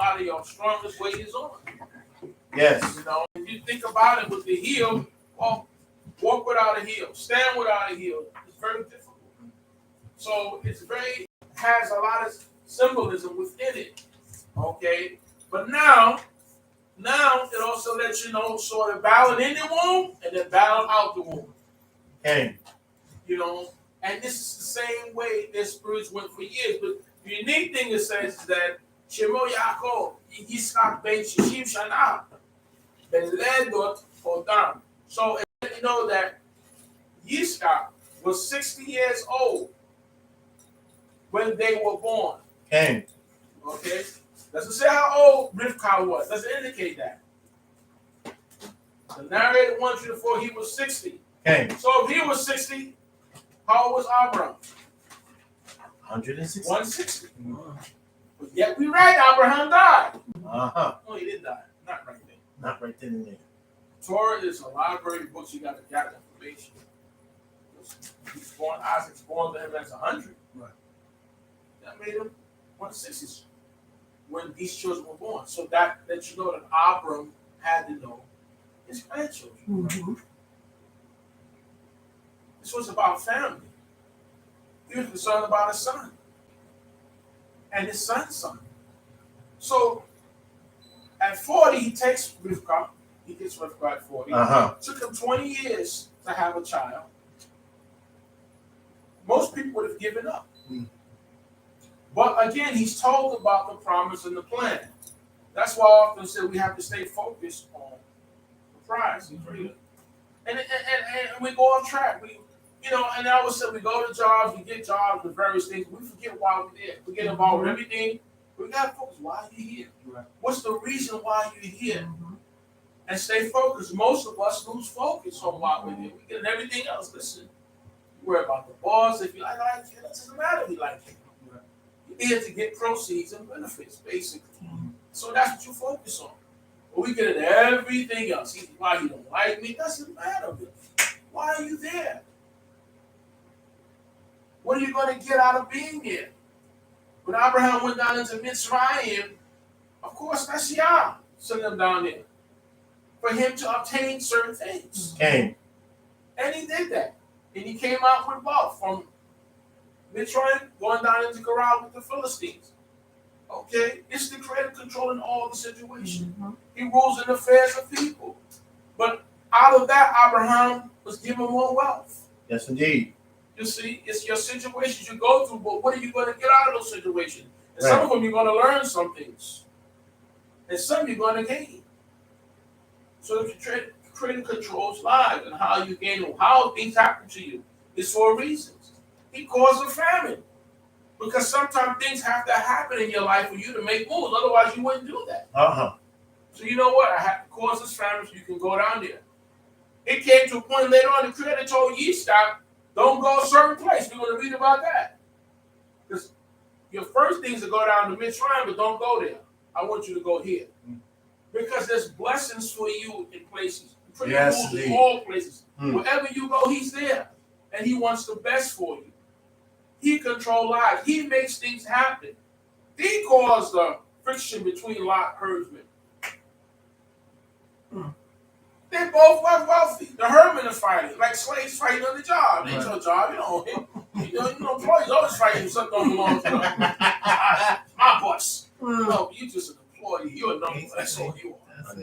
lot of your strongest weight is on. Yes. You know, if you think about it with the heel, well, walk without a heel, stand without a heel. It's very difficult. So has a lot of symbolism within it. Okay, but now it also lets you know sort of battle in the womb and then battle out the womb. Okay. You know, and this is the same way their spirits went for years. But the unique thing it says is that Shemo Yaakov Yitzchak ben Shishim Shana ben Ledot Odam. So you know that Yitzchak was 60 years old when they were born. Okay. Okay? Doesn't say how old Rivka was. Doesn't indicate that. The narrator wants you to for he was 60. Okay. So if he was 60, how old was Abraham? 160. 160. But yet we read Abraham died. Uh-huh. No, he didn't die. Not right there. Not right then and there. Torah is a library of books you got to gather information. He's born, Isaac's born to him as 100. Right. That made him 160 when these children were born. So that lets you know that Abram had to know his grandchildren. Mm-hmm. This was about family. He was concerned about his son and his son's son. So at 40, he takes Rivka. He gets Rivka at 40. Uh-huh. Took him 20 years to have a child. Most people would have given up. Mm. But again, he's told about the promise and the plan. That's why I often say we have to stay focused on the prize and freedom. And we go off track. And I always say we go to jobs, we get jobs with various things. We forget why we're there. We get involved with everything. We got to focus. Why are you here? Right. What's the reason why you're here? Mm-hmm. And stay focused. Most of us lose focus on why we're here. We get everything else. Listen, you worry about the boss. If you like it, it doesn't matter if you like it. Right. You're here to get proceeds and benefits, basically. Mm-hmm. So that's what you focus on. But we get into everything else. Why you don't like me? Doesn't matter. Why are you there? What are you going to get out of being here? When Abraham went down into Mitzrayim, of course, that's Yah sent him down there for him to obtain certain things. Okay. And he did that. And he came out with wealth from Mitzrayim going down into Gerar with the Philistines. Okay? It's the creator controlling all the situation. Mm-hmm. He rules in the affairs of people. But out of that, Abraham was given more wealth. Yes, indeed. You see, it's your situations you go through, but what are you going to get out of those situations? And right. Some of them you're going to learn some things. And some you're going to gain. So if you creator controls lives and how you gain them, how things happen to you, it's for reasons. He caused a famine. Because sometimes things have to happen in your life for you to make moves. Otherwise, you wouldn't do that. Uh-huh. So you know what? I have to cause this famine so you can go down there. It came to a point later on, the creator told Yitzchak, don't go a certain place. We're going to read about that. Because your first thing is to go down to Mitzrayim, but don't go there. I want you to go here. Because there's blessings for you in places. Yes, in all places. Mm. Wherever you go, he's there. And he wants the best for you. He controls lives. He makes things happen. He caused the friction between Lot herdsmen. Mm. They both were wealthy. The herdsmen are fighting, like slaves fighting on the job. They ain't your job, employees always fighting for something don't belong to them. My boss. No, you just an employee. You're a number. That's all you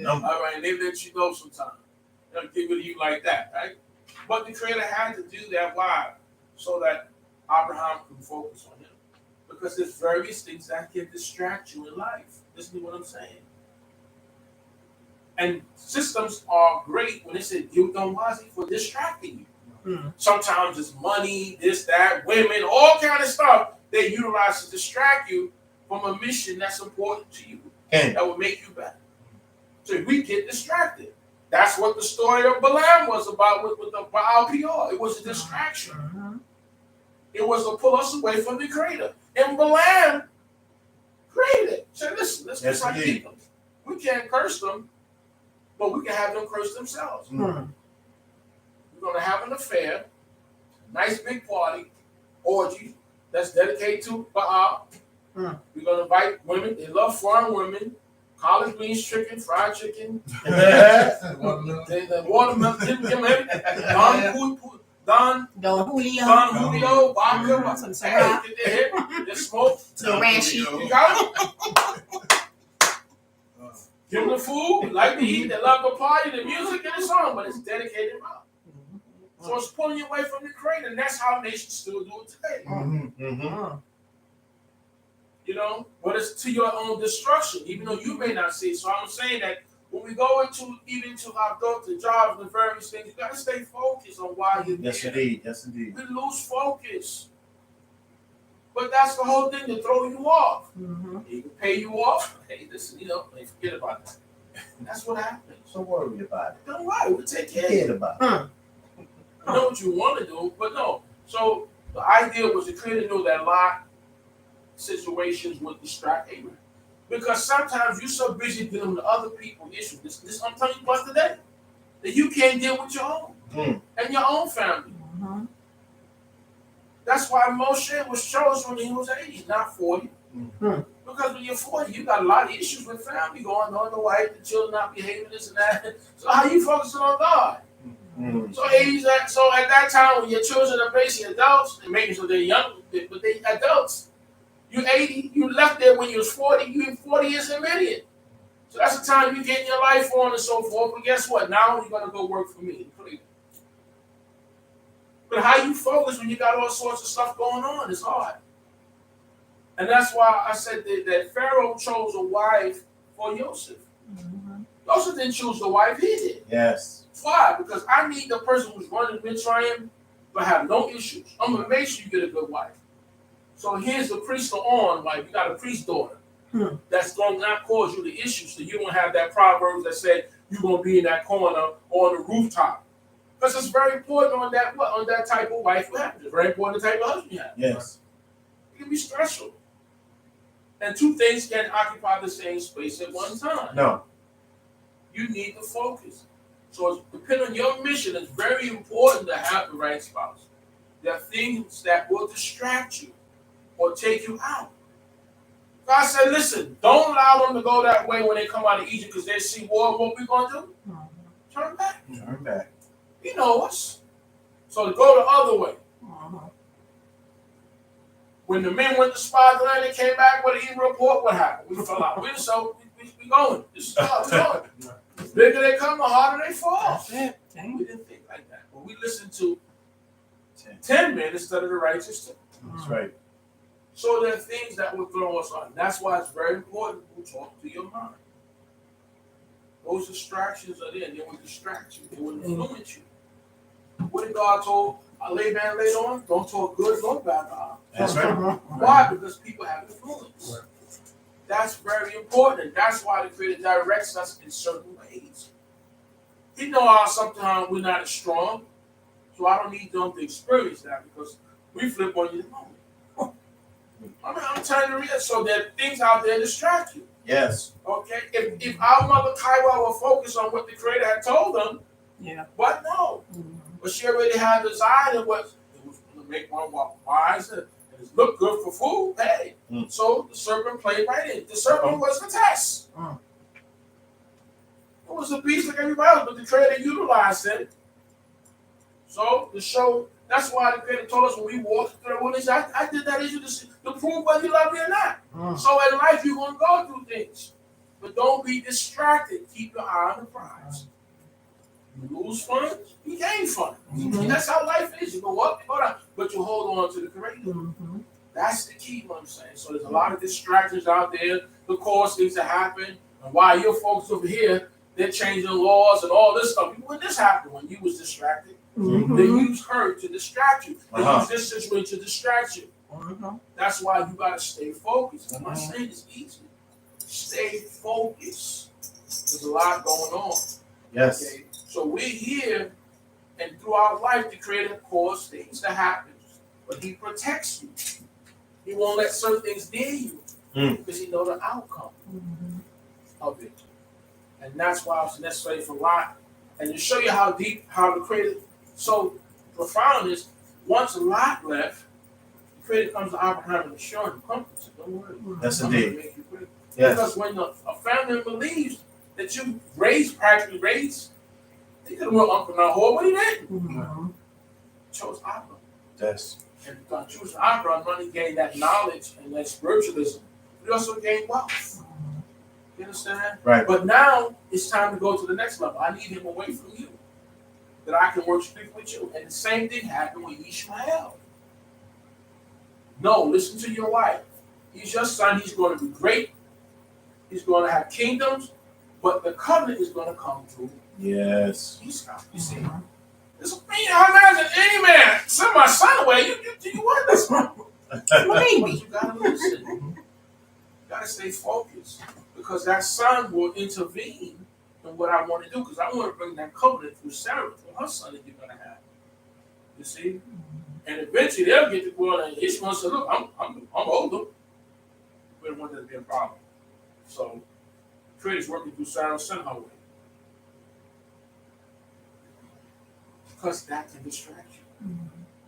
are. All right, and they let you know sometimes. They'll give it to you like that, right? But the creator had to do that. Why? So that Abraham can focus on him. Because there's various things that can distract you in life. Listen to what I'm saying. And systems are great when they say guilt on wazi for distracting you. Mm-hmm. Sometimes it's money, this, that, women, all kind of stuff they utilize to distract you from a mission that's important to you. That will make you better. So we get distracted. That's what the story of Balaam was about with the Baal Peor. It was a distraction. Mm-hmm. It was to pull us away from the creator. And Balaam created. So listen, let's just like keep them. We can't curse them, but we can have them curse themselves. Mm-hmm. We're going to have an affair, nice big party, orgy, that's dedicated to Baal. We're going to invite women. They love foreign women. Collard greens, chicken, fried chicken. The watermelon. Give them everything. Don Julio, vodka. Some Hey, Ciroc. get their hip, their smoke. Some rashy. You got it? Give them the food, like to eat, they love the party, the music, and the song, but it's dedicated out. So it's pulling you away from the creator, and that's how nations still do it today. You know, but it's to your own destruction, even though you may not see it. So I'm saying that when we go into even to our adult jobs and various things, you got to stay focused on why you're Yes, there. indeed. Yes, indeed. We lose focus. But that's the whole thing, to throw you off. He can pay you off. Hey, listen, you know, forget about that. That's what happens. Don't worry about it. Don't worry, we'll take care of Forget it. about it. You know what you want to do, but no. So the idea was to clearly know that Lot situations would distract Abraham. Because sometimes you're so busy dealing with other people's issues. This I'm telling you about today. That you can't deal with your own and your own family. That's why Moshe was chosen when he was 80, not 40. Because when you're 40, you got a lot of issues with family going on, the wife, the children not behaving, this and that. So how you focusing on God? So at that time when your children are basically adults, and maybe so they're young, but they adults. You're 80, you left there when you was 40, you in 40 years an idiot. So that's the time you getting your life on and so forth. But guess what? Now you're gonna go work for me. But how you focus when you got all sorts of stuff going on is hard. And that's why I said that Pharaoh chose a wife for Joseph. Joseph didn't choose the wife, he did. Yes. Why? Because I need the person who's running Mitzrayim to have no issues. I'm going to make sure you get a good wife. So here's the priest on wife. You got a priest daughter. That's going to not cause you the issues. So you don't have that Proverbs that said you're going to be in that corner or on the rooftop. Because it's very important on that type of wife you have. It's very important the type of husband you have. Yes. It can be stressful. And two things can occupy the same space at one time. No. You need to focus. So it's depending on your mission, it's very important to have the right spouse. There are things that will distract you or take you out. God said, listen, don't allow them to go that way when they come out of Egypt because they see war. What we going to do? Turn back. Turn back. He knows. So to go the other way. When the men went to spy the land, they came back with an evil report. What happened? We fell out. We going. This is how we going. The bigger they come, the harder they fall. We didn't think like that. But we listened to 10 men instead of the righteous 2. That's right. So there are things that will throw us on. That's why it's very important to talk to your mind. Those distractions are there. They will distract you. They will influence you. What did God told Laban later on? Don't talk good, don't bad God. That's right. Why? Because people have influence. That's very important. That's why the Creator directs us in certain ways. He know how sometimes we're not as strong, so I don't need them to experience that because we flip on you the moment. I'm trying to read it so there are things out there distract you. Yes. Okay? If our mother Kaiwa will focus on what the Creator had told them, but no. But she already had desire and what it was going to make one walk wise and it looked good for food. Hey. So the serpent played right in. The serpent was the test. It was a beast like everybody else, but the Creator utilized it. So to show, that's why the Creator told us when we walked through the wilderness, I did that issue to prove whether you love me or not. So in life you're going to go through things. But don't be distracted. Keep your eye on the prize. You lose funds, you gain funds. That's how life is. You go up, you go down, but you hold on to the Creator. That's the key, what I'm saying. So there's a lot of distractions out there that cause things to happen. And while you're focused over here, they're changing laws and all this stuff. When this happened, when you was distracted, they used her to distract you. They used this situation to distract you. That's why you got to stay focused. I'm not saying it's easy. Stay focused. There's a lot going on. Yes. Okay? So we're here, and throughout life, the Creator causes things to happen. But He protects you. He won't let certain things near you because He knows the outcome of it. And that's why it's necessary for Lot. And to show you how deep, how the Creator, so profound is, once Lot left, the Creator comes to Abraham and assures him, comforts him, don't worry. Yes, I'm gonna indeed. make you great. Yes. Because when a family believes that you practically raised, he could have went up in our hole, but he didn't. Chose Abraham. Yes. And God chose Abraham, not only gained that knowledge and that spiritualism, but he also gained wealth. You understand? Right. But now it's time to go to the next level. I need him away from you, that I can work strictly with you. And the same thing happened with Ishmael. No, listen to your wife. He's your son. He's going to be great. He's going to have kingdoms, but the covenant is going to come through. Yes. Esau. You see, this is me. I imagine any man send my son away. You want this one? Maybe you gotta listen. You gotta stay focused, because that son will intervene in what I want to do. Because I want to bring that covenant through Sarah, through her son that you're gonna have. You see, and eventually they'll get to go and Ishmael said, "Look, I'm older. We don't want that to be a problem." So, Creator's working through Sarah, send her way. Because that can distract you.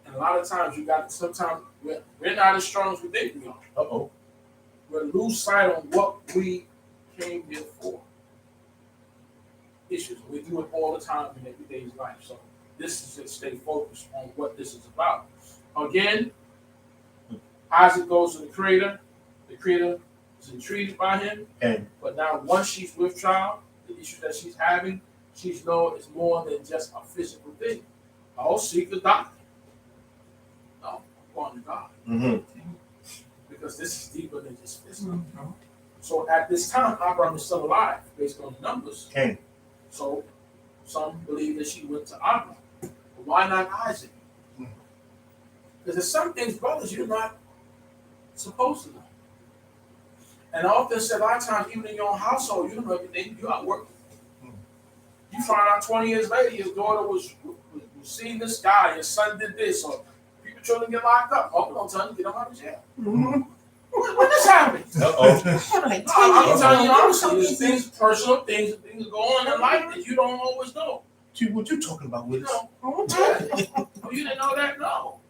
And a lot of times sometimes we're not as strong as we think we are. Uh-oh. We'll lose sight on what we came here for. Issues. We do it all the time in everyday's life. So this is to stay focused on what this is about. Again, Isaac goes to the Creator. The Creator is entreated by him. Okay. But now once she's with child, the issue that she's having, she's know it's more than just a physical thing. I'll seek a doctor. No, I'm going to God. Because this is deeper than just physical. So at this time, Abraham is still alive, based on the numbers. Okay. So some believe that she went to Abraham. But why not Isaac? Because there's some things, brothers, you're not supposed to know. And I often said a lot of times, even in your own household, you don't know everything. You're out working. You find out 20 years later, your daughter was seeing this guy, your son did this, or people children get locked up. Oh, don't tell them, get them out of jail. When this happened? I'm telling you honestly, there's things, personal things go on in life that you don't always know. Gee, what you talking about with us? Oh, you didn't know that? No.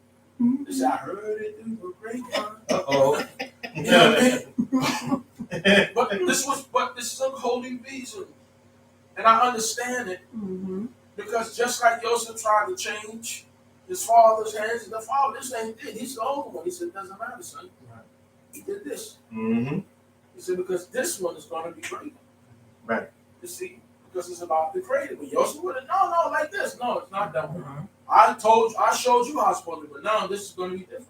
This, I heard it through the grapevine. Uh-oh. You know what I mean? But this is a holy reason. And I understand it, because just like Joseph tried to change his father's hands, the father, this ain't it. He's the older one. He said, it doesn't matter, son. Right. He did this. He said, because this one is going to be greater. Right. You see, because it's about the Creator. But Joseph would have, no, like this. No, it's not that way. I showed you how it's supposed to be, but now this is going to be different.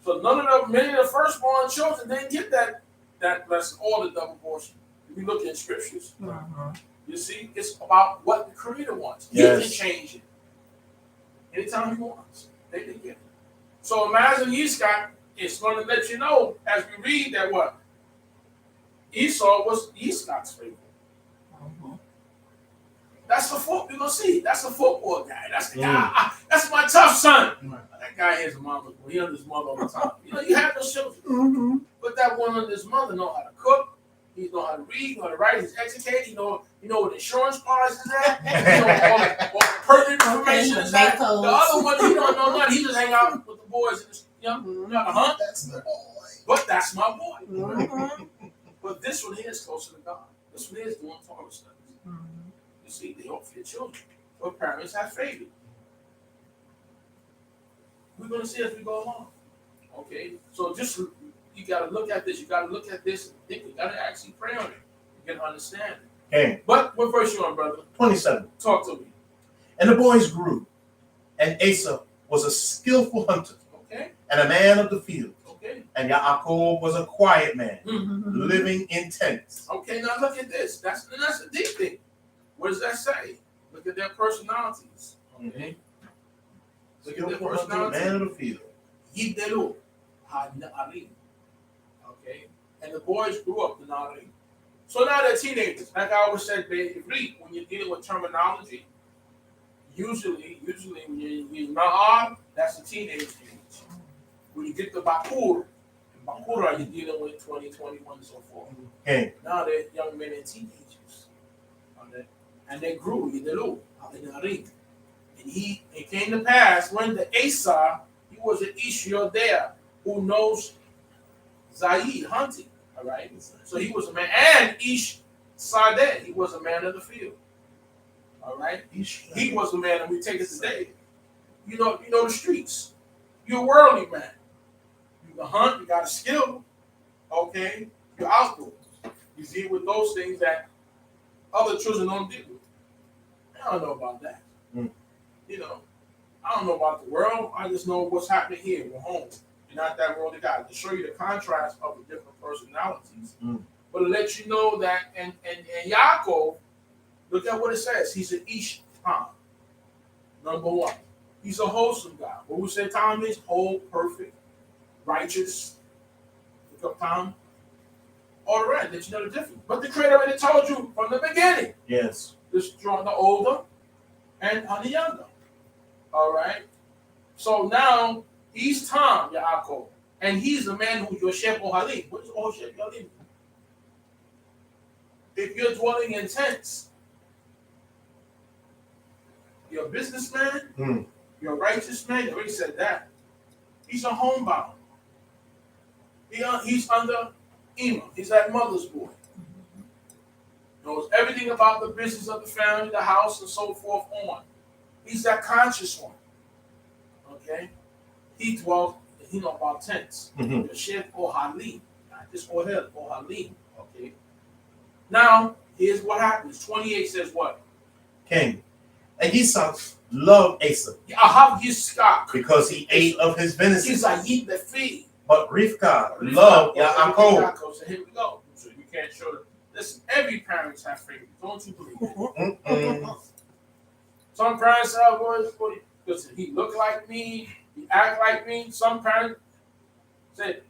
So many of the firstborn children didn't get that blessing or the double portion. If you look in scriptures. You see, it's about what the Creator wants. Yes. He can change it anytime he wants. They can get it. So imagine Yitzchak is going to let you know, as we read, that what? Esau was Yitzchak's favorite. That's the football. You're going to see. That's the football guy. That's the guy. That's my tough son. That guy has a mama. He under his mother all the time. You have those children. But that one under his mother know how to cook. He know how to read, know how to write. He's educated. You know what insurance policies is at. All the pertinent information is at. The other one, he don't know nothing. He just hang out with the boys and just, know how to hunt. That's the boy. But that's my boy. But this one here is closer to God. This one here is doing Torah studies. You see, they hope for your children. Your parents have faith. We're going to see as we go along. Okay? So just, you got to look at this. You got to look at this and think. You got to actually pray on it. You can understand it. Okay. But what verse you on, brother? 27. Talk to me. And the boys grew, and Asa was a skillful hunter, okay, and a man of the field. Okay. And Yaakov was a quiet man, living in tents. Okay, now look at this. That's a deep thing. What does that say? Look at their personalities. Okay. Look at their personalities. Man of the field. Yidelu ha-na'arim. Okay. And the boys grew up, the na'arim. So now they're teenagers. Like I always said, when you're dealing with terminology, usually when you're na'ar, that's the teenage age. When you get to Bakura, you're dealing with 20, 21, and so forth. Okay. Now they're young men and teenagers. Okay. And they grew, Yidelu ha-na'arim. And it came to pass when the Asa, he was an Ish there who knows Zaid, hunting. All right. So he was a man. And Ish Sadeh, he was a man of the field. All right. He was the man, and we take it today. You know the streets. You're a worldly man. You can hunt, you got a skill. Okay. You're outdoors. You deal with those things that other children don't deal with. I don't know about that. You know, I don't know about the world. I just know what's happening here. We're home. You're not that worldly guy. To show you the contrast of the different personalities. But to let you know that, and Yaakov, look at what it says. He's an Ish Tom. Number one. He's a wholesome guy. What we say Tom is? Whole, perfect, righteous. Look up Tom. All right, let you know the difference. But the Creator already told you from the beginning. Yes. This drawn the older and on the younger. All right. So now he's Tom, Yaakov. And he's the man who's Yosef Ohalim. What is Yosef Ohalim? If you're dwelling in tents, you're a businessman, you're a righteous man. You already said that. He's a homebound. He's under Ima. He's that mother's boy. Knows everything about the business of the family, the house, and so forth on. He's that conscious one. Okay? He dwells, he know about tents. Yosef Ohalim. Not just Ohel, Ohalim. Okay? Now, here's what happens. 28 says what? King. And Esau loved Asa because he ate of his venison. But Rivka loved Yaakov. So here we go. So you can't show them. Listen, every parents have favorites. Don't you believe it? Some parents say, boy, listen, he look like me, he act like me. Some parents say,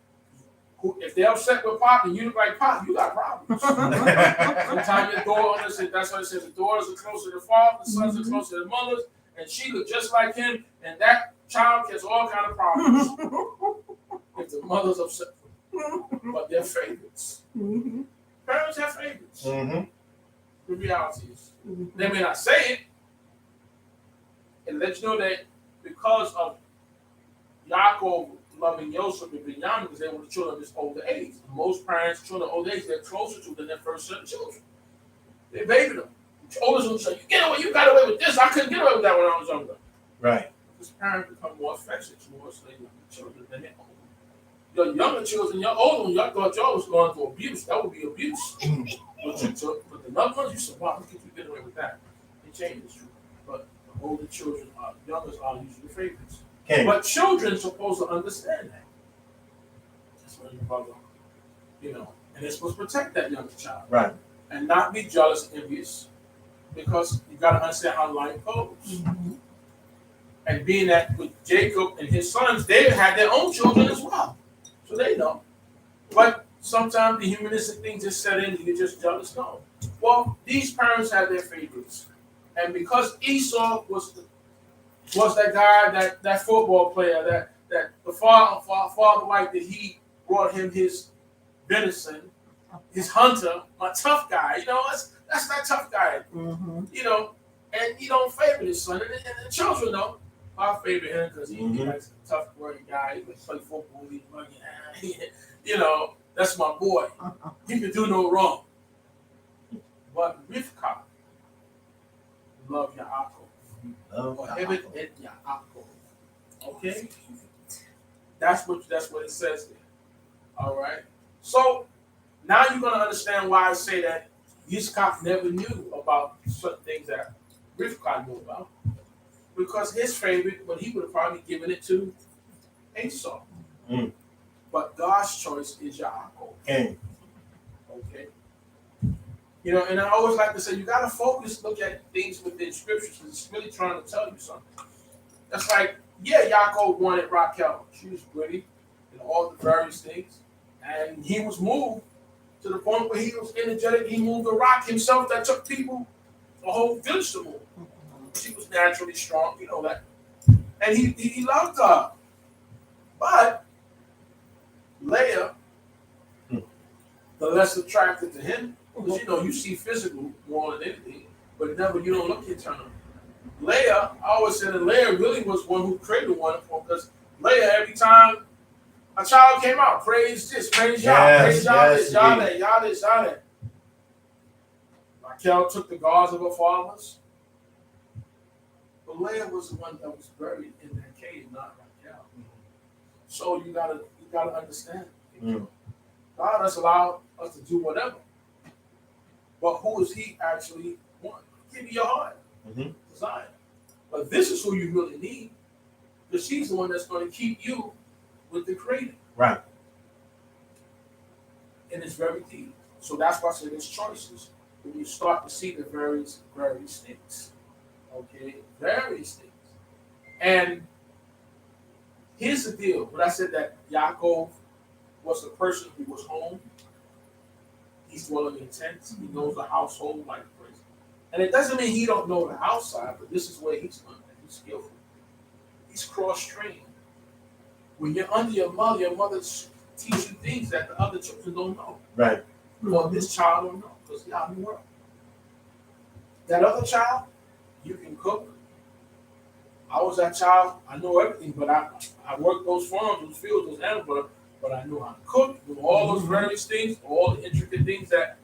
if they're upset with Pop and you look like Pop, you got problems. Sometimes your daughter, that's why it says the daughters are closer to the father, the sons are closer to the mothers, and she look just like him, and that child gets all kind of problems if the mother's upset with them. But they're favorites. Parents have favorites. The reality is, they may not say it, and let you know that because of Yaakov loving Yosef and Binyamin, because they were the children of his older age. Most parents, children of old age, they're closer to than their first set of children. They babied them. The oldest one say, you got away with this. I couldn't get away with that when I was younger. Right. Because parents become more affectionate towards their younger children than their older. Your younger children, your older ones, y'all thought y'all was going through abuse. That would be abuse. But you took, but the other ones, you said, wow, how could you get away with that? It changes. But the older children, youngest are usually favorites. Okay. But children are supposed to understand that. That's what your brother, and they're supposed to protect that younger child. Right. And not be jealous and envious, because you got to understand how life goes. And being that with Jacob and his sons, they had their own children as well. So they know. But sometimes the humanistic things just set in and you're just jealous. No. Well, these parents had their favorites. And because Esau was that guy, that football player, that the father wife that he brought him his venison, his hunter, my tough guy. That's that tough guy. And he don't favor his son, and the children know. I favor him because he's a tough working guy. He can play football. That's my boy. He can do no wrong. But Rivka love Yaakov. Okay? That's what it says there. All right? So, now you're going to understand why I say that Yitzchak never knew about certain things that Rivka knew about. Because his favorite, but he would have probably given it to Esau. But God's choice is Yaakov. Okay? And I always like to say, you got to focus, look at things within scriptures, because it's really trying to tell you something. That's like, Yaakov wanted Raquel. She was pretty and all the various things. And he was moved to the point where he was energetic. He moved a rock himself that took people, a whole village to move. She was naturally strong, that. And he loved her. But Leah, the less attracted to him, because you see physical more than anything, but never you don't look internal. Leah, I always said that Leah really was one who created one for, because Leah, every time a child came out, praise this, praise y'all, praise y'all this, y'all that, y'all this, y'all that. Raquel took the guards of her fathers. But Leah was the one that was buried in that cave, not Raquel. So you gotta understand. God has allowed us to do whatever. But who is he actually want? Give you your heart. Desire. But this is who you really need. Because she's the one that's going to keep you with the Creator. Right. And it's very deep. So that's why I say there's choices. When you start to see the various things. Okay? Various things. And here's the deal. When I said that Yaakov was the person who was home, he's dwelling in tents. He knows the household like crazy. And it doesn't mean he don't know the outside, but this is where he's learned. He's skillful. He's cross-trained. When you're under your mother teach you things that the other children don't know. Right. Well, this child don't know because he's out in the world. That other child, you can cook. I was that child. I know everything, but I worked those farms, those fields, those animals, but I knew how to cook, knew all those various things, all the intricate things that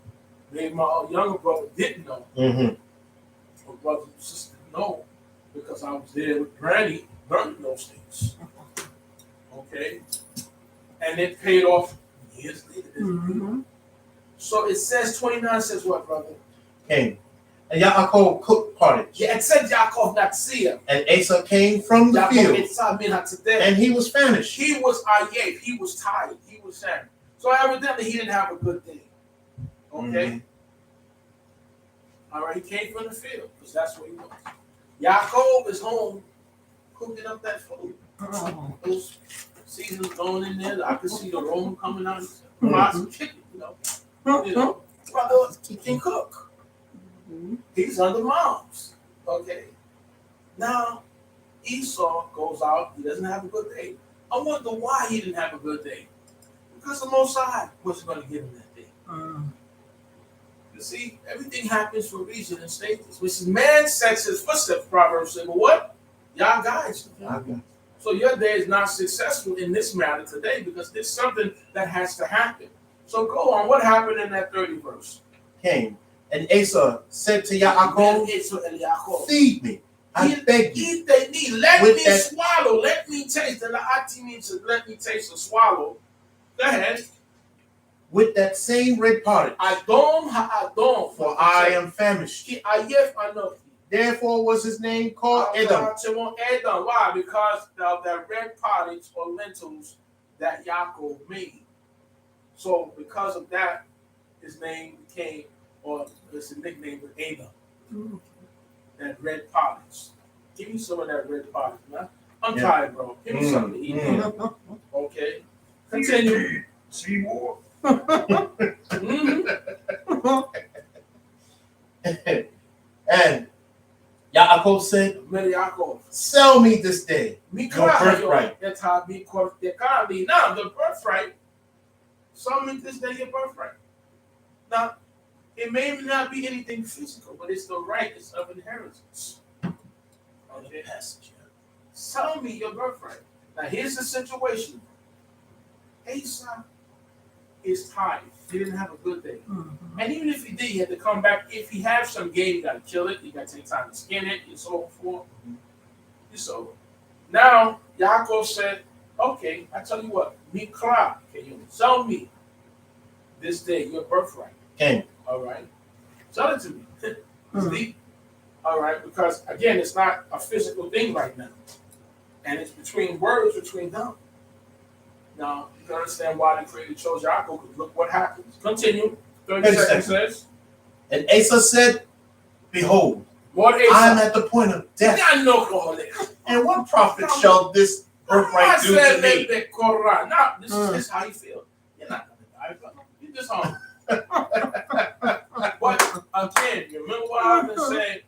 maybe my younger brother didn't know. My brothers and sisters didn't know because I was there with Granny learning those things. Okay? And it paid off years later. So it says 29 says what, brother? Came. And Yaakov cooked pottage. Yeah, it said Yaakov Natsir. And Asa came from the field. And he was famished. He was ayef. He was tired. He was sad. So evidently he didn't have a good day. Okay? All right, he came from the field because that's what he was. Yaakov is home cooking up that food. Those seasons going in there. I could see the aroma coming out. Some chicken, you know. Brother, he can cook. He's under moms. Okay. Now, Esau goes out. He doesn't have a good day. I wonder why he didn't have a good day. Because the Most High wasn't going to give him that day. You see, everything happens for a reason and stages. Which man sets his footsteps, Proverbs say, but what? Y'all guys. So your day is not successful in this matter today because there's something that has to happen. So go on. What happened in that 30th verse? Came. And Asa said to Yaakov, feed me. I beg you. Let me swallow. Let me taste. The La'ati means let me taste or swallow. Go ahead. With that same red pottage. Adon ha'adon. For I am famished. Therefore was his name called Edom. Why? Because of the red pottage or lentils that Yaakov made. So because of that, his name became, or it's a nickname with Edom. That red pottage. Give me some of that red pottage, man. I'm tired, bro. Give me something to eat. Okay. Continue. See more. And Yaakov said, sell me this day your birthright. Now, the birthright, sell me this day your birthright. Now, it may not be anything physical, but it's the right of inheritance. Okay. Sell me your birthright. Now, here's the situation. Asa is tired. He didn't have a good day. And even if he did, he had to come back. If he has some game, you got to kill it. You got to take time to skin it and so forth. So now, Yaakov said, okay, I tell you what, Mikra, can you sell me this day your birthright? Okay. All right. Sell it to me. It's deep. All right. Because, again, it's not a physical thing right now. And it's between words, between them. Now, you can understand why the Creator chose Yaakov, because look what happens. Continue. 30 seconds says. And Asa said, behold, I am at the point of death. And what profit shall this birthright do to me? Now, this is how you feel. You're not going to die, brother. You're just home. But, again, you remember what I've been saying?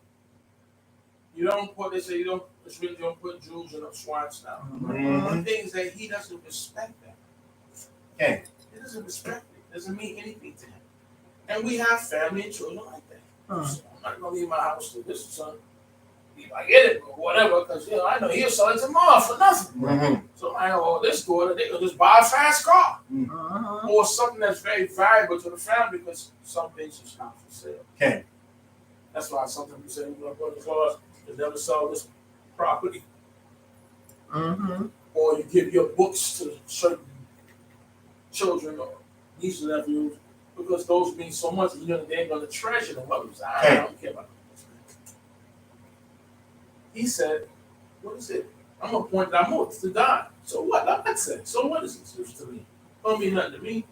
You don't put, they say you don't, it's really don't put jewels in a swine's mouth. One thing is that he doesn't respect that. Okay. He doesn't respect it. It doesn't mean anything to him. And we have family and children like that. So I'm not going to leave my house to this son. if I get it or whatever, because I know he'll sell it tomorrow for nothing. So I know this daughter, they will just buy a fast car or something that's very valuable to the family because some things is not for sale. Okay. That's why sometimes we say, go to the clause, you never sell this property. Or you give your books to certain children or nieces and nephews because those mean so much. They're going to treasure them. I don't care about this. He said, "What is it? I'm going to point that out to God. So what? That's it. So what is this to me? Don't mean nothing to me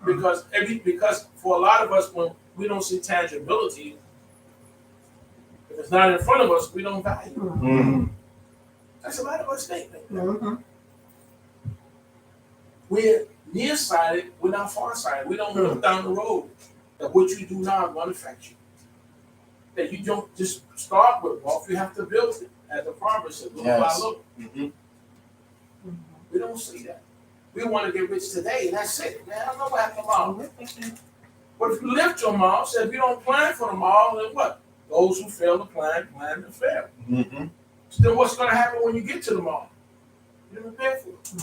because for a lot of us, when we don't see tangibility, if it's not in front of us, we don't value. That's a lot of us think. We're nearsighted, we're not farsighted. We don't look down the road that what you do now is going to affect you. That you don't just start with wealth, you have to build it. As the Proverbs said, look by look. We don't see that. We want to get rich today, and that's it. Man, I don't know what happened tomorrow. But if you lift your mouth, said if you don't plan for tomorrow, then what? Those who fail to plan to fail. So then what's going to happen when you get to tomorrow? You're prepared for it.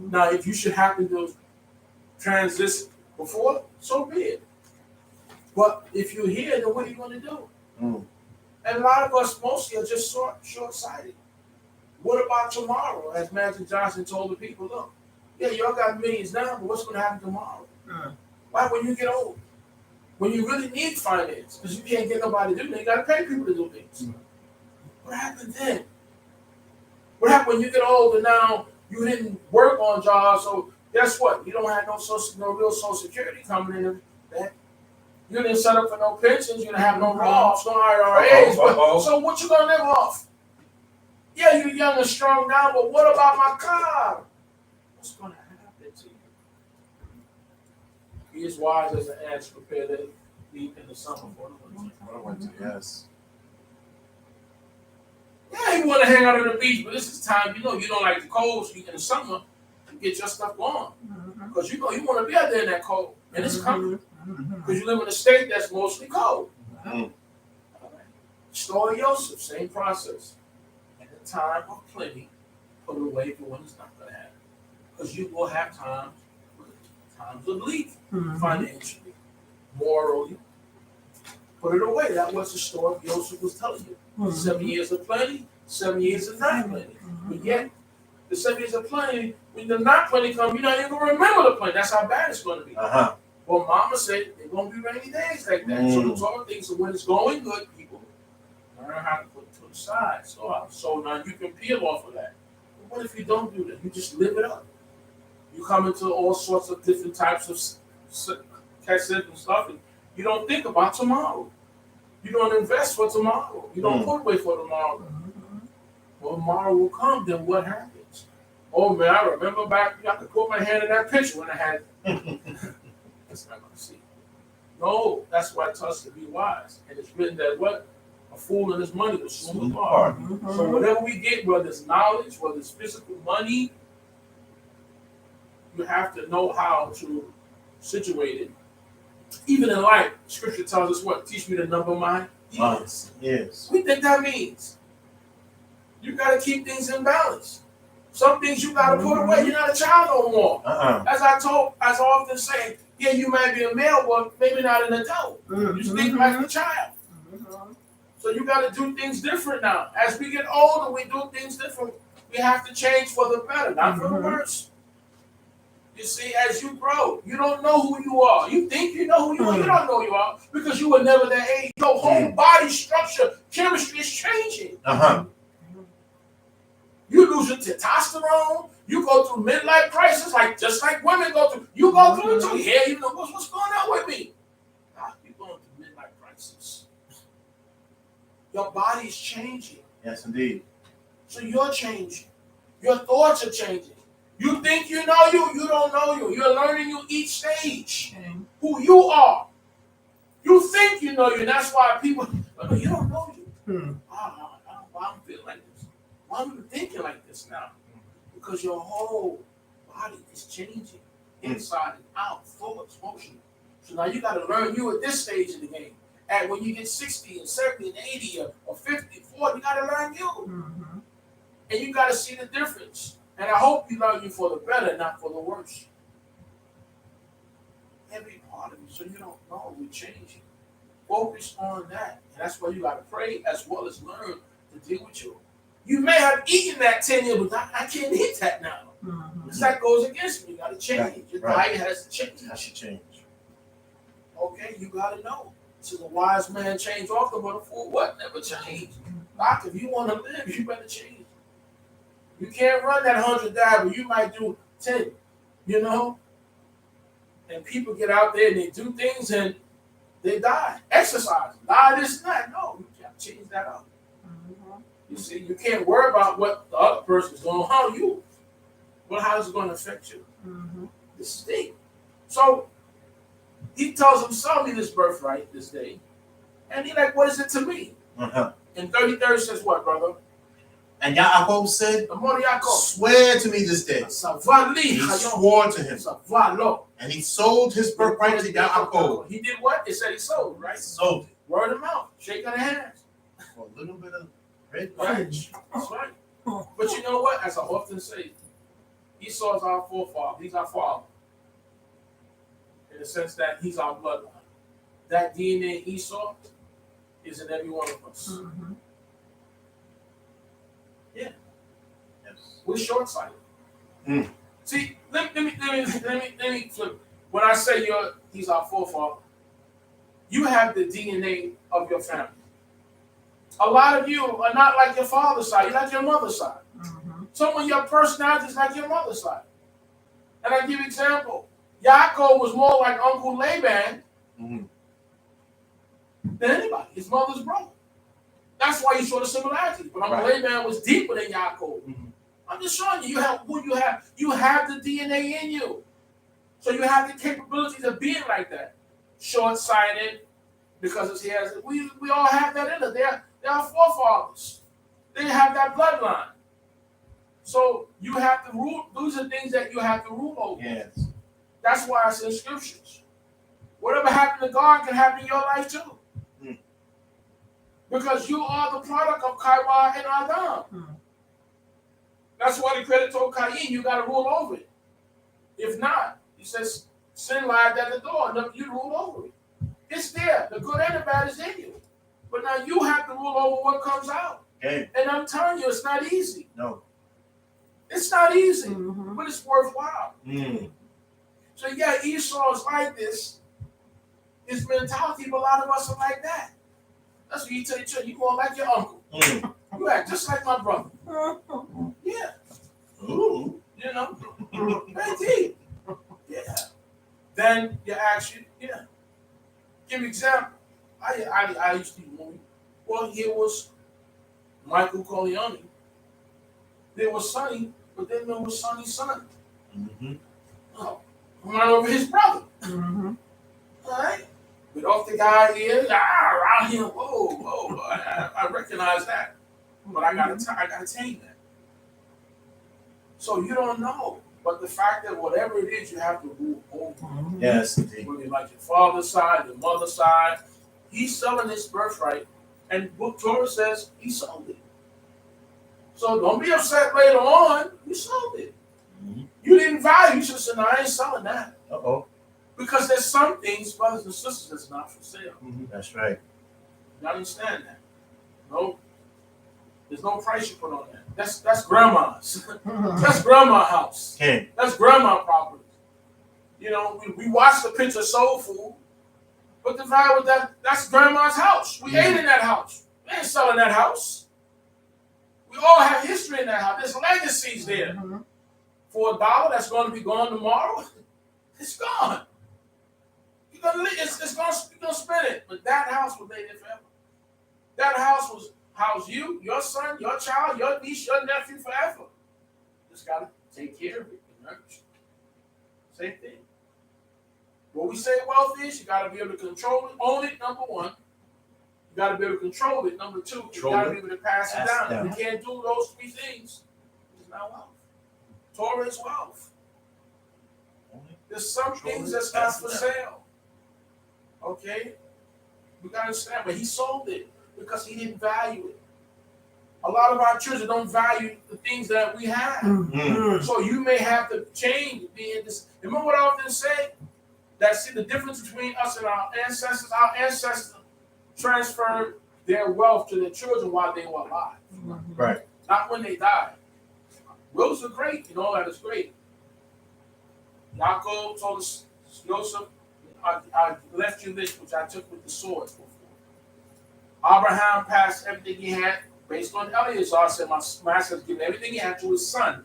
Now, if you should happen to transit before, so be it. But if you're here, then what are you going to do? And a lot of us mostly are just short-sighted. What about tomorrow? As Magic Johnson told the people, look, y'all got millions now, but what's going to happen tomorrow? Why when you get old? When you really need finance, because you can't get nobody to do it, you got to pay people to do things. What happened then? What happened when you get older now? You didn't work on jobs, so guess what? You don't have no real Social Security coming in. You didn't set up for no pensions. You didn't have no Roths, no IRAs. So what you gonna live off? Yeah, you're young and strong now, but what about my car? What's gonna happen to you? Be as wise as the ants prepare to eat in the summer for the winter. Yes. Yeah, you want to hang out on the beach, but this is time, you don't like the cold, so you in the summer, you get your stuff going. Because you want to be out there in that cold, and it's coming. Because you live in a state that's mostly cold. Story of Joseph, same process. At the time of plenty, put it away for when it's not going to happen. Because you will have times of leak, financially, morally. Put it away. That was the story Joseph was telling you. 7 years of plenty, 7 years of not plenty. But yet, the 7 years of plenty, when the not plenty come, you're not even going to remember the plenty. That's how bad it's going to be. Well, Mama said there's going to be rainy days like that. So the Torah thinks that when it's going good, people learn how to put it to the side. So now you can peel off of that. But what if you don't do that? You just live it up. You come into all sorts of different types of cassettes and stuff, and you don't think about tomorrow. You don't invest for tomorrow. You don't put away for tomorrow. Well, tomorrow will come, then what happens? Oh, man, I remember back, I could put my hand in that picture when I had That's not going to see. No, that's why it tells us to be wise. And it's written that what? A fool and his money will soon depart. So whatever we get, whether it's knowledge, whether it's physical money, you have to know how to situate it. Even in life, Scripture tells us what? Teach me to number my years. Yes. What do you think that means? You got to keep things in balance. Some things you got to put away. You're not a child no more. As I often say, yeah, you might be a male, but maybe not an adult. You think like a child. So you got to do things different now. As we get older, we do things different. We have to change for the better, not for the worse. You see, as you grow, you don't know who you are. You think you know who you are. You don't know who you are because you were never that age. Your whole body structure, chemistry is changing. You lose your testosterone. You go through midlife crisis, just like women go through. You go through it too. Yeah, you know what's going on with me. You're going through midlife crisis. Your body's changing. Yes, indeed. So you're changing. Your thoughts are changing. You think you know you don't know you. You're learning you each stage. Who you are. You think you know you, and that's why people, you don't know you. Why I'm feeling like this? Why am I thinking like this now? Because your whole body is changing, inside and out, thoughts, motion. So now you got to learn you at this stage of the game. And when you get 60 and 70 and 80 or 50, 40, you got to learn you. Mm-hmm. And you got to see the difference. And I hope you learn you for the better, not for the worse. Every part of you, so you don't know we're changing. Focus on that. And that's why you got to pray as well as learn to deal with you. You may have eaten that 10 years, but I can't eat that now. Mm-hmm. Because that goes against me. You got to change. Right. Your diet has to change. That should change. Okay, you got to know. So the wise man changed often, but a fool what? Never changed. Doc, if you want to live, you better change. You can't run that 100 dive, but you might do 10, you know? And people get out there and they do things and they die. Exercise. Die this and that. No, you can't change that up. Mm-hmm. You see, you can't worry about what the other person's doing. How you? Well, how is it going to affect you? Mm-hmm. This is deep. So he tells him, sell me this birthright this day. And he's like, what is it to me? Uh-huh. And 33rd says what, brother? And Yaakov said, swear to me this day. He swore to him. And he sold his birthright to Yaakov. He did what? It said he sold, right? Sold it. Word of mouth. Shake of the hands. For a little bit of red right. That's right. But you know what? As I often say, Esau is our forefather. He's our father. In the sense that he's our bloodline. That DNA Esau is in every one of us. Mm-hmm. Yeah. Yes. We're short-sighted. Mm. See, let me flip. When I say he's our forefather, you have the DNA of your family. A lot of you are not like your father's side. You're like your mother's side. Mm-hmm. Some of your personality is like your mother's side. And I give you an example. Yaakov was more like Uncle Laban than anybody. His mother's brother. That's why you saw the similarities. But Uncle Laban was deeper than Yaakov. Mm-hmm. I'm just showing you have who you have. You have the DNA in you. So you have the capabilities of being like that. Short-sighted, because we all have that in us. They are forefathers. They have that bloodline. So you have to rule. Those are things that you have to rule over. Yes. That's why it's in scriptures. Whatever happened to God can happen in your life too. Mm. Because you are the product of Kaiwa and Adam. Mm. That's why the Creator told Cain, you got to rule over it. If not, he says, sin lies at the door, and you rule over it. It's there. The good and the bad is in you. But now you have to rule over what comes out. Okay. And I'm telling you, it's not easy. No. It's not easy, but it's worthwhile. Mm. So yeah, Esau is like this. His mentality, but a lot of us are like that. That's what you tell each other. You more like your uncle. Mm. You act just like my brother. Yeah. Ooh. You know? Very deep. Yeah. Then you actually, yeah. Give me an example. I used to be movie. Well, here was Michael Corleone. There was Sonny, but then there was Sonny's son. Mm-hmm. Oh, right over his brother. Mm-hmm. All right. But off the guy here, around here, whoa. I recognize that. But I gotta tame that. So you don't know. But the fact that whatever it is, you have to rule over. Yes, indeed. Whether you like your father's side, your mother's side, he's selling his birthright, and book Torah says he sold it. So don't be upset later on. You sold it. Mm-hmm. You didn't value. You should say, no, I ain't selling that. Uh-oh. Because there's some things, brothers and sisters, that's not for sale. Mm-hmm. That's right. You understand that? No. There's no price you put on that. That's grandma's. That's grandma's house. Okay. That's grandma property. You know, we watched the picture Soul Food, but the value of that's grandma's house. We ate in that house. We ain't selling that house. We all have history in that house. There's legacies there. Mm-hmm. For $1 that's going to be gone tomorrow, it's gone. You're gonna spend it. But that house was made there forever. That house was house you, your son, your child, your niece, your nephew forever. Just gotta take care of it and nurture. Same thing. What we say wealth is, you gotta be able to control it. Own it, number one. You gotta be able to control it. Number two, you gotta be able to pass it down. If you can't do those three things, it's not wealth. Torah is wealth. There's some things that's not for sale. Okay? You got to understand, but he sold it because he didn't value it. A lot of our children don't value the things that we have. Mm-hmm. So you may have to change being this. Remember what I often say? That see the difference between us and our ancestors transferred their wealth to their children while they were alive. Right. Not when they died. Wills are great, and all that is great. Yaakov told us, Joseph, I left you this, which I took with the sword before. Abraham passed everything he had based on Eleazar, said, my master has given everything he had to his son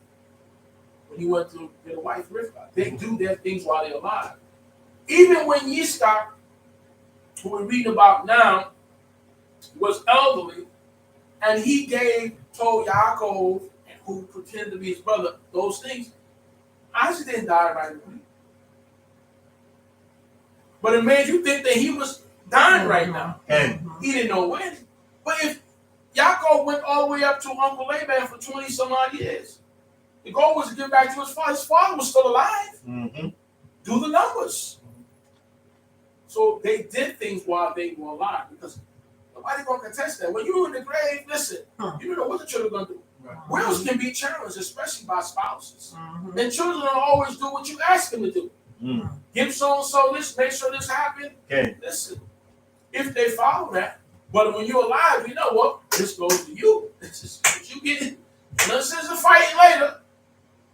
when he went to get a wife, Rivka. They do their things while they're alive. Even when Yitzchak, who we're reading about now, was elderly, and he told Yaakov, who pretended to be his brother, those things, Isaac didn't die right away. But it made you think that he was dying right now. And he didn't know when. But if Yaakov went all the way up to Uncle Laban for 20 some odd years, the goal was to give back to his father. His father was still alive. Mm-hmm. Do the numbers. So they did things while they were alive because nobody gonna contest that. When you're in the grave, listen, you don't know what the children are gonna do. Right. Wills can be challenged, especially by spouses. Mm-hmm. And children don't always do what you ask them to do. Mm-hmm. Give so-and-so this, make sure this happens. Okay. Listen, if they follow that, but when you're alive, you know what? This goes to you. This is what you get. No sense of fighting later.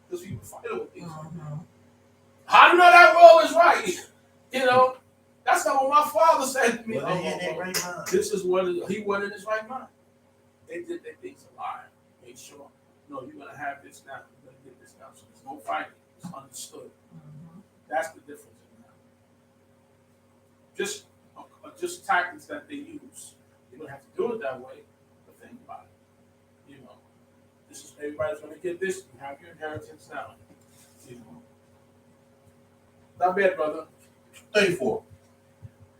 Because people fight over things. Mm-hmm. How do you know that role is right? You know, that's not what my father said to me. Well, this is what he wasn't in his right mind. They did their things alive. Make sure, no, you're going to have this now. You're going to get this now. So there's no fighting. It's understood. Mm-hmm. That's the difference in that. Just tactics that they use. You don't have to do it that way, but think about it. You know, this is everybody's going to get this. You have your inheritance now. You know. Not bad, brother. 34.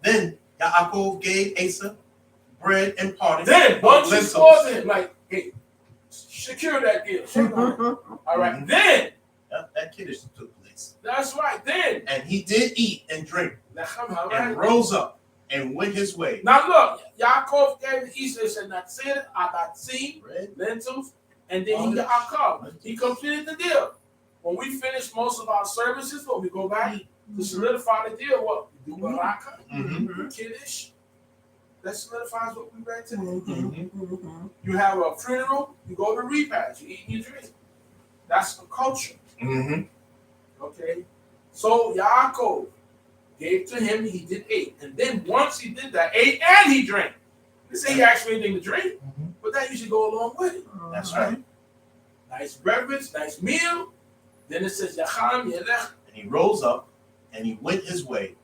Then Yaakov gave Asa bread and parted. Then once he saw him, like, hey, secure that deal. All right. Mm-hmm. Then that kiddish took place. That's right. Then and he did eat and drink and rose up and went his way. Now look, Yaakov gave Esau said natsir, adatzi, lentils, and then he got Yaakov. He completed the deal. When we finish most of our services, when we go back to solidify the deal, what we do baraka, kiddush. That solidifies what we read today. Mm-hmm. You have a funeral, you go to repast, you eat and you drink. That's the culture. Mm-hmm. Okay? So Yaakov gave to him, he did eat. And then once he did that, ate and he drank. They say he asked for anything to drink, but that usually go along with it. That's right. Nice beverage, nice meal. Then it says, Yacham Yelech. And he rose up and he went his way.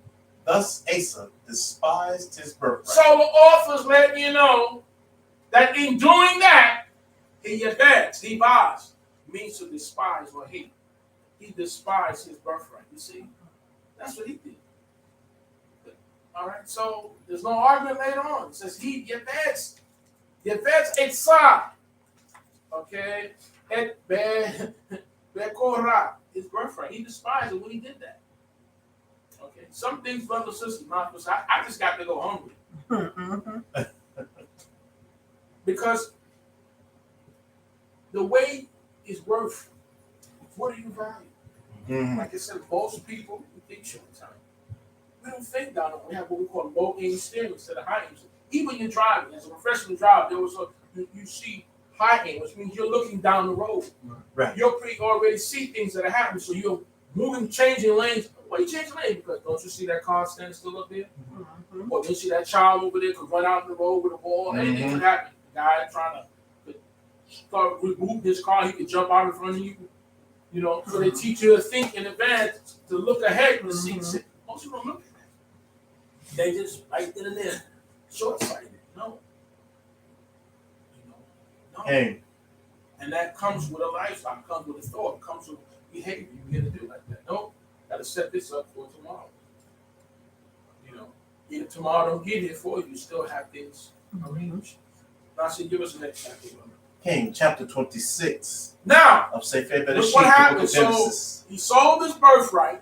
Thus Asa despised his birthright. So the author's letting you know that in doing that, he buys, means to despise or hate. He despised his birthright. You see? That's what he did. All right, so there's no argument later on. It says he yebetz etzah. Okay? Et bekorah, his birthright. He despised it when he did that. Okay, some things, brothers and sisters, I just got to go hungry. Because the weight is worth, what do you value? Mm-hmm. Like I said, most people think short time. We don't think down. We have what we call low aim steering instead of high aim. Even you're driving, as a professional driver, you see high aim, which means you're looking down the road. Right. You already see things that are happening, so you're moving, changing lanes. Why you changing lanes? Because don't you see that car standing still up there? Mm-hmm. Or don't you see that child over there could run out in the road with a ball? Anything could happen. The guy trying to start remove his car, he could jump out in front of you. You know, so they teach you to think in advance, to look ahead and see. Most people don't look at that. They just right then and there, short-sighted. No. No. Hey. And that comes with a lifestyle, comes with a thought, comes with behavior. You get to do like that. No. Got to set this up for tomorrow. You know, if tomorrow don't get here for you, you still have things arranged. Now, see, give us the next chapter. King, chapter 26. Now, of Sefer Bereshit, look what happened. So he sold his birthright.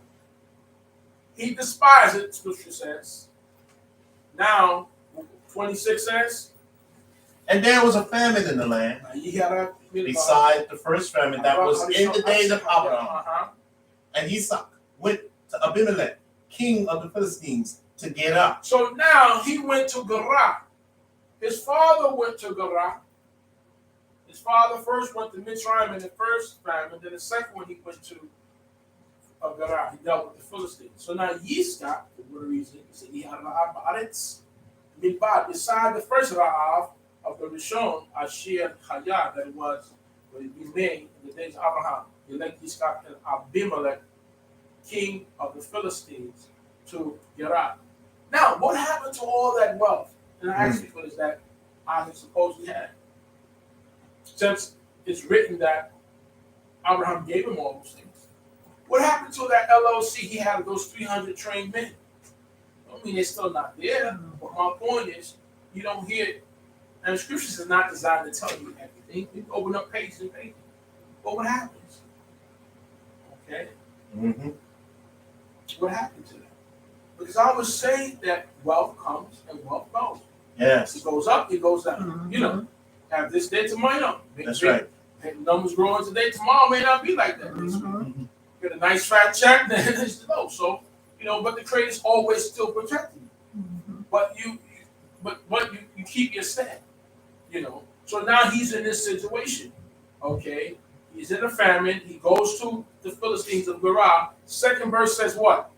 He despised it, Scripture says. Now, 26 says, and there was a famine in the land, beside the first famine that was in the days of Abraham. And Isaac went to Abimelech, king of the Philistines, to get up. So now he went to Gerar. His father went to Gerar. His father first went to Mitzrayim in the first famine, then the second one he went to Gerar. He dealt with the Philistines. So now Yitzchak, for what reason, he said he had Ra'av Ba'aretz Midbar, beside the first Ra'av of the Rishon, Asher Chayah, that was made in the days of Abraham. He led Yitzchak and Abimelech, king of the Philistines, to Gerar. Now, what happened to all that wealth? And I asked you, what is that Isaac supposedly had? Since it's written that Abraham gave him all those things. What happened to that LLC he had, those 300 trained men? I mean, they're still not there. But my point is, you don't hear it. And the scriptures are not designed to tell you everything. You can open up pages and pages. But what happens? Okay? Mm-hmm. What happened to that? Because I would say that wealth comes and wealth goes. Yes. It goes up, it goes down. Mm-hmm. You know, have this day, tomorrow. That's right. Numbers growing today, tomorrow may not be like that. Mm-hmm. Get a nice fat check, then it's low. So, you know, but the Creator's always still protecting you. Mm-hmm. But you keep your stand. You know. So now he's in this situation. Okay. He's in a famine. He goes to the Philistines of Gerar. Second verse says what?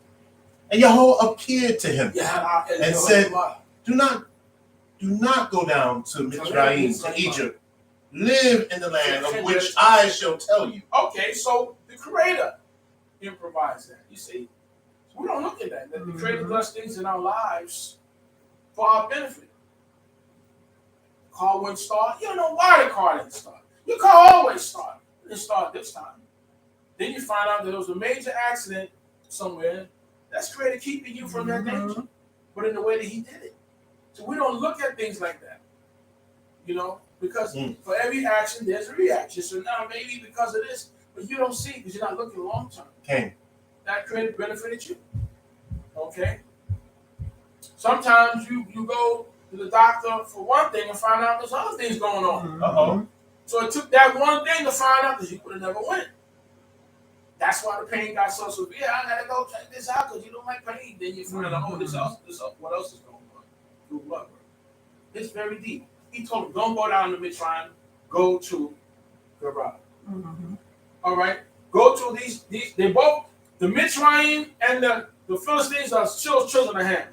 And Yahweh appeared to him and said, Do not go down to Mitzrayim, to Egypt. Live in the land of which I shall tell you. Okay, so the Creator improvised that. You see? So we don't look at that. The Creator does things in our lives for our benefit. The car wouldn't start. You don't know why the car didn't start. Your car always starts. It didn't start this time. Then you find out that there was a major accident somewhere. That's Creator keeping you from that danger. But in the way that He did it. So we don't look at things like that. You know? Because for every action, there's a reaction. So now maybe because of this, but you don't see it because you're not looking long term. Okay. That Creator benefited you. Okay? Sometimes you go to the doctor for one thing and find out there's other things going on. Uh-oh. So it took that one thing to find out because you would have never went. That's why the pain got so severe. I gotta go check this out because you don't like pain. Then you find out, this else, what else is going on? Through blood work. It's very deep. He told him, don't go down to Mitzrayim, go to Gerar. Mm-hmm. All right? Go to these, they both, the Mitzrayim and the Philistines are still children of Ham.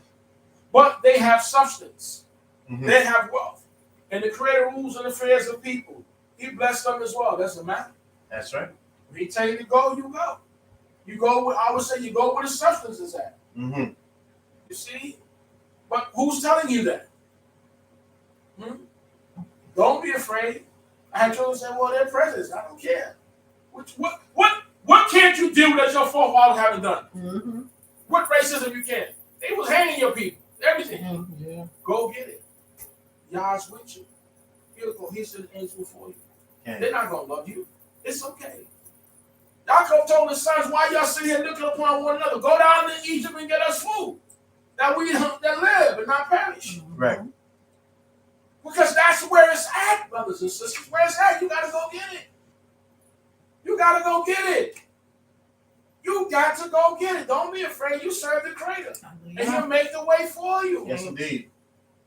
But they have substance. Mm-hmm. They have wealth. And the Creator rules and affairs of people. He blessed them as well. Doesn't matter. That's right. When He tell you to go, you go. You go where, I would say, you go where the substance is at. Mm-hmm. You see? But who's telling you that? Don't be afraid. I had children say, well, they're presidents. I don't care. What can't you do that your forefathers haven't done? Mm-hmm. What racism you can't? They was hanging your people. Everything. Mm-hmm. Yeah. Go get it. Yah's with you. He'll go. He's an angel for you. Okay. They're not going to love you. It's okay. Yaakov told his sons, why y'all sit here looking upon one another? Go down to Egypt and get us food. That we that live and not perish. Right. Because that's where it's at, brothers and sisters. Where it's at, you got to go get it. You got to go get it. You got to go get it. Don't be afraid. You serve the Creator. And He'll make the way for you. Yes, indeed.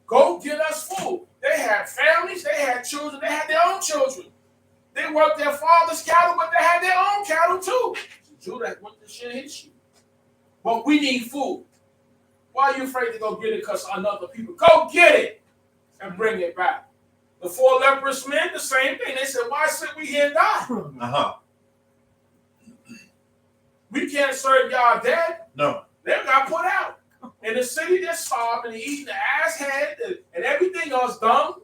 Go get us food. They had families. They had children. They had their own children. They worked their father's cattle, but they had their own cattle too. It's a Jew that went to share his sheep. But we need food. Why are you afraid to go get it? Because another people. Go get it and bring it back. The 4 leprous men, the same thing. They said, why sit we here and die? Uh-huh. We can't serve y'all dead. No. They got put out. In the city, they're starving and eating the ass head and everything else dumb.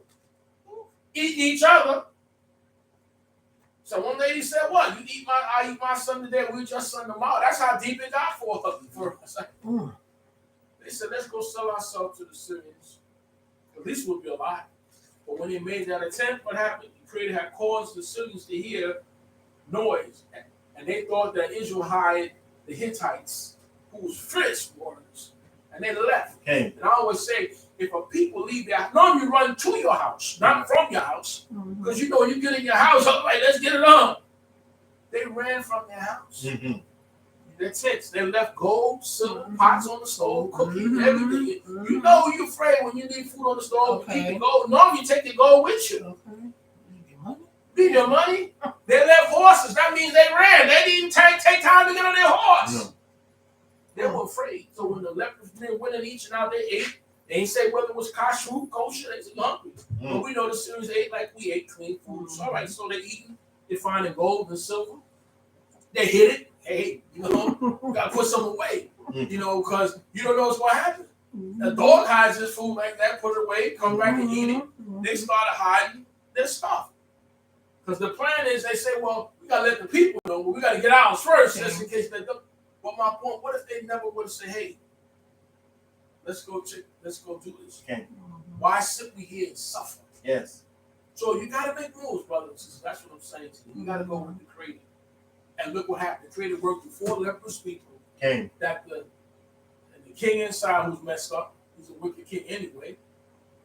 Eating each other. So one lady said, what? I eat my son today, we eat your son tomorrow. That's how deep it got for us. They said, let's go sell ourselves to the Syrians. At least we'll be alive. But when they made that attempt, what happened? The Creator had caused the Syrians to hear noise. And they thought that Israel hired the Hittites, who was fierce warriors. And they left. Okay. And I always say, if a people leave their house, normally you run to your house, not from your house. Because you know you get in your house, all right, let's get it on. They ran from their house. Their tents. They left gold, silver, pots on the stove, cookies, everything. You know you're afraid when you leave food on the stove. You keep the gold. Normally you take the gold with you. Leave your money. They left horses. That means they ran. They didn't take time to get on their horse. No. They were afraid. So when the lepers went and each and out, they ate. They ain't say whether it was kashrut, kosher. They said hungry. But we know the Syrians ate like we ate, clean food. So, all right, so they're eating. They're finding gold and silver. They hid it. Hey, you know, you gotta put some away. You know, because you don't know what's gonna happen. A dog hides his food like that, put it away, come back and eat it. They started hiding their stuff. Because the plan is, they say, well, we gotta let the people know, but we gotta get ours first, just in case they don't. But my point, what if they never would have said, hey, let's go do this. Why sit we here and suffer? Yes. So you gotta make moves, brothers and sisters. That's what I'm saying to you. You gotta go with the Creator. And look what happened. The Creator worked with 4 leprous people. That the king inside who's messed up, he's a wicked king anyway.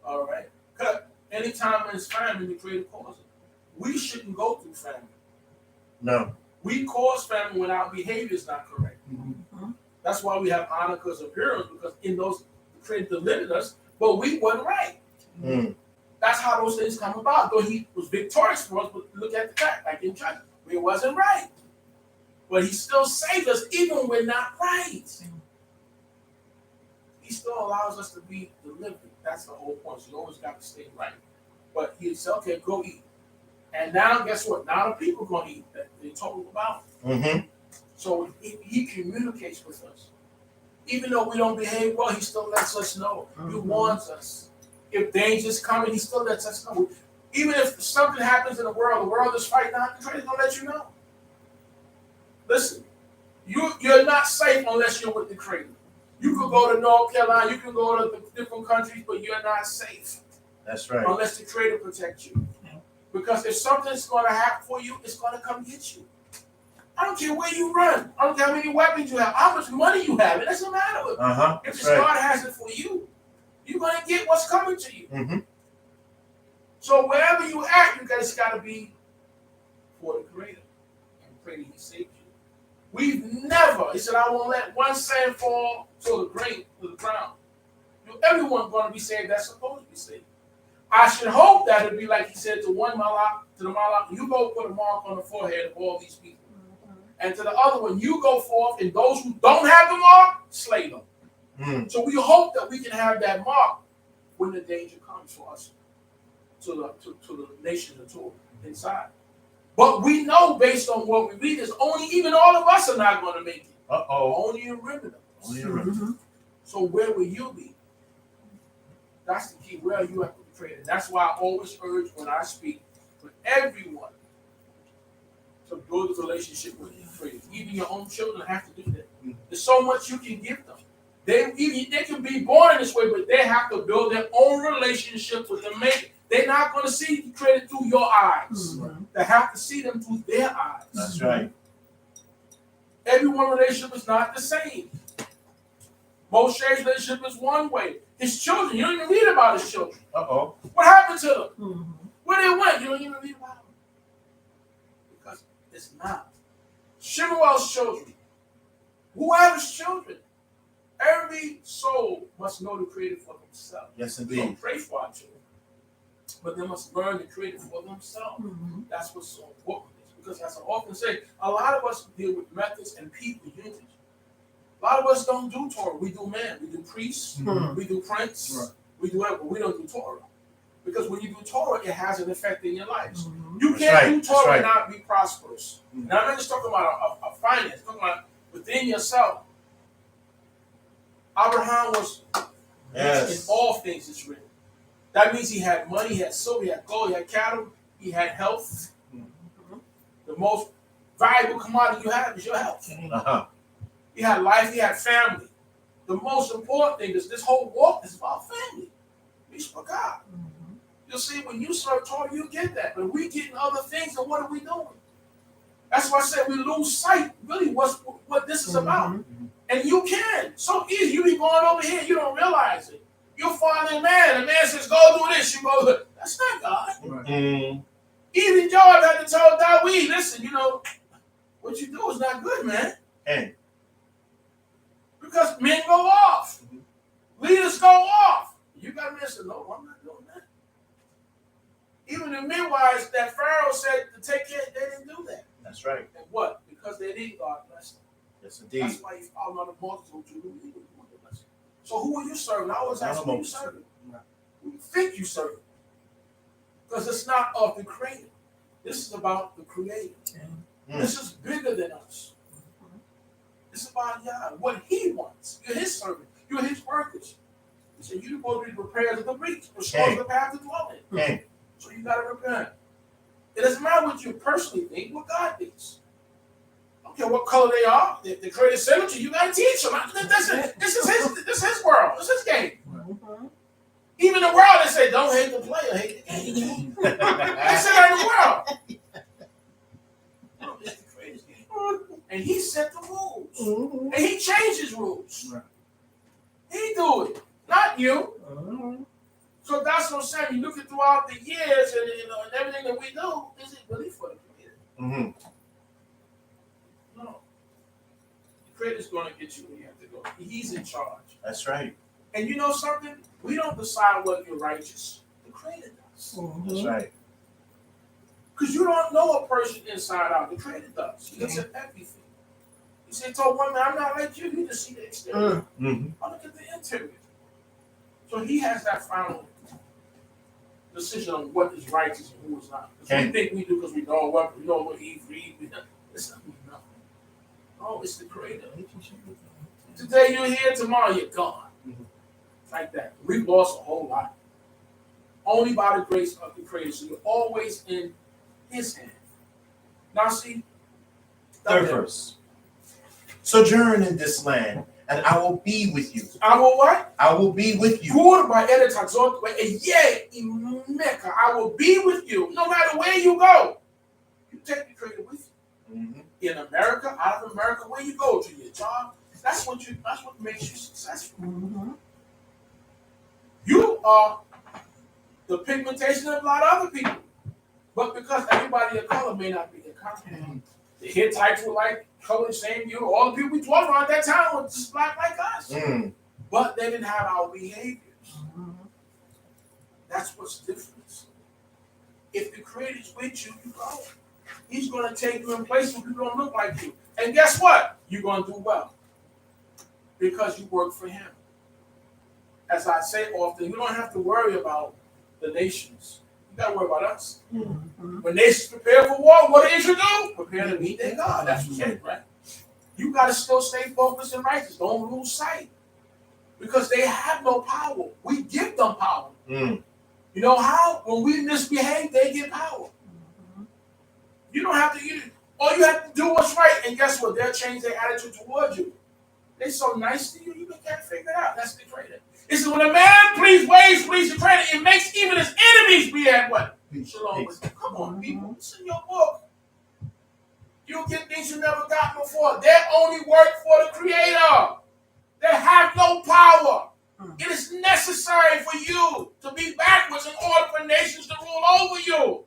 All right. Cut. Anytime there's famine, the Creator causes it. We shouldn't go through famine. No. We cause famine when our behavior is not correct. That's why we have Hanukkah's appearance, because in those, the Creator delivered us, but we weren't right. That's how those things come about. Though he was victorious for us, but look at the fact, like in church, we wasn't right. But he still saved us even when we're not right. He still allows us to be delivered. That's the whole point. So you always got to stay right. But he said, okay, go eat. And now, guess what? Now the people are going to eat that they told about. So he communicates with us. Even though we don't behave well, he still lets us know. He warns us. If danger's coming, he still lets us know. Even if something happens in the world is fighting out, the Creator's going to let you know. Listen, you're not safe unless you're with the Creator. You could go to North Carolina, you can go to different countries, but you're not safe. That's right. Unless the Creator protects you. Because if something's going to happen for you, it's going to come get you. I don't care where you run. I don't care how many weapons you have, how much money you have. It doesn't matter. If the God has it for you, you're going to get what's coming to you. So wherever you at, you guys got to be for the Creator. And pray that he saved you. We've never, he said, I won't let one sand fall to the ground. Everyone's going to be saved that's supposed to be saved. I should hope that it'd be like he said to one malak, to the malak, you go put a mark on the forehead of all these people. And to the other one, you go forth, and those who don't have the mark, slay them. So we hope that we can have that mark when the danger comes for us to the nation of Torah inside. But we know based on what we read is even all of us are not going to make it. Only a remnant. So where will you be? That's the key. Where are you at with the Creator? That's why I always urge when I speak for everyone to build a relationship with the Creator. Even your own children have to do that. There's so much you can give them. They can be born in this way, but they have to build their own relationship with the Maker. They're not going to see the Creator through your eyes. They have to see them through their eyes. That's right. Everyone's relationship is not the same. Moshe's relationship is one way. His children, you don't even read about his children. What happened to them? Where they went, you don't even read about them. Because it's not. Shemuel's children, whoever's children, every soul must know the Creator for themselves. Yes, indeed. We don't pray for our children, but they must learn the Creator for themselves. That's what's so important. Because as I often say, a lot of us deal with methods and people unity. A lot of us don't do Torah. We do man. We do priests. We do prince. We do whatever. We don't do Torah. Because when you do Torah, it has an effect in your lives. You can't do Torah and not be prosperous. And I'm not just talking about a finance. I'm talking about within yourself. Abraham was in all things it's written. That means he had money, he had silver, he had gold, he had cattle, he had health. The most valuable commodity you have is your health. He had life, he had family. The most important thing is this whole walk is about family. Mishpachah. You'll see when you serve Torah, you get that. But if we get in other things, then what are we doing? That's why I said we lose sight, really, what this is about. And you can. So easy. You be going over here, you don't realize it. You'll find a man. The man says, go do this. You go do it. That's not God. Mm. Even Joab had to tell Dawid, listen, what you do is not good, man. And because men go off. Leaders go off. You got to listen, no, I'm not doing that. Even the midwives that Pharaoh said to take care, they didn't do that. That's right. And what? Because they didn't God bless them. Yes, indeed. That's why he found on the multitude to do evil. So who are you serving? I always ask who you serving. Who you think you serving? Because it's not of the Creator. This is about the Creator. This is bigger than us. It's about God, what He wants. You're His servant. You're His workers. He said, you're supposed to be prepared of the breach, restore the path to dwell in. So you got to repent. It doesn't matter what you personally think, what God thinks. I don't care what color they are. If the Creator sent them to you, you got to teach them. This is His world. This is His game. Even the world, they say, don't hate the player, hate the game. They say that in the world. No, it's the Creator's game. And He set the rules. And He changes rules. He do it, not you. So that's what I'm saying. You look at throughout the years and everything that we do, is it really for the Creator? No. The Creator's going to get you where you have to go. He's in charge. That's right. And you know something? We don't decide whether you're righteous. The Creator does. That's right. Because you don't know a person inside out. The Creator does. He looks at everything. He said, told one man, I'm not like you. You just see the exterior. I look at the interior. So He has that final decision on what is righteous and who is not. Because we think we do because we know what He read. It's not nothing. Oh, it's the Creator. Today you're here, tomorrow you're gone. Like that. We've lost a whole lot. Only by the grace of the Creator. So you're always in His hand. Now see. Third verse. Sojourn in this land, and I will be with you. I will what? I will be with you. I will be with you. No matter where you go. You take the Creator with you. In America, out of America, where you go, to your job. That's what makes you successful. You are the pigmentation of a lot of other people. But because everybody of color may not be in color. The Hittites were like color, same you. All the people we dwelt around at that time were just black like us. But they didn't have our behaviors. That's what's different. If the Creator's with you, you go. He's going to take you in places where people don't look like you. And guess what? You're going to do well. Because you work for Him. As I say often, you don't have to worry about the nations. You got to worry about us. When nations prepare for war, what do you do? Prepare to meet their God. That's what you right? You got to still stay focused and righteous. Don't lose sight. Because they have no power. We give them power. You know how? When we misbehave, they get power. You don't have to. All you have to do what's right, and guess what? They'll change their attitude towards you. They're so nice to you, you can't figure it out. That's the Creator. It says, when a man please the Creator, it makes even his enemies be at what? Shalom with him. Come on, people. It's in your book. You'll get things you never got before. They only work for the Creator. They have no power. It is necessary for you to be backwards in order for nations to rule over you.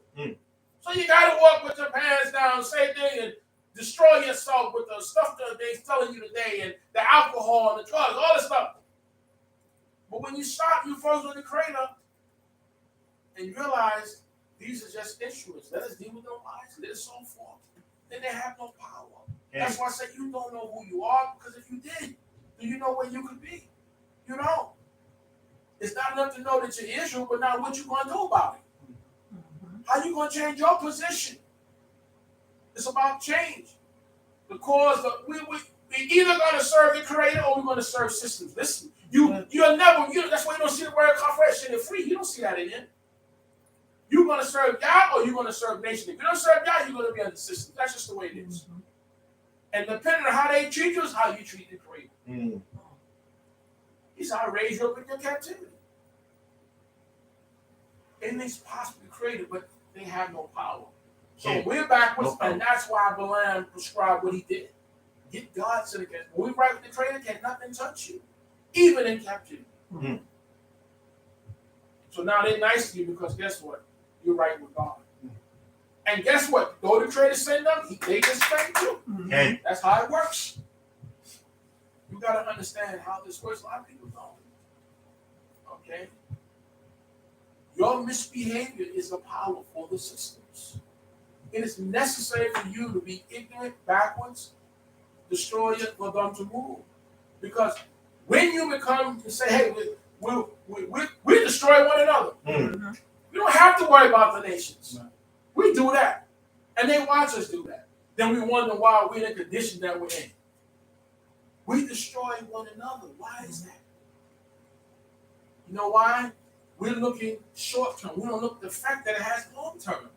So you got to walk with your pants down, say things, and destroy yourself with the stuff that they're telling you today, and the alcohol and the drugs, all this stuff. But when you stop, you focus on the Creator and realize these are just instruments. Let us deal with them wisely. Let us so forth. Then they have no power. That's why I say you don't know who you are, because if you did, do you know where you could be? You don't. It's not enough to know that you're Israel, but now what you going to do about it? How you going to change your position? It's about change. Because we're either going to serve the Creator or we're going to serve systems. Listen, you're never, that's why you don't see the word confession and free. You don't see that in it. You're going to serve God or you're going to serve nation. If you don't serve God, you're going to be under systems. That's just the way it is. And depending on how they treat you is how you treat the Creator. He said, I raise you up in your captivity. Anything's possible to create it, but they have no power. So we're backwards, and that's why Balaam prescribed what he did. Get God to the captivity. When we right with the Creator, can nothing touch you, even in captivity. So now they're nice to you because guess what? You're right with God. And guess what? Though the Creator send them, they respect you. Okay. That's how it works. You got to understand how this works. A lot of people don't. Okay? Your misbehavior is a power for the systems. It is necessary for you to be ignorant, backwards, destroy it for them to move. Because when you become to say, hey, we destroy one another. Mm-hmm. We don't have to worry about the nations. Right. We do that. And they watch us do that. Then we wonder why we're in the condition that we're in. We destroy one another. Why is that? You know why? We're looking short term. We don't look at the fact that it has long term.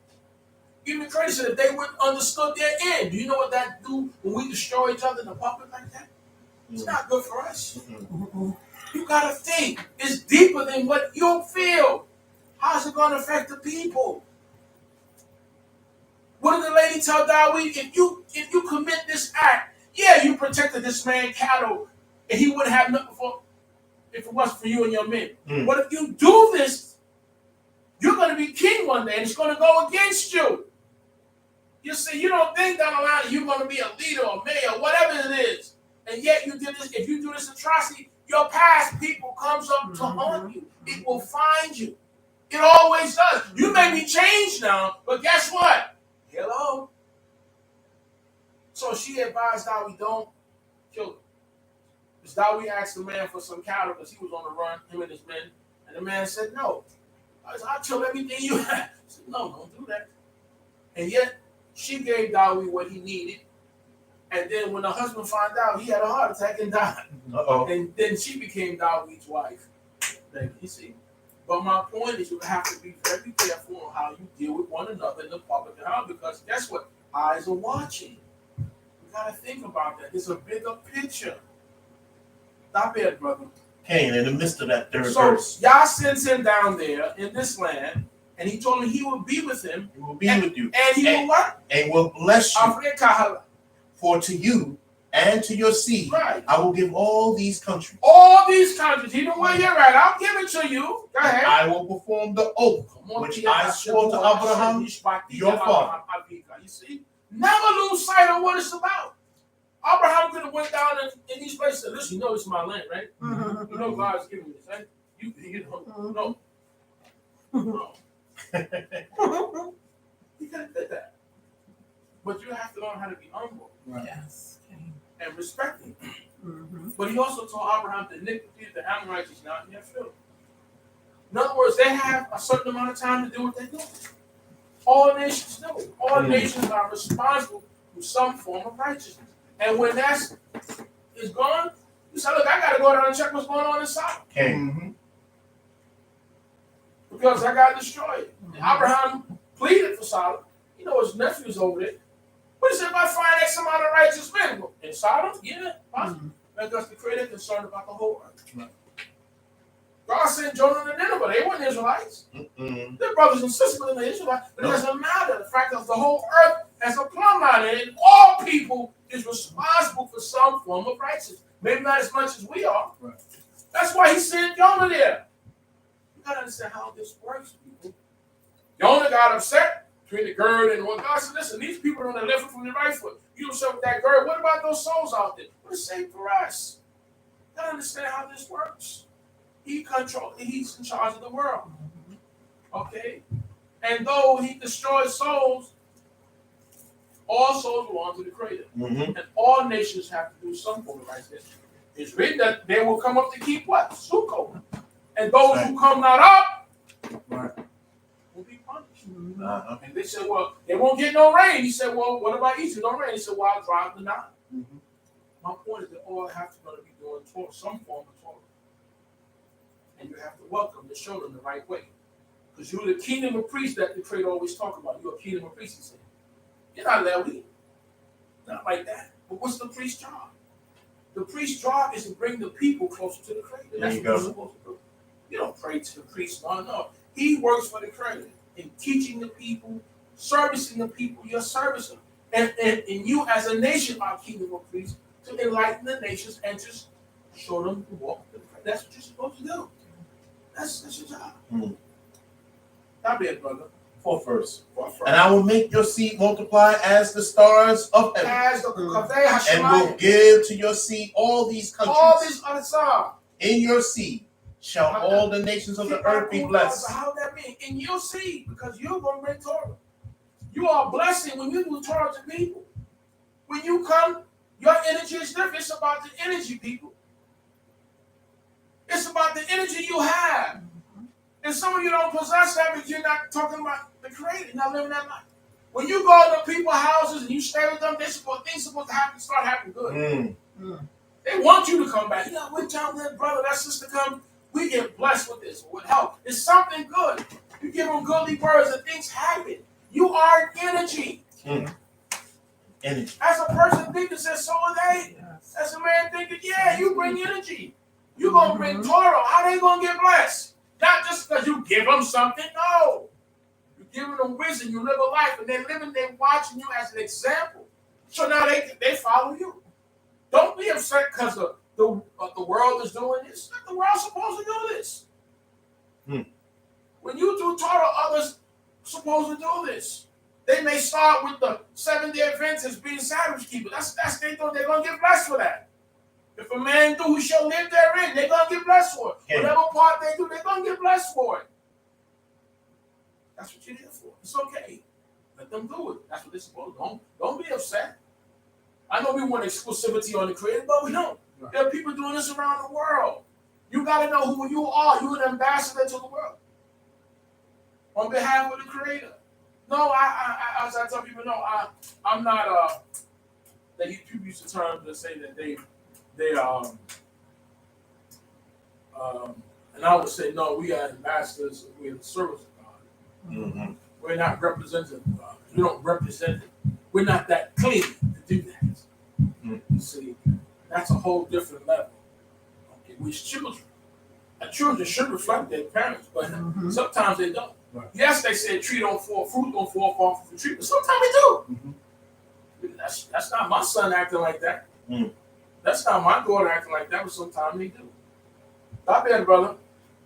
Even the Creator said if they wouldn't understood their end, do you know what that do when we destroy each other in the public like that? It's not good for us. Mm-hmm. You gotta think. It's deeper than what you feel. How's it gonna affect the people? What did the lady tell Dawid? If you commit this act, yeah, you protected this man's cattle, and he wouldn't have nothing for if it wasn't for you and your men. But if you do this, you're going to be king one day, and it's going to go against you. You see, you don't think down the line you're going to be a leader or mayor, whatever it is, and yet you did this. If you do this atrocity, your past people comes up to haunt you. It will find you. It always does. You may be changed now, but guess what? Hello. So she advised Dawid, don't kill him. Because Dawid asked the man for some cattle because he was on the run, him and his men. And the man said, no. I'll kill everything you have. He said, no, don't do that. And yet, she gave Dawid what he needed. And then when the husband found out, he had a heart attack and died. Uh-oh. And then she became Dawid's wife. You see? But my point is you have to be very careful on how you deal with one another in the public house, because guess what? Eyes are watching. You got to think about that. There's a bigger picture. Not bad, brother. Cain, in the midst of that third verse. Yah sends him down there in this land, and he told him he will be with him. He will be with you. And he will what? And will bless you. For to you and to your seed, right, I will give all these countries. All these countries. You know where you're at. I'll give it to you. Go ahead. I will perform the oath which I swore to Abraham, your father. You see? Never lose sight of what it's about. Abraham could have went down in these places and said, listen, you know this is my land, right? Mm-hmm. You know God's giving me this, right? You know. No. You can't do that. But you have to learn how to be humble. Right. Yes. And respect him. Mm-hmm. But he also told Abraham the iniquity of the Amorites is not in their field. In other words, they have a certain amount of time to do what they do. All nations do. All nations are responsible for some form of righteousness. And when that is gone, you say, look, I got to go down and check what's going on inside. Okay. Mm-hmm. Because I got destroyed. Mm-hmm. Abraham pleaded for Sodom. You know, his nephew's over there. But he said, if I find some other righteous men in Sodom, yeah, possible. Mm-hmm. Because the Creator is concerned about the whole earth. Right. God sent Jonah to Nineveh. They weren't Israelites. Mm-hmm. They're brothers and sisters in the Israelites. But it doesn't matter. The fact that the whole earth has a plumb line in it, and all people is responsible for some form of righteousness. Maybe not as much as we are. Right. That's why he sent Jonah there. You got to understand how this works, people. Jonah got upset between the gird and what God said, listen, these people are on the left foot from the right foot. You don't set with that gird. What about those souls out there? What is saved for us? You got to understand how this works. He's in charge of the world. Okay? And though he destroys souls, all souls belong to the Creator. Mm-hmm. And all nations have to do some form of righteousness. It's written that they will come up to keep what? Sukkot. And those who come not up will be punished. Uh-huh. And they said, well, they won't get no rain. He said, well, what about Egypt? No rain. He said, well, I'll drive the Nile. Mm-hmm. My point is that all have to be doing Torah, some form of Torah. And you have to welcome to show them the right way. Because you're the kingdom of priests that the Creator always talk about. You're a kingdom of priests, he said. You're not Levi. Not like that. But what's the priest's job? The priest's job is to bring the people closer to the Creator. That's what you're supposed to do. You don't pray to the priest. No. He works for the Creator in teaching the people, servicing the people. You're servicing. And you as a nation are kingdom of priests to enlighten the nations and just show them the walk. That's what you're supposed to do. That's your job. Mm. Not bad, brother. Fourth verse. And I will make your seed multiply as the stars of heaven. And will give to your seed all these countries. All these other songs. In your seed shall all the nations of the earth be blessed. So how that mean? In your seed, because you're going to bring Torah. You are a blessing when you do Torah to people. When you come, your energy is different. It's about the energy, people. It's about the energy you have. And some of you don't possess that because you're not talking about the Creator, not living that life. When you go to people's houses and you stay with them, things supposed to happen, start happening good. They want you to come back. You know, we're telling that brother, that sister come, we get blessed with this, with help. It's something good. You give them goodly words and things happen. You are energy. Energy. As a person thinking, says, so are they. Yes. As a man thinking, yeah, you bring energy. You're going to bring Torah. How they going to get blessed? Not just because you give them something. No. You're giving them wisdom. You live a life. And they're watching you as an example. So now they follow you. Don't be upset because the world is doing this. The world's supposed to do this. When you do Torah, others supposed to do this. They may start with the 7-day Adventists being Sabbath keepers. That's they thought they're going to get blessed for that. If a man do, he shall live therein. They're going to get blessed for it. Whatever part they do, they're going to get blessed for it. That's what you're here for. It's okay. Let them do it. That's what they're supposed to do. Don't be upset. I know we want exclusivity on the Creator, but we don't. Right. There are people doing this around the world. You got to know who you are. You're an ambassador to the world. On behalf of the Creator. No, as I tell people, no, I'm not. People use the term to say that they and I would say no. We are ambassadors. We are the servants of God. We're not representative of God. We don't represent it. We're not that clean to do that. You see, that's a whole different level. Okay, we're children. And children should reflect their parents, but sometimes they don't. Right. Yes, they say fruit don't fall far from the tree, but sometimes they do. That's not my son acting like that. That's not my daughter acting like that, but sometimes they do. Stop there, brother.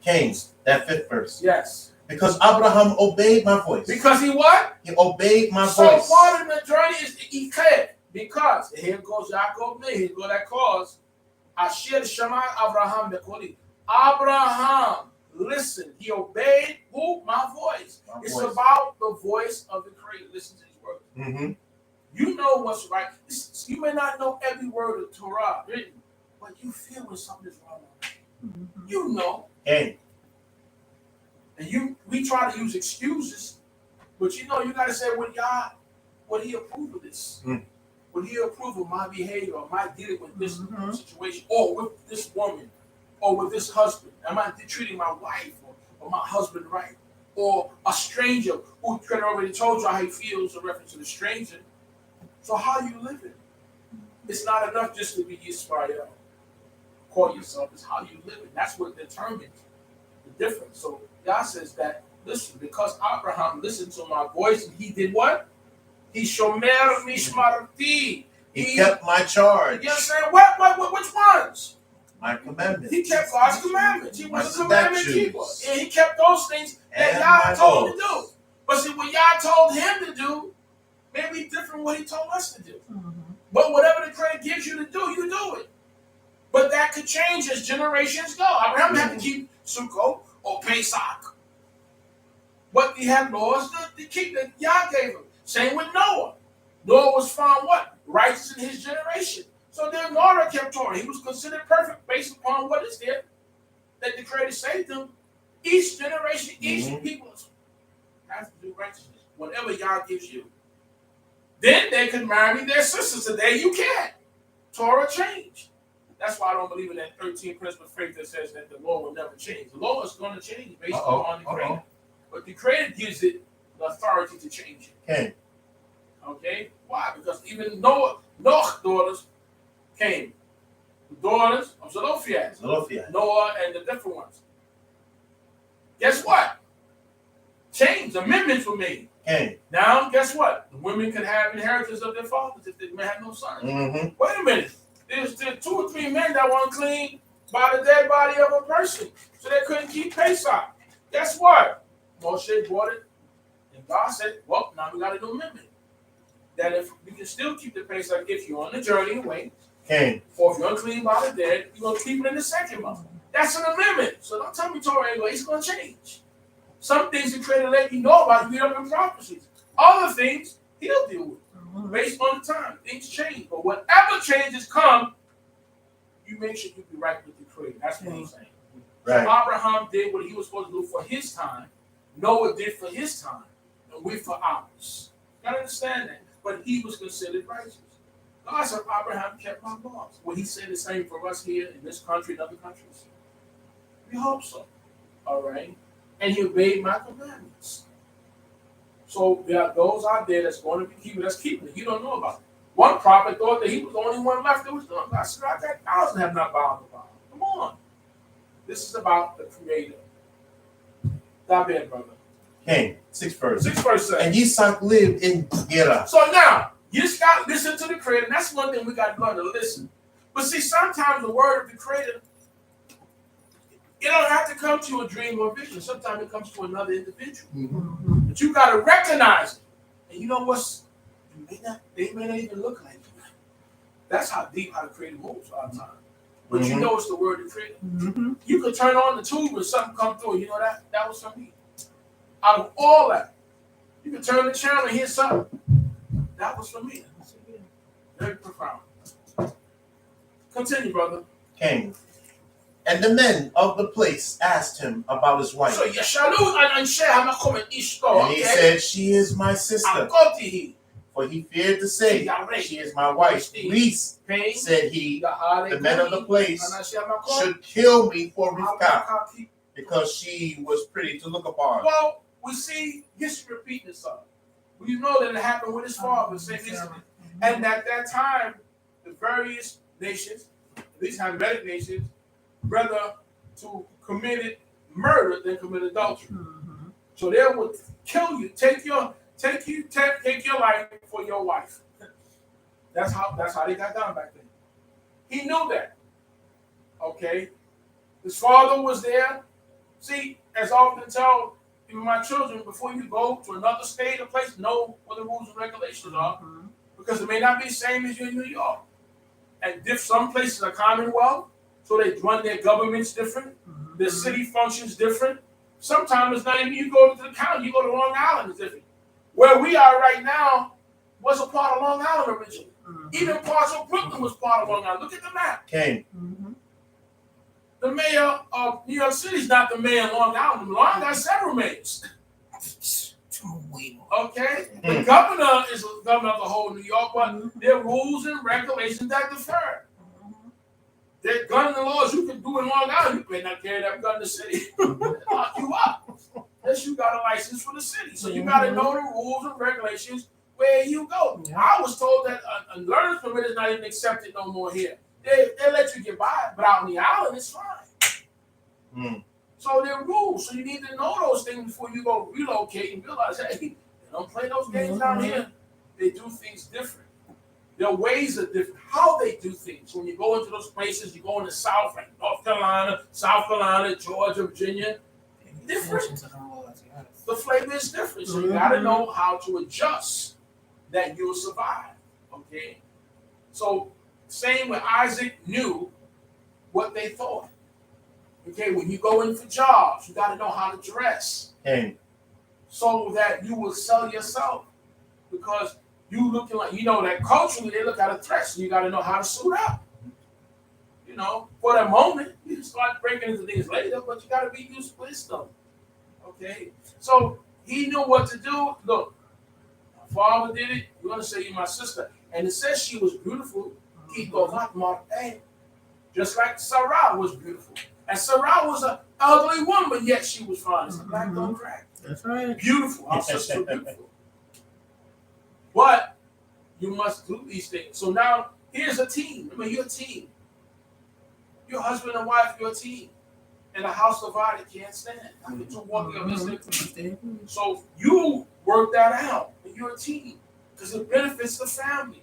Kings, that 5th verse. Yes. Because Abraham obeyed my voice. Because he what? He obeyed my voice. So part of the journey is ikhed. Because, here goes Yaakov, here goes that cause. Shaare Shamayim Abraham Bekoli. Abraham, listen, he obeyed who? My voice. It's about the voice of the Creator. Listen to his words. You know what's right. You may not know every word of Torah written, but you feel when something is wrong. You know. Hey. And we try to use excuses, but you know you got to say, would he approve of this? Would he approve of my behavior or my dealing with this situation, or with this woman, or with this husband? Am I treating my wife or my husband right? Or a stranger who could have already told you how he feels in reference to the stranger. So how are you living? It's not enough just to be Yisrael. Call yourself. It's how you live. That's what determines the difference. So God says that, listen, because Abraham listened to my voice and he did what? He shomer mishmarti. He kept my charge. You understand? Which ones? My commandments. He kept God's commandments. He was a commandment keeper. And he kept those things that Yah told him to do. But see, what Yah told him to do may be different from what he told us to do. But whatever the Creator gives you to do, you do it. But that could change as generations go. Abraham had to keep Sukkot or Pesach. But he had laws to keep that Yah gave him. Same with Noah. Noah was found what? Righteous in his generation. So then Noah kept Torah. He was considered perfect based upon what is there that the Creator saved him. Each generation, each people has to do righteousness. Whatever Yah gives you. Then they could marry their sisters. Today you can't. Torah changed. That's why I don't believe in that 13 principle of faith that says that the law will never change. The law is going to change based upon the Creator. But the Creator gives it the authority to change it. Okay? Why? Because even Noah's daughters came. The daughters of Zelophehad. Noah and the different ones. Guess what? Change. Amendments were made. Now, guess what? The women could have inheritance of their fathers if they had no sons. Wait a minute. There's 2 or 3 men that were unclean by the dead body of a person. So they couldn't keep Pesach. Guess what? Moshe brought it, and God said, well, now we got a new amendment. That if we can still keep the pace, like if you're on the journey away, or if you're unclean by the dead, you're going to keep it in the second month. That's an amendment. So don't tell me Torah anyway, it's going to change. Some things the Creator let you know about, you read up in prophecies. Other things, He'll deal with. Based on the time, things change. But whatever changes come, you make sure you be right with the Creator. That's what I'm saying. Right. So Abraham did what he was supposed to do for his time. Noah did for his time. And we for ours. You got to understand that. But he was considered righteous. God said, Abraham kept my laws. Will he say the same for us here in this country and other countries? We hope so. All right? And he obeyed my commandments. So there are those out there that's going to be keeping it. You don't know about it. One prophet thought that he was the only one left that was doing it. I said, I got thousands have not bowed the Bible. Come on. This is about the Creator. That bad, brother. King, 6th verse. 6th verse says. And Yitzhak lived in Gerar. So now, you just got to listen to the Creator. And that's one thing we got to learn to listen. But see, sometimes the word of the Creator, it don't have to come to a dream or vision. Sometimes it comes to another individual. Mm-hmm. But you got to recognize it. And you know what's, they may not even look like you. That's how deep how the Creator moves all the time. But you know it's the word of the Creator. Mm-hmm. You could turn on the tube and something come through. You know that was from me. Out of all that, you can turn the channel and hear something. That was from me. Very profound. Continue, brother. King. And the men of the place asked him about his wife. So and he said, she is my sister. For he feared to say, she is my wife. Least, said he, the men of the place should kill me for Rivkah, because she was pretty to look upon. Well, we see history repeating itself. We know that it happened with his father, same incident. And at that time, the various nations, at least Hamitic nations, rather to committed murder than commit adultery. Mm-hmm. So they would kill you, take your life for your wife. That's how they got down back then. He knew that. Okay, his father was there. See, as I often tell my children, before you go to another state or place, know what the rules and regulations are, because it may not be the same as you in New York. And some places are Commonwealth, so they run their governments different. Their city functions different. Sometimes it's not even you go to the county, you go to Long Island, it's different. Where we are right now was a part of Long Island originally. Even parts of Brooklyn was part of Long Island. Look at the map. Okay. The mayor of New York City is not the mayor of Long Island. Long Island got several mayors. Okay? The governor is the governor of the whole New York, but there are rules and regulations that differ. There are gun laws you can do in Long Island. You may not carry that gun in the city. Lock you up. Unless you got a license for the city. So you got to know the rules and regulations where you go. I was told that a learner's permit is not even accepted no more here. They let you get by, but out on the island, it's fine. So there are rules. So you need to know those things before you go relocate and realize, hey, they don't play those games down here. They do things different. Their ways are different. How they do things. When you go into those places, you go in the South, like North Carolina, South Carolina, Georgia, Virginia, different. The flavor is different. So you got to know how to adjust that you'll survive. Okay? So same with Isaac knew what they thought. Okay, when you go in for jobs, you got to know how to dress. So that you will sell yourself. Because you looking like, that culturally they look at a threat. So you got to know how to suit up. For that moment, you can start breaking into things later, but you got to be used to wisdom. Okay, so he knew what to do. Look, my father did it. You're going to say you're my sister. And it says she was beautiful. Just like Sarah was beautiful. And Sarah was an ugly woman, yet she was fine. It's a black don't crack. That's right. Beautiful. Our sister beautiful. But you must do these things. So now, here's a team. You're a team. Your husband and wife, you're a team. And a house divided can't stand. How can two walking on this? So you work that out. And you're a team. Because it benefits the family.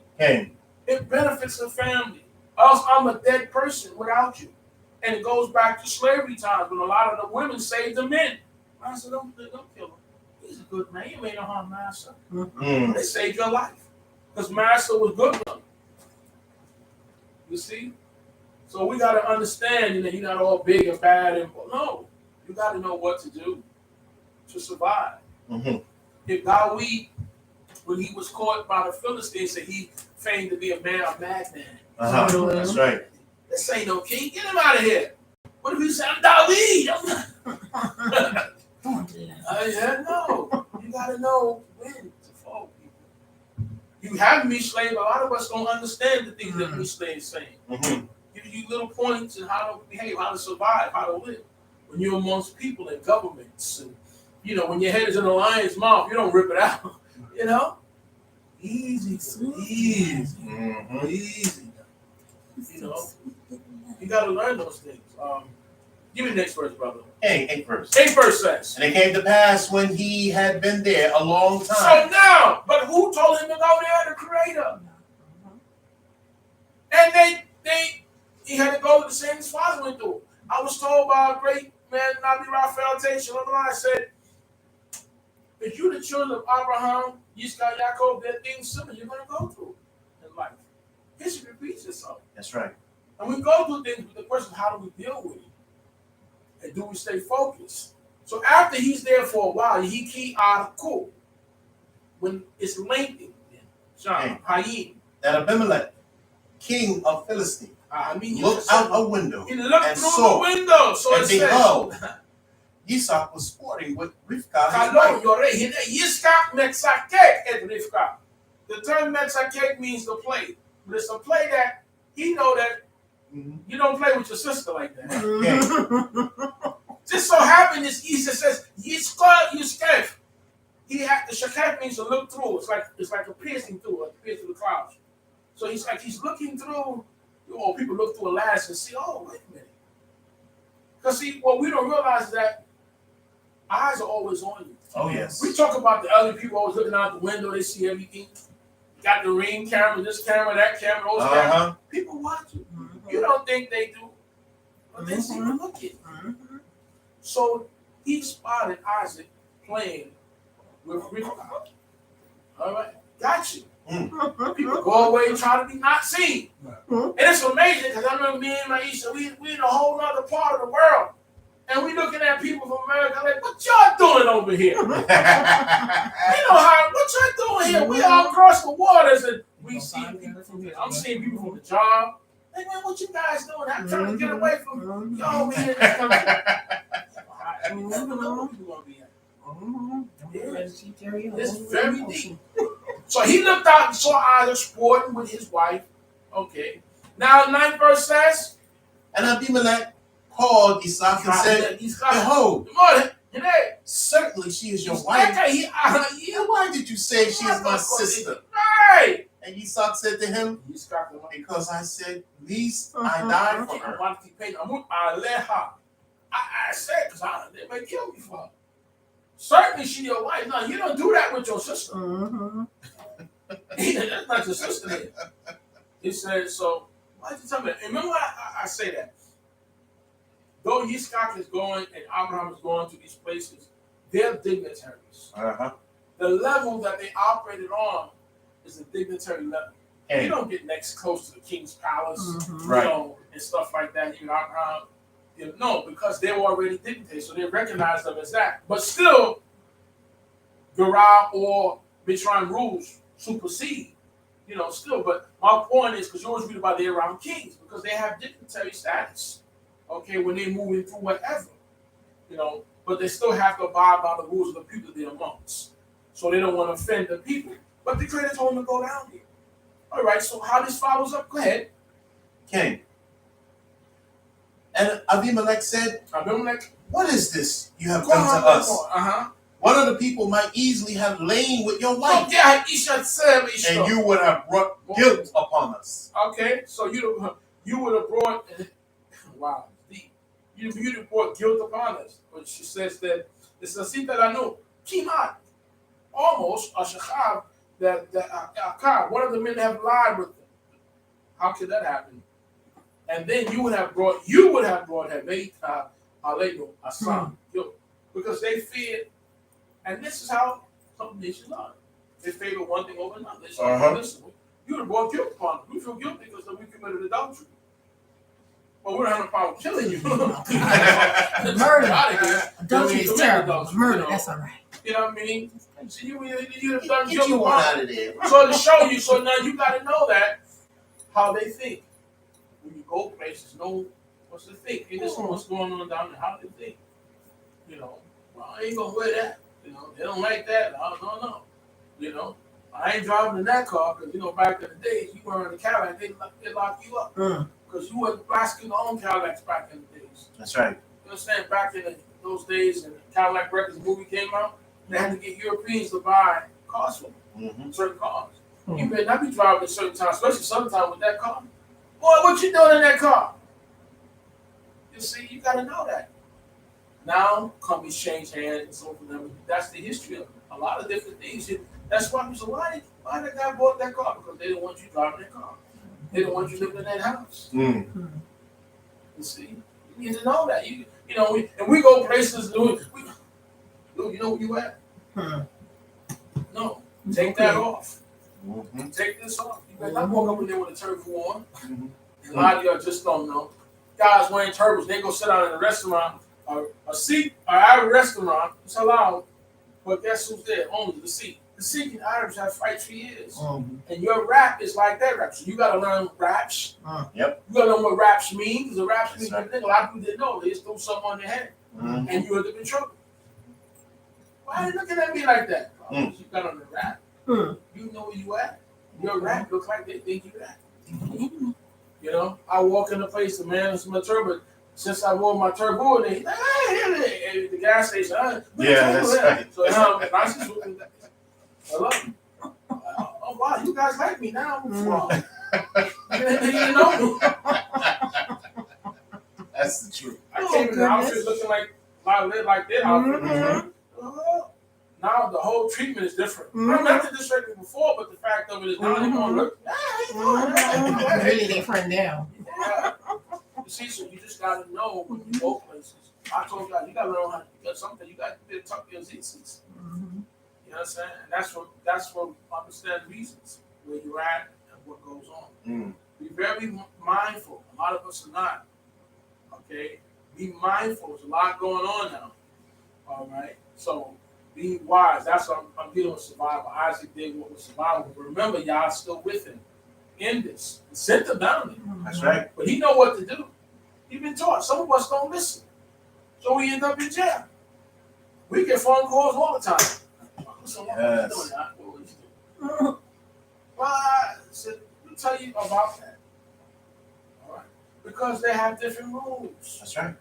It benefits the family. Else I'm a dead person without you. And it goes back to slavery times when a lot of the women saved the men. I said, don't kill them. He's a good man. He made no harm, master. Mm. They saved your life. Because master was good with them. You see? So we got to understand, you're not all big and bad. No, you got to know what to do to survive. Mm-hmm. If Dawid, when he was caught by the Philistines, said he feigned to be a madman. That's right. This ain't no king. Get him out of here. What if he said, I'm Dawid? No. You got to know when to fall people. You have me slave. A lot of us don't understand the things that me slave saying. Mm-hmm. Give you little points in how to behave, how to survive, how to live. When you're amongst people and governments, and when your head is in a lion's mouth, you don't rip it out. Easy. Mm-hmm. Easy. You got to learn those things. Give me the next verse, brother. 8th verse. 8th verse says. And it came to pass when he had been there a long time. So now, but who told him to go there? The Creator. And he had to go to the same his father went through. I was told by a great man, Nabi Raphael I said, if you're the children of Abraham, Yitzchak, Yaakov, there are things similar you're going to go through in life. History repeats itself. That's right. And we go through things, but the question is, how do we deal with it? And do we stay focused? So after he's there for a while, he cool. When it's lengthy, that Abimelech, king of Philistine, looked out a window. He looked and through saw, the window. So and behold, Yitzchak was sporting with Rivka, his wife. The term metzakek means to play. But it's a play that he know that you don't play with your sister like that. Yeah. Just so happened, Isa says, Yiskef. The shakek means to look through. It's like a piercing through, the clouds. So he's looking through. People look through a lattice and see, oh, wait a minute. Because see, what we don't realize is that eyes are always on you. Oh, yes. We talk about the other people always looking out the window, they see everything. Got the ring camera, this camera, that camera, those cameras. People watch you. You don't think they do, but they see you looking. So he spotted Isaac playing with Rivka. All right, got you. People go away trying to be not seen. And it's amazing because I remember me and Maisha, we in a whole other part of the world. And we looking at people from America like, what y'all doing over here? What y'all doing here? We all across the waters and we see people from here. I'm seeing people from the job. Like, man, what you guys doing? I'm trying to get away from y'all over here in this country. I mean, never know where people gonna be at. It's very deep. So he looked out and saw Isaac sporting with his wife. Okay. Now 9th verse says, and Abimelech called Isaac and said, behold, certainly she is your wife. And why did you say she is my sister? Right. And Isaac said to him, because I said, least I die for her. I said, because they may kill me for her. Certainly she your wife. No, you don't do that with your sister. That's not your sister. He said, so why did you tell me that? Remember I say that. Though Yitzchak is going and Abraham is going to these places, they're dignitaries. The level that they operated on is a dignitary level. You don't get next close to the king's palace, and stuff like that. No, because they were already dignitaries, so they recognized them as that. But still, Gerah or Mitzrayim rules supersede. Still. But my point is, because you always read about the Aram kings, because they have dignitary status. Okay, when they're moving through whatever, but they still have to abide by the rules of the people they're amongst. So they don't want to offend the people. But the Creator told them to go down here. All right, so how this follows up? Go ahead. King. And Abimelech said, what is this you have done to us? One of the people might easily have lain with your wife. And you would have brought guilt upon us. Okay, so you would have brought, wow, deep. You would have brought guilt upon us. But she says that it's a sita that I know, kimat, almost a shachav, that one of the men have lied with them. How could that happen? And then you would have brought Heveit Aleinu Asam, because they feared And this is how some nations are. They favor one thing over another. They say, listen, you would have brought guilt upon us. We feel guilty because we committed adultery. But we don't have no problem killing you. Murder. Adultery is terrible. Murder, that's all right. You know what I mean? So you have done Get you one out of there. So to show you, so now you got to know that how they think. When you go places, know what's the think. And this is what's going on down there. How they think. You know, well, I ain't gonna wear that. You know, they don't like that. No. You know, I ain't driving in that car because back in the days you were in a Cadillac, they lock you up because you wasn't asking your own Cadillacs back in the days. That's right. You understand? Back in those days, and the Cadillac Records movie came out, they had to get Europeans to buy cars for them, certain cars. You better not be driving at certain times, especially sometimes with that car. Boy, what you doing in that car? You see, you got to know that. Now, companies change hands and so forth. That's the history of a lot of different things. That's why people say, why that guy bought that car? Because they didn't want you driving that car. They didn't want you living in that house. You see, you need to know that. And we go places. You know where you at? No, take that off. Take this off. You better not walk up in there with a turban on. A lot of y'all just don't know. Guys wearing turbans, they go sit down in a restaurant, a seat, an Arab restaurant. It's allowed, but guess who's there? Only the seat. The Sikh and Arabs have fights for years. And your rap is like that rap. So you got to learn raps. Yep. You got to learn what raps mean. Because the raps mean everything. A lot of people didn't know. They just threw something on their head. And you had to be in trouble. Why are you looking at me like that? You got on the rap. You know where you at. Your rap looks like they think you at. I walk in a place, the man is my turban. Since I wore my turban, he's like, hey, the gas station. That's right. So now I just looking at hello. Oh wow, you guys like me now. You didn't know me. That's the truth. I came in the outfit looking like that outfit. Now the whole treatment is different. I'm not to disrespect me before, but the fact of it is now they're going to look. Really, they friend now. You see, so you just got to know when you go places. I told you, you got to learn how to get something. You got to tuck your zits. You know what I'm saying? And that's for understand reasons where you're at and what goes on. Be very mindful. A lot of us are not. Okay? Be mindful. There's a lot going on now. All right? So be wise. That's what I'm dealing with survival. Isaac did what was survival. But remember, y'all still with him in this. He sent them down there. That's right. But he know what to do. He's been taught. Some of us don't listen. So we end up in jail. We get phone calls all the time. Yes. Well, I said, let me tell you about that. All right. Because they have different rules. That's right.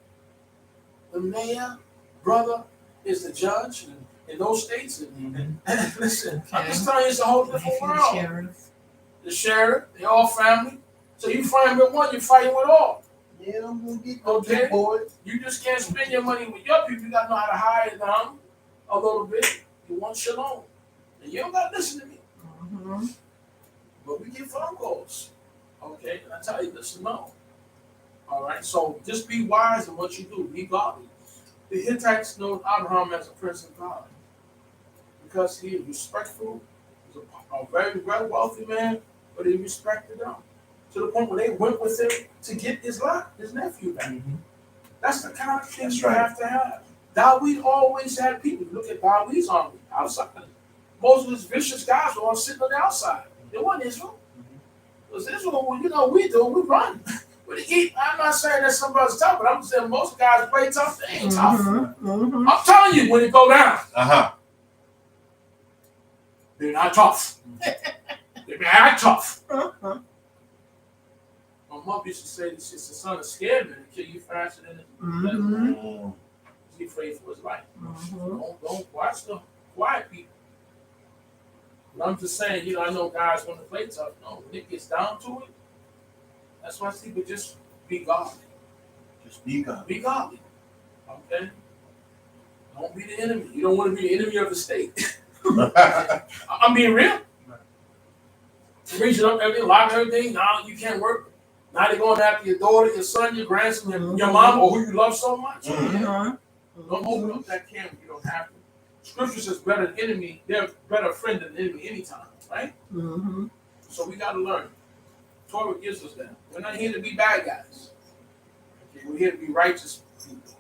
The mayor, brother, is the judge in those states. And listen, I'm just telling you, it's a whole different world. The sheriff, they all family. So you fight with one, you fighting with all. Yeah, I'm gonna get okay, boy. You just can't spend your money with your people. You got to know how to hide it down a little bit. You want shalom. And you don't got to listen to me. But we get phone calls. Okay? And I tell you, listen, no. All right? So just be wise in what you do. Be godly. The Hittites know Abraham as a prince of God because he is respectful. He's a very, very wealthy man, but he respected them to the point where they went with him to get his nephew back. That's the kind of thing you have to have. Dawid always had people. Look at Dawid's army outside. Most of his vicious guys were all sitting on the outside. They weren't Israel. Because Israel, we do, we run. I'm not saying that somebody's tough, but I'm saying most guys play tough. They ain't tough. I'm telling you, when it go down, they're not tough. They act tough. My mom used to say this: "It's the son of scared man to kill you faster than it." He's afraid for his life. Don't watch the quiet people. But I'm just saying, I know guys want to play tough. No, when it gets down to it, that's why I say, but just be godly. Just be godly. Be godly. Okay? Don't be the enemy. You don't want to be the enemy of the state. I'm being real. Reaching up everything, lock everything. Now you can't work. Now they're going after your daughter, your son, your grandson, your mom, or who you love so much. Don't open up that camera. You don't have to. Scripture says better enemy, they're better friend than enemy anytime, right? Mm-hmm. So we got to learn. Torah gives us that. We're not here to be bad guys. Okay? We're here to be righteous people.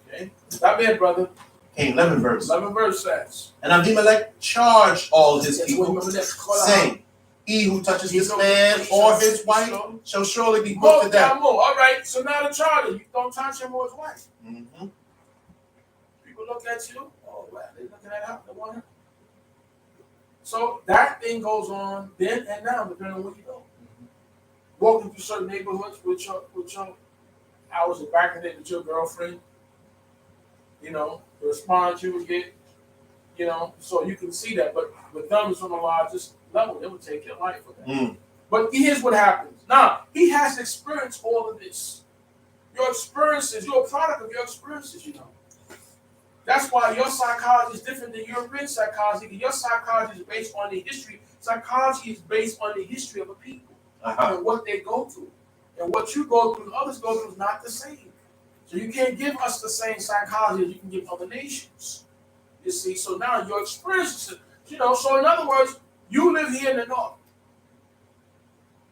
Okay? Stop there, brother. Okay, 11 verse. 11 verse says. And Abimelech charged all his people, saying, he who touches this man or his wife shall surely be put to death. All right, so now the charge, you don't touch him or his wife. Mm-hmm. People look at you, oh, wow, they're looking at her, they want her. So that thing goes on then and now, depending on what you do. Walking through certain neighborhoods with your hours of back in the day with your girlfriend, you know, the response you would get, you know, so you can see that. But with them, it's on the largest level. They would take your life for that. Mm. But here's what happens. Now, he has experienced all of this. Your experiences, you're a product of your experiences, you know. That's why your psychology is different than European psychology. Your psychology is based on the history. Psychology is based on the history of a people and what they go through. And what you go through and others go through is not the same. So you can't give us the same psychology as you can give other nations. You see, so now your experiences, you know, so in other words, you live here in the north.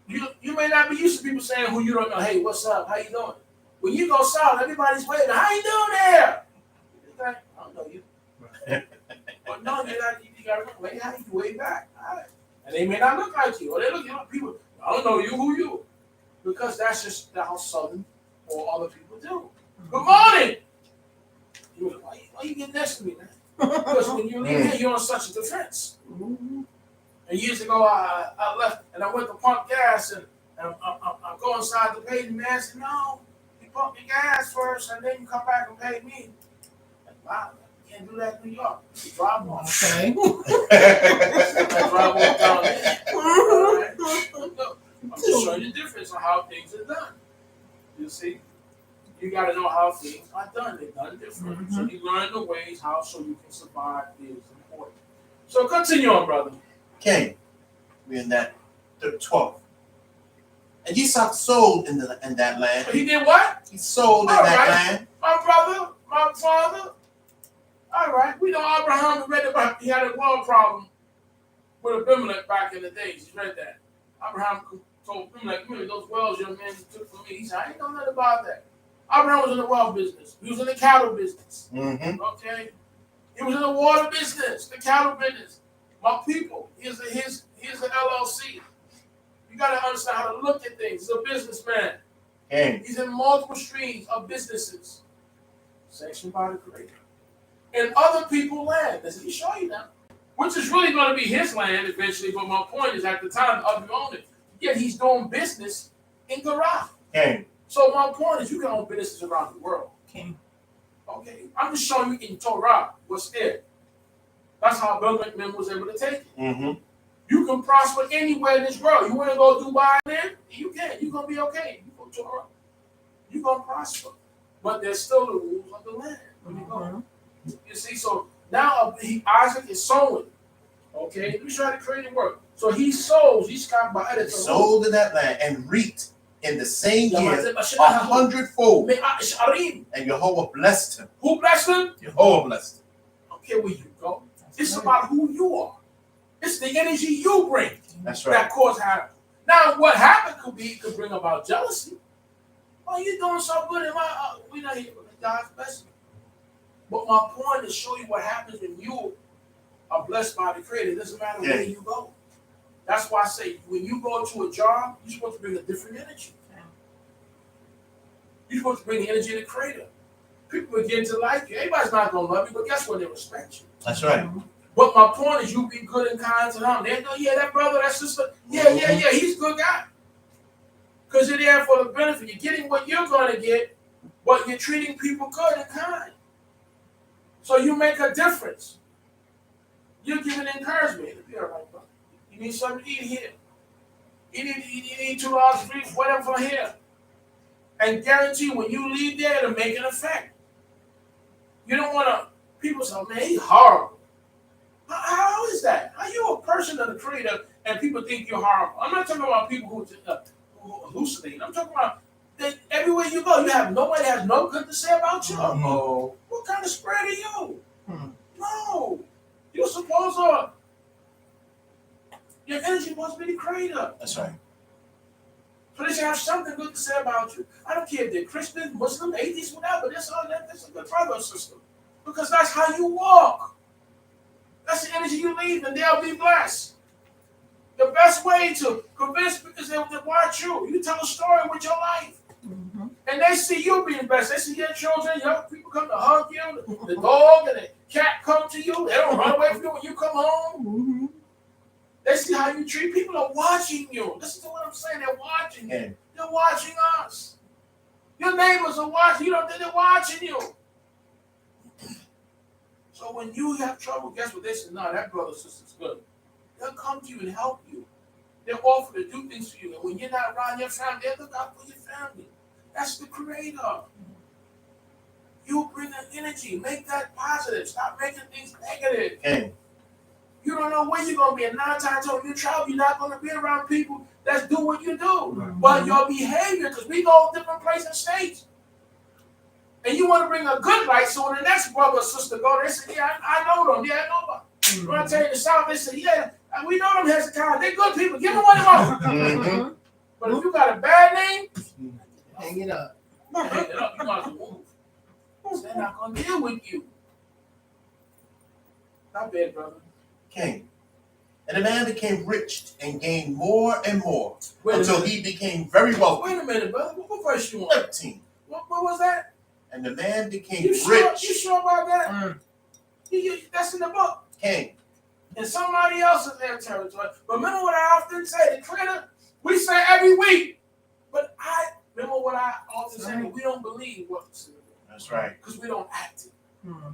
You may not be used to people saying who you don't know, hey, what's up? How you doing? When you go south, everybody's waiting, how you doing there? I don't know you. But no, you gotta look like how you way back. All right. And they may not look like you, or they look like people. I don't know you, who you? Because that's just how Southern or other people do. Good morning. You like, why you get next to me, man? Because when you leave here, you're on such a defense. Mm-hmm. And years ago, I left and I went to pump gas, and I'm going inside to pay the man. I said, no, you pump your gas first, and then you come back and pay me. Wow, you can't do that in New York. You drive off. Okay. I drive off down there. Right? I'm just showing you the difference on how things are done. You see? You got to know how things are done. They're done different. Mm-hmm. So you learn the ways how so you can survive is important. So continue on, brother. Okay. We're in that 12th. And Esau sold in that land. He did what? He sold in that land. My brother, my father. All right. We know Abraham read about he had a water problem with Abimelech back in the days. He read that. Abraham told Abimelech, those wells your man took from me. He said, I ain't know nothing about that. Abraham was in the well business. He was in the cattle business. Mm-hmm. Okay? He was in the water business, the cattle business. My people, here's the LLC. You got to understand how to look at things. He's a businessman. Okay. He's in multiple streams of businesses. Sanctioned by the Creator. And other people's land. As he show you now. Which is really going to be his land eventually, but my point is at the time the other owned it. Yet he's doing business in Garage. Okay. So my point is you can own businesses around the world. Okay. I'm just showing you in Torah what's there. That's how Abimelech was able to take it. Mm-hmm. You can prosper anywhere in this world. You want to go Dubai then? You can. You're going to be okay. You go Torah. You're going to prosper. But there's still the rules of the land when you go. You see, so now Isaac is sowing. Okay? Let me try to create it work. So he sows. He's got by editor. Sold in that land and reaped in the same year 100-fold. And Jehovah blessed him. Who blessed him? Jehovah blessed him. I don't care where you go. It's about who you are. It's the energy you bring. That's right. That cause havoc. Now, what happened could bring about jealousy. Oh, you're doing so good. We're not here for God's blessing. But my point is to show you what happens when you are blessed by the Creator. It doesn't matter where you go. That's why I say when you go to a job, you're supposed to bring a different energy. You're supposed to bring the energy of the Creator. People begin to like you. Everybody's not going to love you, but guess what? They respect you. That's right. But my point is you be good and kind to them. They know, yeah, that brother, that sister, yeah, he's a good guy. Because you're there for the benefit. You're getting what you're going to get, but you're treating people good and kind. So you make a difference. You're giving encouragement. It'll be all right, brother. You need something to eat here. You need $2 free, whatever for here. And guarantee when you leave there, it'll make an effect. You don't want to, people say, man, he's horrible. How is that? How you a person of the Creator and people think you're horrible? I'm not talking about people who hallucinate. I'm talking about that everywhere you go, nobody has no good to say about you. Uh-oh. What kind of spread are you? No. supposed to. Your energy supposed to be the creator. That's right. So they should have something good to say about you. I don't care if they're Christian, Muslim, atheist, whatever. That's a good brother or sister. Because that's how you walk. That's the energy you leave, and they'll be blessed. The best way to convince people is they watch you. You tell a story with your life. Mm-hmm. And they see you being blessed. They see your children, young people come to hug you, the dog and the cat come to you. They don't run away from you when you come home. Mm-hmm. They see how you treat people. Are watching you. Listen to what I'm saying. They're watching you. They're watching us. Your neighbors are watching. You know, they're watching you. So when you have trouble, guess what they say? No, that brother or sister's good. They'll come to you and help you. They'll offer to do things for you. And when you're not around your family, they'll look out for your family. That's the creator. You bring an energy. Make that positive. Stop making things negative. Okay. You don't know where you're going to be. And 9 times out of you travel, you're not going to be around people that do what you do. Mm-hmm. But your behavior, because we go different places and states. And you want to bring a good light, so when the next brother or sister go, they say, yeah, I know them. Yeah, I know them. Mm-hmm. When I tell you the South, they say, yeah, we know them Hezekiah. They're good people. Give them what they want. Mm-hmm. But if you got a bad name, hang it up. Hang it up. You might as well move. They're not going to deal with you. Not bad, brother. Okay. And the man became rich and gained more and more until he became very wealthy. Wait a minute, brother. What verse you on? 13. What was that? And the man became rich. You sure about that? That's in the book. Okay. In somebody else's territory. But remember what I often say, the creator, we say every week. But I remember what I often say, we don't believe what we say. That's right. Because we don't act it. Mm-hmm.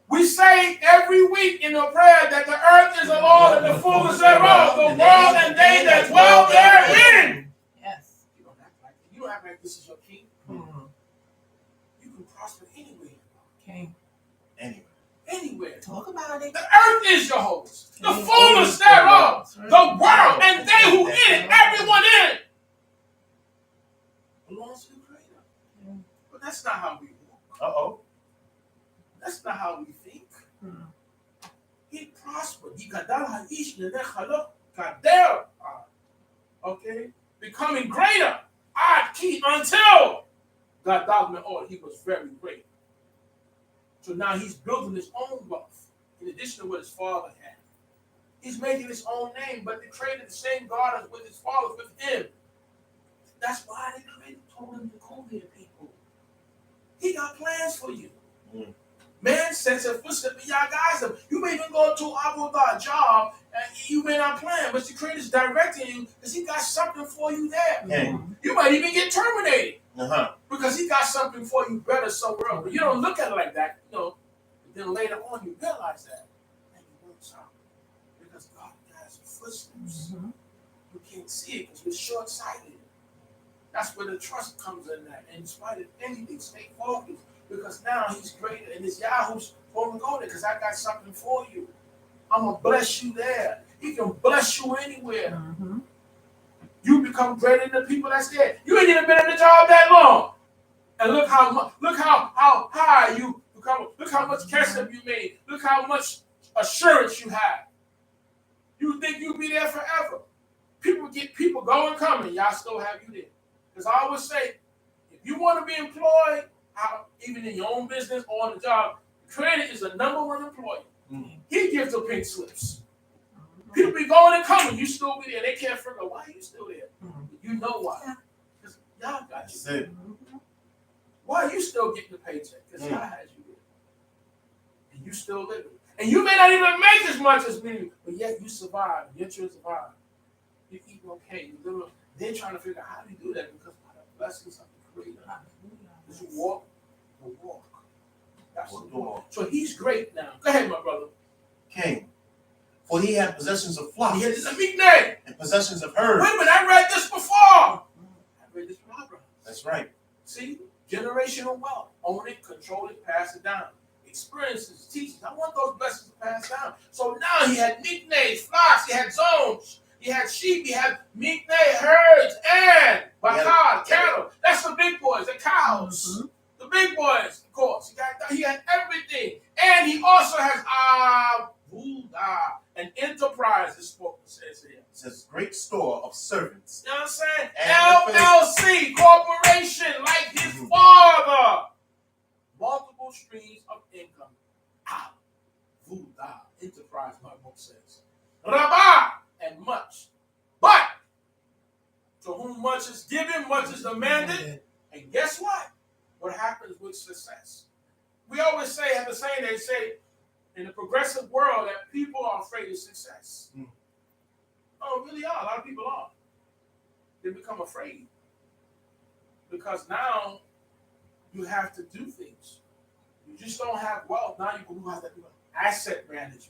We say every week in the prayer that the earth is the Lord and the fullness thereof, the world and they that dwell therein. Yes. You don't act like this is your king. Mm-hmm. You can prosper anywhere. Okay. Anywhere. Talk about it. The earth is Jehovah's. The fullness thereof. The world and they who in it, everyone in it, belongs to the Creator. Yeah. But that's not how we walk. Uh-oh. That's not how we think. He prospered. Okay? Becoming greater. Until he was very great. So now he's building his own wealth in addition to what his father had. He's making his own name, but they created the same God as with his father, with him. That's why they told him to come here, people. He got plans for you. Mm. Man sets a footstep in y'all guys. You may even go to a job and you may not plan, but the Creator's directing you because he got something for you there. Mm-hmm. You might even get terminated because he got something for you better somewhere else. But you don't look at it like that, you know. But then later on, you realize that and it works out because God has footsteps. Mm-hmm. You can't see it because we're short-sighted. That's where the trust comes in. That in spite of anything, stay focused. Because now he's greater and his Yahoo's going to go there because I got something for you. I'm going to bless you there. He can bless you anywhere. Mm-hmm. You become greater than the people that's there. You ain't even been in the job that long. And look how high you become. Look how much cash up you made. Look how much assurance you have. You think you'll be there forever. People go and come and y'all still have you there. Because I always say, if you want to be employed, even in your own business or on the job, Creator is the #1 employee. Mm-hmm. He gives the pink slips. Mm-hmm. People be going and coming, you still be there. They can't figure out why you still there. Mm-hmm. You know why. Because y'all got you. Mm-hmm. Why are you still getting the paycheck? Because y'all had you there. And you still living. And you may not even make as much as me, but yet you survive. Yet you survive. You eat okay. You live. They're trying to figure out how do you do that because of the blessings of the Creator. You walk the walk. That's the walk. So he's great now. Go ahead, my brother. King. For he had possessions of flocks. He had a big name. And possessions of herds. Wait a minute, I read this before. I read this from Abraham. That's right. See? Generational wealth. Own it, control it, pass it down. Experiences, teachings. I want those blessings to pass down. So now he had nicknames, flocks, he had zones. He had sheep, he had mikneh, herds, and bakar, cattle. That's the big boys, the cows. Mm-hmm. The big boys, of course. He had everything. And he also has great store of servants. You know what I'm saying? LLC, corporation, like his father. Multiple streams of income. Vuda, enterprise, my book says. Rabah, and much. But, to whom much is given, much is demanded. And guess what? What happens with success? We always have the saying, they say, in the progressive world, that people are afraid of success. Oh, really are. A lot of people are. They become afraid. Because now, you have to do things. You just don't have wealth. Now you have to do asset management.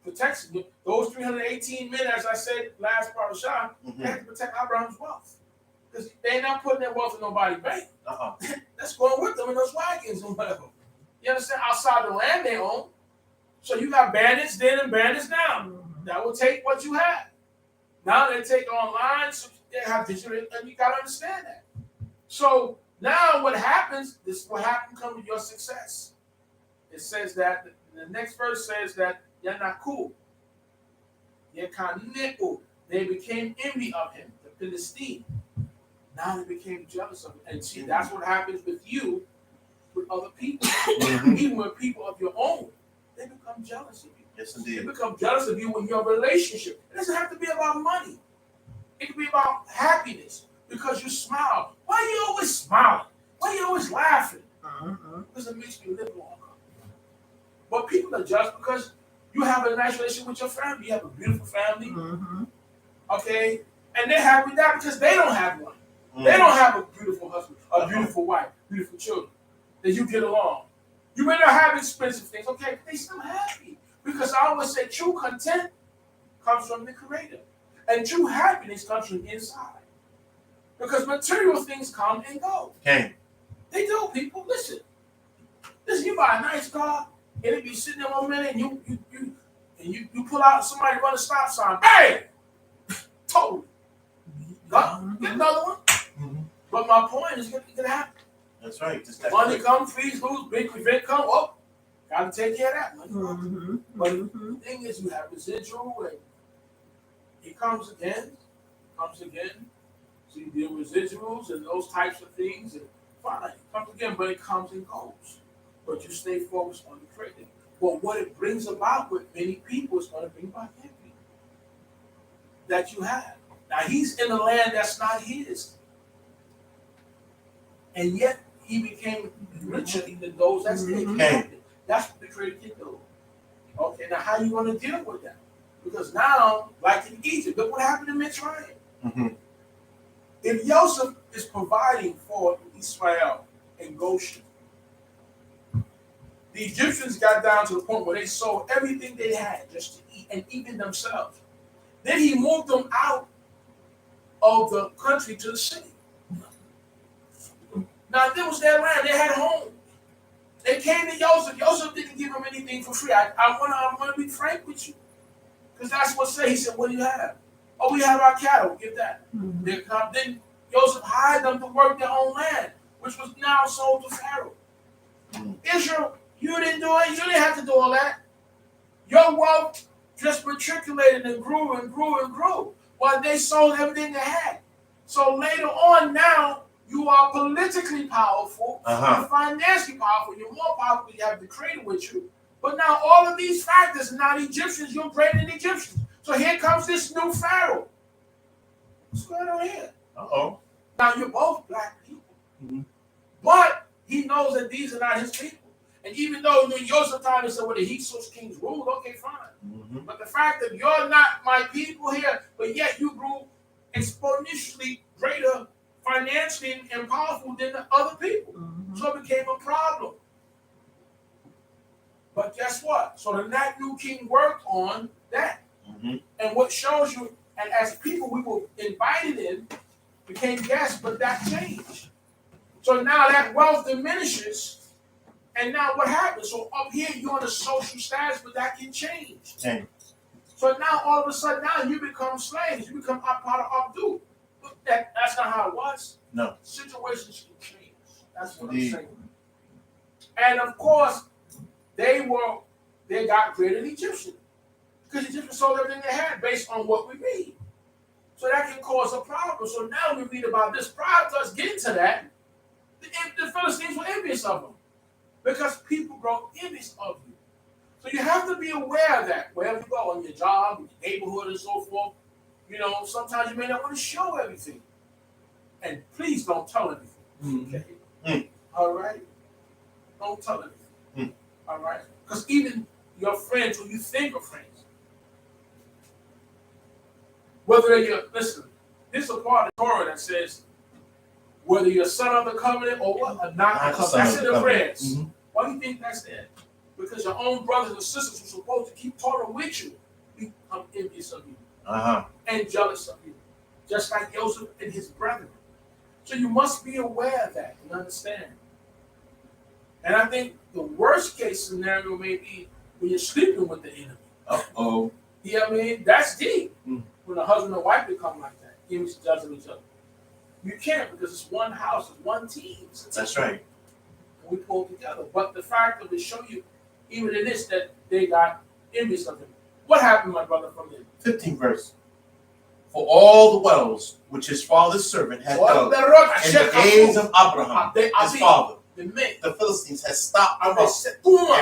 Protection. Those 318 men, as I said last Parashat, they had to protect Abraham's wealth. Because they're not putting their wealth in nobody's bank. That's going with them in those wagons and whatever. You understand? Outside the land they own. So you got bandits then and bandits now. That will take what you have. Now they take online, so they have digital, and you got to understand that. So now what happens, this is what happens comes with your success. It says that, the next verse says that, Yanaku, Yekaniku, they became envy of him, the Philistine. Now they became jealous of him. And see, that's what happens with you, with other people. Even with people of your own, they become jealous of you. Yes, indeed. They become jealous of you in your relationship. It doesn't have to be about money. It can be about happiness. Because you smile. Why are you always smiling? Why are you always laughing? Because it makes me live longer. But people are jealous because you have a nice relationship with your family. You have a beautiful family. Okay? And they're happy with that because they don't have one. They don't have a beautiful husband, a beautiful wife, beautiful children. That you get along. You may not have expensive things, okay, but they still happy. Because I always say true content comes from the Creator. And true happiness comes from inside. Because material things come and go. Okay. They do, people. Listen, you buy a nice car, and it be sitting there 1 minute, and you pull out, somebody run a stop sign, bang! Totally. Get another one. But my point is going to happen. That's right. Money come, fees lose, big event come, got to take care of that money. But the thing is, you have residual, and it comes again. So you deal with residuals and those types of things, and fine, it comes again, but it comes and goes. But you stay focused on the Creator. But what it brings about with many people is going to bring about envy that you have. Now he's in a land that's not his, and yet he became richer than those that's his. That's what the Creator can do. Okay, now how are you going to deal with that? Because now, like in Egypt, look what happened in Mitzrayim. If Joseph is providing for Israel and Goshen, the Egyptians got down to the point where they sold everything they had just to eat, and even themselves. Then he moved them out of the country to the city. Now, this was their land. They had homes. They came to Joseph. Joseph didn't give them anything for free. I want to be frank with you. Because that's what say. He said, what do you have? Oh, we have our cattle. Give that. Then Joseph hired them to work their own land, which was now sold to Pharaoh. Israel, you didn't do it. You didn't have to do all that. Your wealth just matriculated and grew and grew and grew while they sold everything they had. So later on now, you are politically powerful, you're financially powerful, you're more powerful because you have the Creator with you. But now all of these factors are not Egyptians, you're greater than Egyptians. So here comes this new Pharaoh. What's going on here? Now you're both black people. But he knows that these are not his people. And even though in Joseph's time, they said, well, the Hyksos kings ruled, okay, fine. But the fact that you're not my people here, but yet you grew exponentially greater financially and powerful than the other people. So it became a problem. But guess what? So the new king worked on that. And what shows you, and as people we were invited in, became guests, but that changed. So now that wealth diminishes. And now what happens? So up here, you're on a social status, but that can change. So now all of a sudden, now you become slaves. You become part of Abdu. That's not how it was. No. Situations can change. That's what I'm saying. And of course, they got greater than Egyptians. Because Egyptians sold everything they had based on what we read. So that can cause a problem. So now we read about this. Prior to us getting to that, the Philistines were envious of them because people grow envious of you. So you have to be aware of that wherever you go, on your job, in your neighborhood, and so forth. You know, sometimes you may not want to show everything. And please don't tell everything. Okay? All right? Don't tell everything. All right? Because even your friends who you think are friends, whether you're, listen, this is a part of Torah that says, whether you're a son of the covenant or what, or not the covenant. That's in the prayers. Why do you think that's there? Because your own brothers and sisters who are supposed to keep Torah with you become envious of you and jealous of you, just like Joseph and his brethren. So you must be aware of that and understand. And I think the worst case scenario may be when you're sleeping with the enemy. Uh-oh. You know what I mean? That's deep. When a husband and wife become like that, enemies judging each other. You can't, because it's one house, it's one team. That's right. We pull together. But the fact of it show you, even in this, that they got envious of him. What happened, my brother, from there? 15th verse. For all the wells which his father's servant had dug in the days of Abraham, his father, the Philistines had stopped them up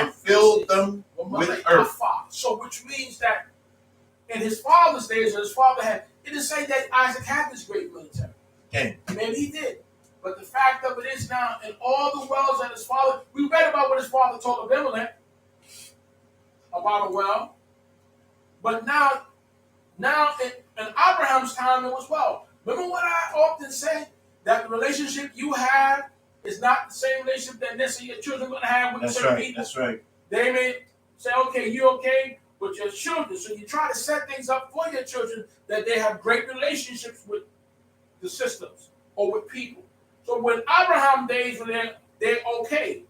and filled them with earth. So which means that in his father's days, his father had, it didn't say that Isaac had this great military. Okay. Maybe he did. But the fact of it is now, in all the wells that his father, we read about what his father told Abimelech about a well. But now in Abraham's time, it was well. Remember what I often say? That the relationship you have is not the same relationship that necessarily your children are going to have with certain people. That's right. They may say, okay, you okay with your children. So you try to set things up for your children that they have great relationships with the systems or with people. So when Abraham days were there, they're okay.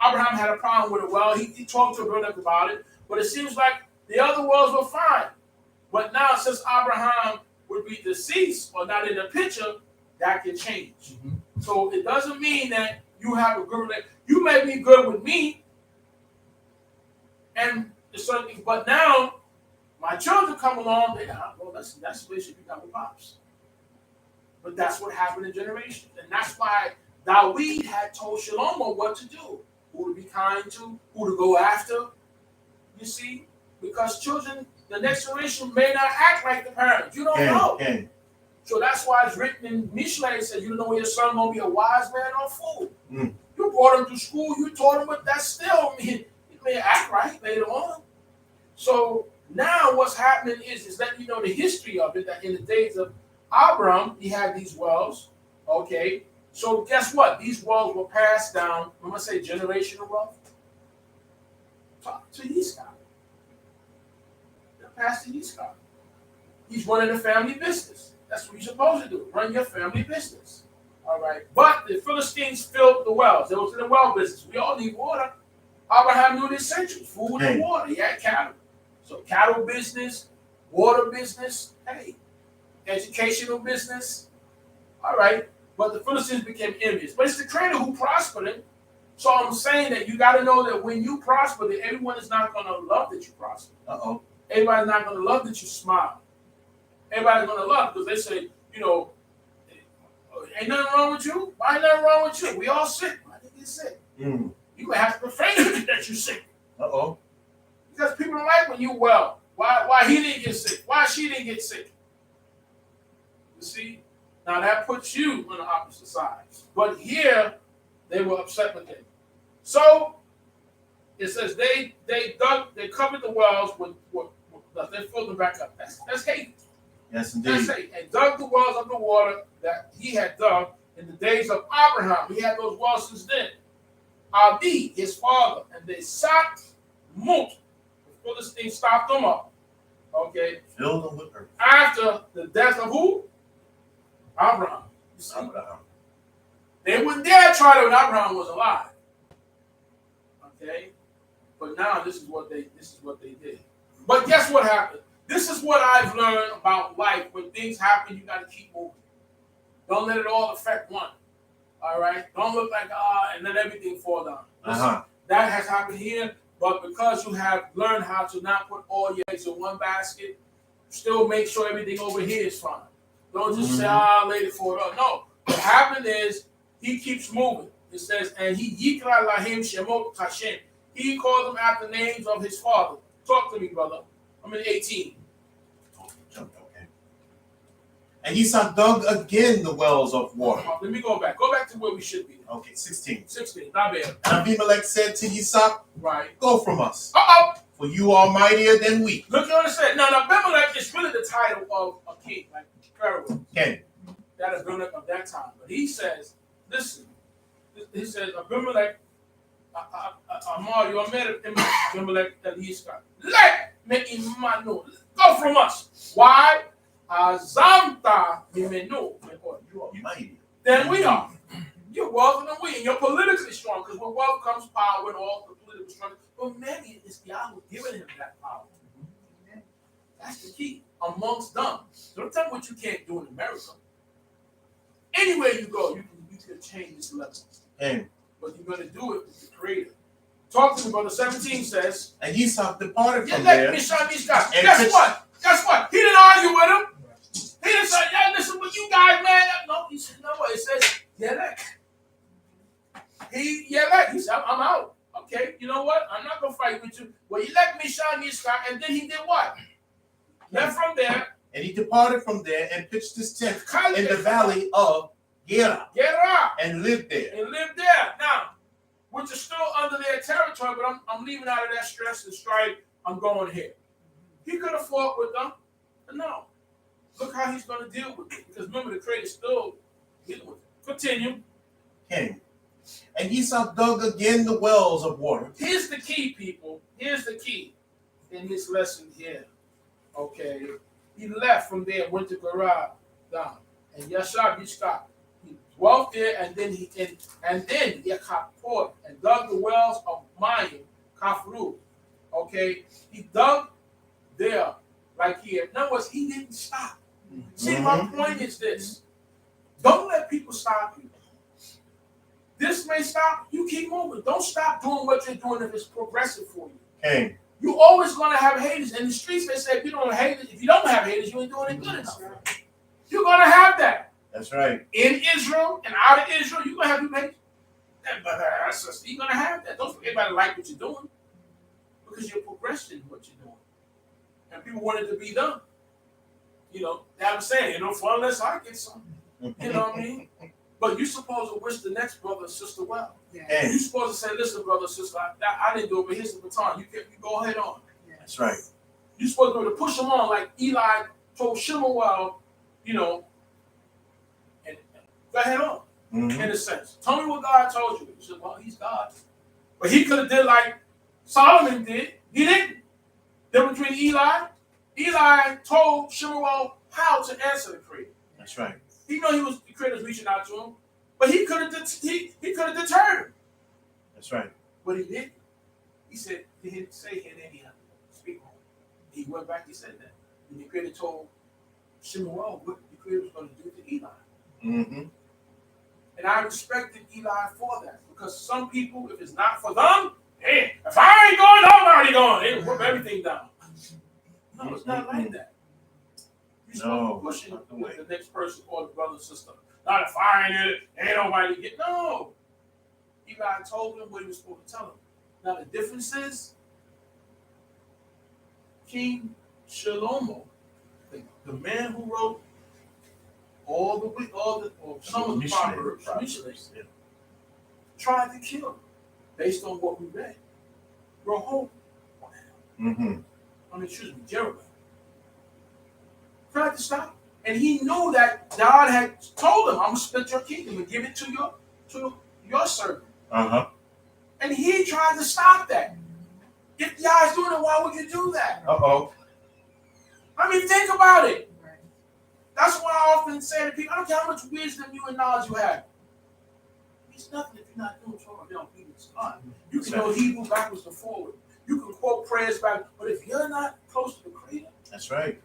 Abraham had a problem with it. Well, he talked to Abimelech about it, but it seems like the other wells were fine. But now, since Abraham would be deceased or not in the picture, that can change. So it doesn't mean that you have a good relationship. You may be good with me, and certain things, but now my children come along. They got, well, that's the relationship you got with pops. But that's what happened in generations. And that's why Dawid had told Shlomo what to do, who to be kind to, who to go after. You see? Because children, the next generation may not act like the parents. You don't know. So that's why it's written in Mishlei, it says, you don't know whether your son going to be a wise man or a fool. You brought him to school, you taught him, but that still he may act right later on. So now what's happening is that you know the history of it, that in the days of Abram, he had these wells. Okay. So guess what? These wells were passed down. I'm going to say generational wealth. To Yitzchak. They're passed to Yitzchak. He's running a family business. That's what you're supposed to do. Run your family business. All right. But the Philistines filled the wells. They was in the well business. We all need water. Abraham knew the essentials. Food and water. He had cattle. So cattle business, water business, hey. Educational business. All right. But the Philistines became envious. But it's the Creator who prospered it. So I'm saying that you got to know that when you prosper, that everyone is not going to love that you prosper. Everybody's not going to love that you smile. Everybody's going to love because they say, you know, ain't nothing wrong with you. Why ain't nothing wrong with you? We all sick. Why did you get sick? You may have to profane that you're sick. Because people don't like when you're well. Why he didn't get sick? Why she didn't get sick? You see? Now that puts you on the opposite side. But here, they were upset with him. So, it says they covered the wells with they filled them back up. That's hate. Yes, indeed. That's hate. And dug the wells of the water that he had dug in the days of Abraham. He had those wells since then. Abi, his father, and they sat Mut. The Philistines stopped them up. Okay. Filled them with earth. After the death of who? Abraham. Abraham. They wouldn't dare try to when Abraham was alive. Okay? But now this is what they did. But guess what happened? This is what I've learned about life. When things happen, you gotta keep moving. Don't let it all affect one. All right? Don't look like and let everything fall down. Listen, that has happened here, but because you have learned how to not put all your eggs in one basket, still make sure everything over here is fine. Don't just say, "Ah, later for it." No. What happened is he keeps moving. It says, and he yikra lahim shemot Hashem. He called them after names of his father. Talk to me, brother. I'm in 18. Okay. And Esau dug again the wells of water. Let me go back. Go back to where we should be. Okay, 16. 16. Not bad. And Abimelech said to Esau, right, go from us. Uh-oh. For you are mightier than we. Look, you understand. Now, Abimelech is really the title of a king, like Pharaoh. Okay. That Abimelech of that time. But he says, listen, he says, Abimelech, Amar, you are made of Abimelech and Yiscah. Let me imanu. Go from us. Why? Azamta himenu. You are mightier than we are. You're wealthier than we, and you're politically strong, because with wealth comes power and all the political struggle. But maybe it's Yahweh giving him that power. That's the key. Amongst them. Don't tell me what you can't do in America. Anywhere you go, you can change this level. And but you're going to do it with the Creator. Talk to me, brother. 17 says, and Esau departed from there. Guess what? He didn't argue with him. He didn't say, yeah, listen, but you guys, man. No, he said, no, it says, Yelek. He said, I'm out. Okay, you know what? I'm not going to fight with you. Well, you let Mishan Yisra, and then he did what? Left from there. And he departed from there and pitched his tent in the valley of Gera. And lived there. Now, which is still under their territory, but I'm leaving out of that stress and strife. I'm going here. He could have fought with them, but no. Look how he's going to deal with it. Because remember, the Creator still dealing with it. Continue. Okay. And Esau dug again the wells of water. Here's the key, people. Here's the key in this lesson here. Okay. He left from there, went to Gerar down. And Yashab Yishkak. He dwelt there, and then Yakapor and dug the wells of Mayim, Kafru. Okay. He dug there like here. In other words, he didn't stop. See, my point is this. Don't let people stop you. This may stop, you keep moving. Don't stop doing what you're doing if it's progressive for you. Okay. You're always going to have haters. In the streets, they say if you don't have haters, you ain't doing it good enough. You're going to have that. That's right. In Israel and out of Israel, you're going to have people haters. You're going to have that. Don't everybody like what you're doing because you're progressing in what you're doing. And people want it to be done. You know, I'm saying, for unless I get something. You know what I mean? But you're supposed to wish the next brother or sister well. Yeah. You're supposed to say, listen, brother or sister, I didn't do it, but here's the baton. You go ahead on. Yeah. That's right. You're supposed to be able to push them on like Eli told Shemuel, and go ahead on, in a sense. Tell me what God told you. He said, well, he's God. But he could have did like Solomon did. He didn't. Then between Eli told Shemuel how to answer the prayer. That's right. He knew the Creator was reaching out to him, but he could have deterred him. That's right. But he didn't. He said he didn't say it anyhow. Speak on it. He went back. He said that. And the Creator told Shemuel what the Creator was going to do to Eli. Mm-hmm. And I respected Eli for that because some people, if it's not for them, hey, if I ain't going, nobody going. They whip everything down. No, it's not like that. You're supposed to be pushing with the next person or the brother or sister. Not if I ain't in it, ain't nobody get. No. Eli told him what he was supposed to tell him. Now the difference is King Shlomo, the man who wrote some of the Proverbs, tried to kill him based on what we read. Rehoboam. Jeroboam. Tried to stop him. And he knew that God had told him, I'm going to split your kingdom and give it to your servant. And he tried to stop that. If Yah's doing it, why would you do that? I mean, think about it. That's why I often say to people, I don't care how much wisdom and knowledge you have. It's nothing if you're not doing Torah. You can know Hebrew backwards and forward. You can quote prayers back. But if you're not close to the Creator. That's right.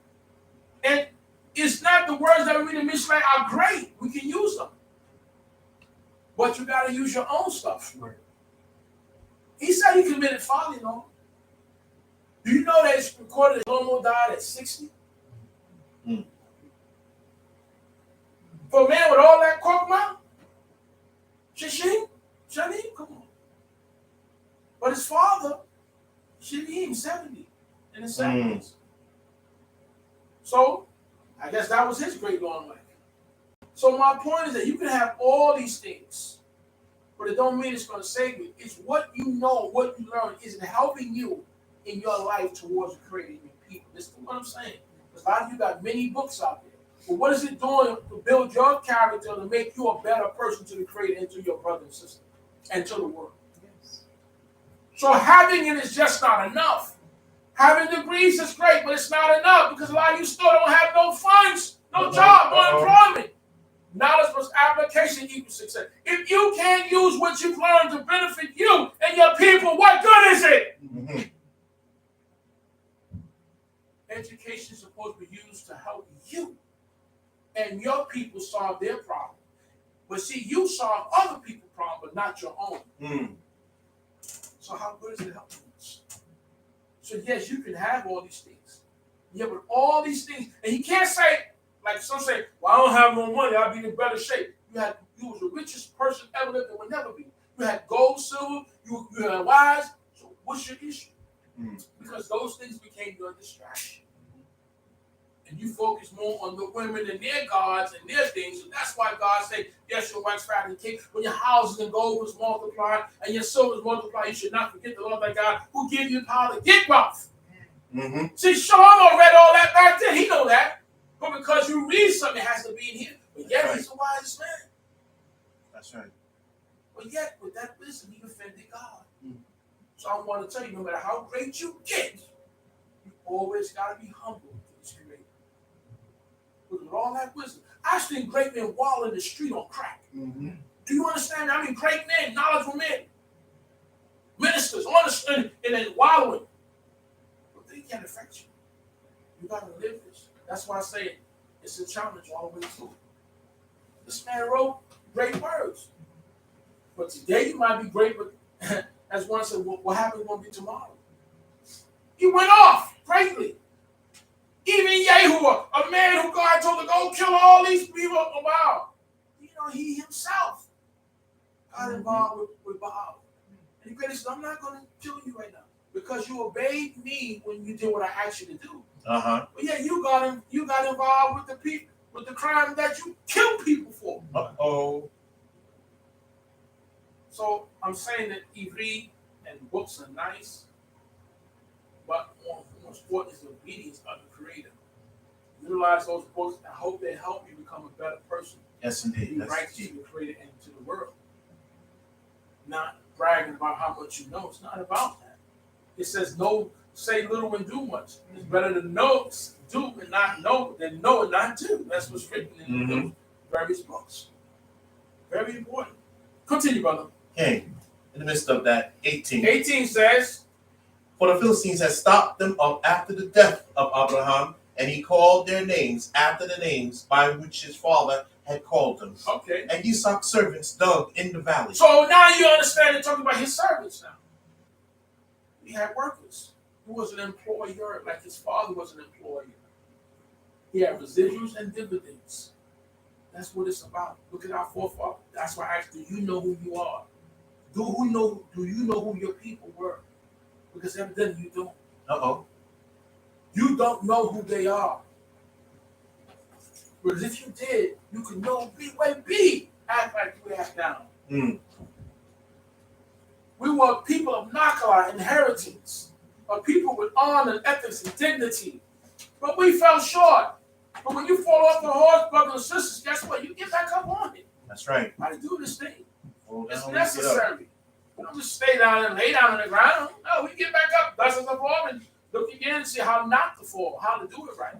And it's not the words that we read in Mishnah are great. We can use them. But you got to use your own stuff. Right. He said he committed folly, no? Do you know that it's recorded that Shlomo died at 60? For a man with all that cork mouth? Shalim, come on. But his father, Shalim, 70 in his 70s. So, I guess that was his great long life. So my point is that you can have all these things, but it don't mean it's going to save you. It's what you know, what you learn. Is it helping you in your life towards creating your people? This is what I'm saying. Because a lot of you got many books out there. But what is it doing to build your character to make you a better person to the Creator and to your brother and sister and to the world? Yes. So having it is just not enough. Having degrees is great, but it's not enough because a lot of you still don't have no funds, no job, no employment. Knowledge plus application equals success. If you can't use what you've learned to benefit you and your people, what good is it? Mm-hmm. Education is supposed to be used to help you and your people solve their problem. But see, you solve other people's problem, but not your own. Mm. So how good is it helping us? So yes, you can have all these things. Yeah, but all these things, and you can't say, like some say, well, I don't have no money, I'll be in better shape. You was the richest person ever lived and will never be. You had gold, silver, you had wives. So what's your issue? Mm. Because those things became your distraction. And you focus more on the women and their gods and their things. And that's why God said, yes, your wax, fat, and cake. When your houses and gold was multiplied and your silver was multiplied, you should not forget the Lord thy God who gave you power to get wealth. Mm-hmm. See, Sean read all that back then. He know that. But because you read something, it has to be in here. But yet, he's the wisest man. That's right. But yet, with that wisdom, he offended God. Mm-hmm. So I want to tell you, no matter how great you get, you always got to be humble to this Creator. With all that wisdom. I've seen great men wall in the street on crack. Mm-hmm. Do you understand? I mean, great men, knowledgeable men, ministers, understand, and then wallowing. But they can't affect you. You got to live this. That's why I say it's a challenge all the way through. This man wrote great words. But today you might be great, but as one said, what happens won't be tomorrow. He went off greatly. Even Yehu, a man who God told to go kill all these people, wow. You know, he himself got involved with Baal. And he said, I'm not going to kill you right now because you obeyed me when you did what I asked you to do. Uh-huh. But yeah, you got involved with the people, with the crime that you kill people for. Uh-oh. So I'm saying that Ivri and books are nice, but more important is the obedience of the Creator. Utilize those books. I hope they help you become a better person. Yes, indeed. Be righteous to the Creator and to the world. Not bragging about how much you know. It's not about that. It says no, say little and do much. It's better to know, do and not know than know and not do. That's what's written in those various books. Very important. Continue, brother. Okay. In the midst of that, 18. 18 says, for the Philistines had stopped them up after the death of Abraham, and he called their names after the names by which his father had called them. Okay. And Esau's servants dug in the valley. So now you understand they're talking about his servants now. He had workers. He was an employer like his father was an employer. He had residuals and dividends. That's what it's about. Look at our forefathers. That's why I asked, do you know who you are? Do you know who your people were? Because evidently you don't. Uh-oh. You don't know who they are. But if you did, you could know B, act like you act now. Mm. We were people of Nakala, inheritance, of people with honor, ethics, and dignity. But we fell short. But when you fall off the horse, brothers and sisters, guess what? You get back up on it. That's right. How to do this thing. It's necessary. We don't just stay down and lay down on the ground. No, we get back up, dust us off, and look again and see how not to fall, how to do it right.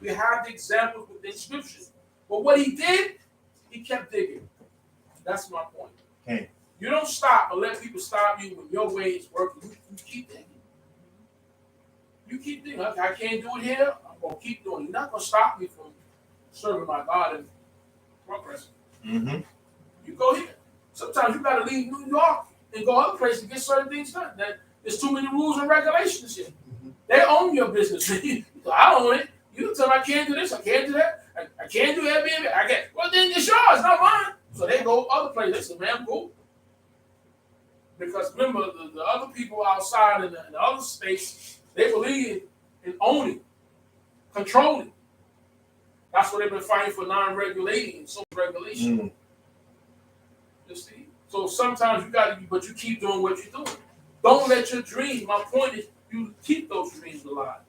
We have the examples within Scripture. But what he did, he kept digging. That's my point. Okay. You don't stop or let people stop you when your way is working. You keep digging. You keep digging. Okay, I can't do it here. I'm going to keep doing it. You're not going to stop me from serving my God and progressing. Mm-hmm. You go here. Sometimes you got to leave New York and go other places to get certain things done. There's too many rules and regulations here. Mm-hmm. They own your business. I own it. You tell me I can't do this, I can't do that. I can't do Airbnb. I can't. Well, then it's yours, not mine. So they go other places. They say, man, go. Because remember, the other people outside in the other states, they believe in owning, controlling. That's what they've been fighting for, non-regulating and social regulation. Mm. You see? So sometimes you got to, but you keep doing what you're doing. Don't let your dreams, my point is, you keep those dreams alive.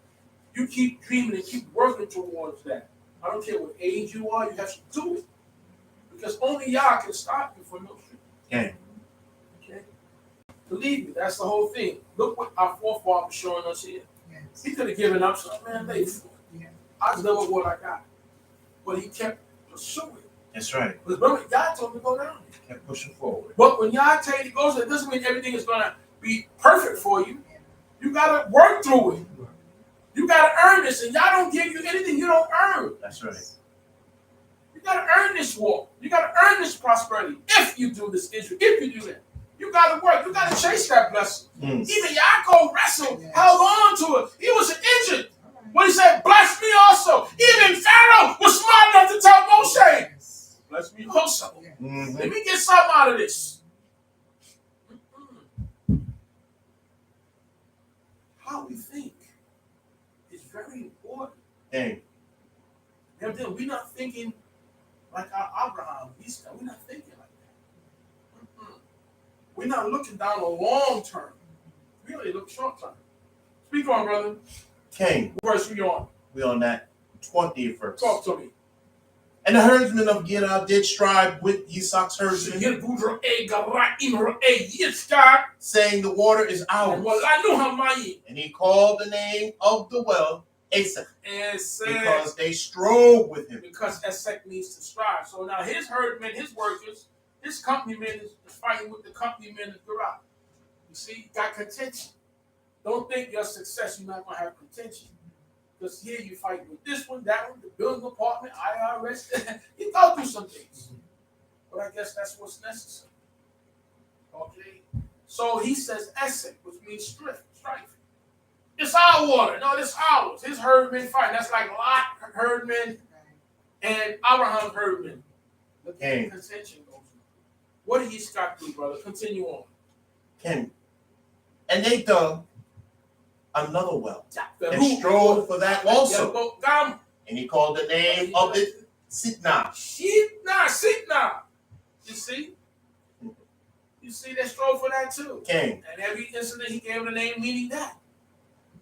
You keep dreaming and keep working towards that. I don't care what age you are, you have to do it. Because only Yah can stop you from those dreams. Yeah. Okay? Believe me, that's the whole thing. Look what our forefather was showing us here. Yes. He could have given up, so man, they I just know what I got. But he kept pursuing. That's right. Because remember, God told him to go down. Kept pushing forward. But when Yah tell you to go, it doesn't mean everything is going to be perfect for you. You got to work through it. You got to earn this, and Yah don't give you anything you don't earn. That's right. You got to earn this walk. You got to earn this prosperity. If you do this, if you do that, you got to work. You got to chase that blessing. Mm. Even Yaakov wrestled, held on to it. He was injured. When he said, bless me also. Even Pharaoh was smart enough to tell Moshe, bless me also. Mm-hmm. Let me get something out of this. How we think is very important. Hey. We're not thinking like our Abraham. We're not thinking like that. We're not looking down the long term. We only look short term. Speak on, brother. King. What verse we on? We on that 20th verse. Talk to me. And the herdsmen of Gilead did strive with Yitzchak's herdsmen, saying, the water is ours. And he called the name of the well Esek, because they strove with him. Because Esek means to strive. So now his herdmen, his workers, his company men is fighting with the company men of Gerar. You see, got contention. Don't think your success, you're not going to have contention. Because here you fight with this one, that one, the building department, IRS. You go through some things. But I guess that's what's necessary. Okay? So he says Esek, which means strife. It's our water. No, it's ours. His herdmen fight. That's like Lot herdmen and Abraham herdmen. The contention goes on. What did he stop do, brother? Continue on. Ken. And they dug another well and strove for that also. And he called the name of it Sitnah. Sitnah. You see? You see, they strove for that too. King. And every incident he gave the name meaning that.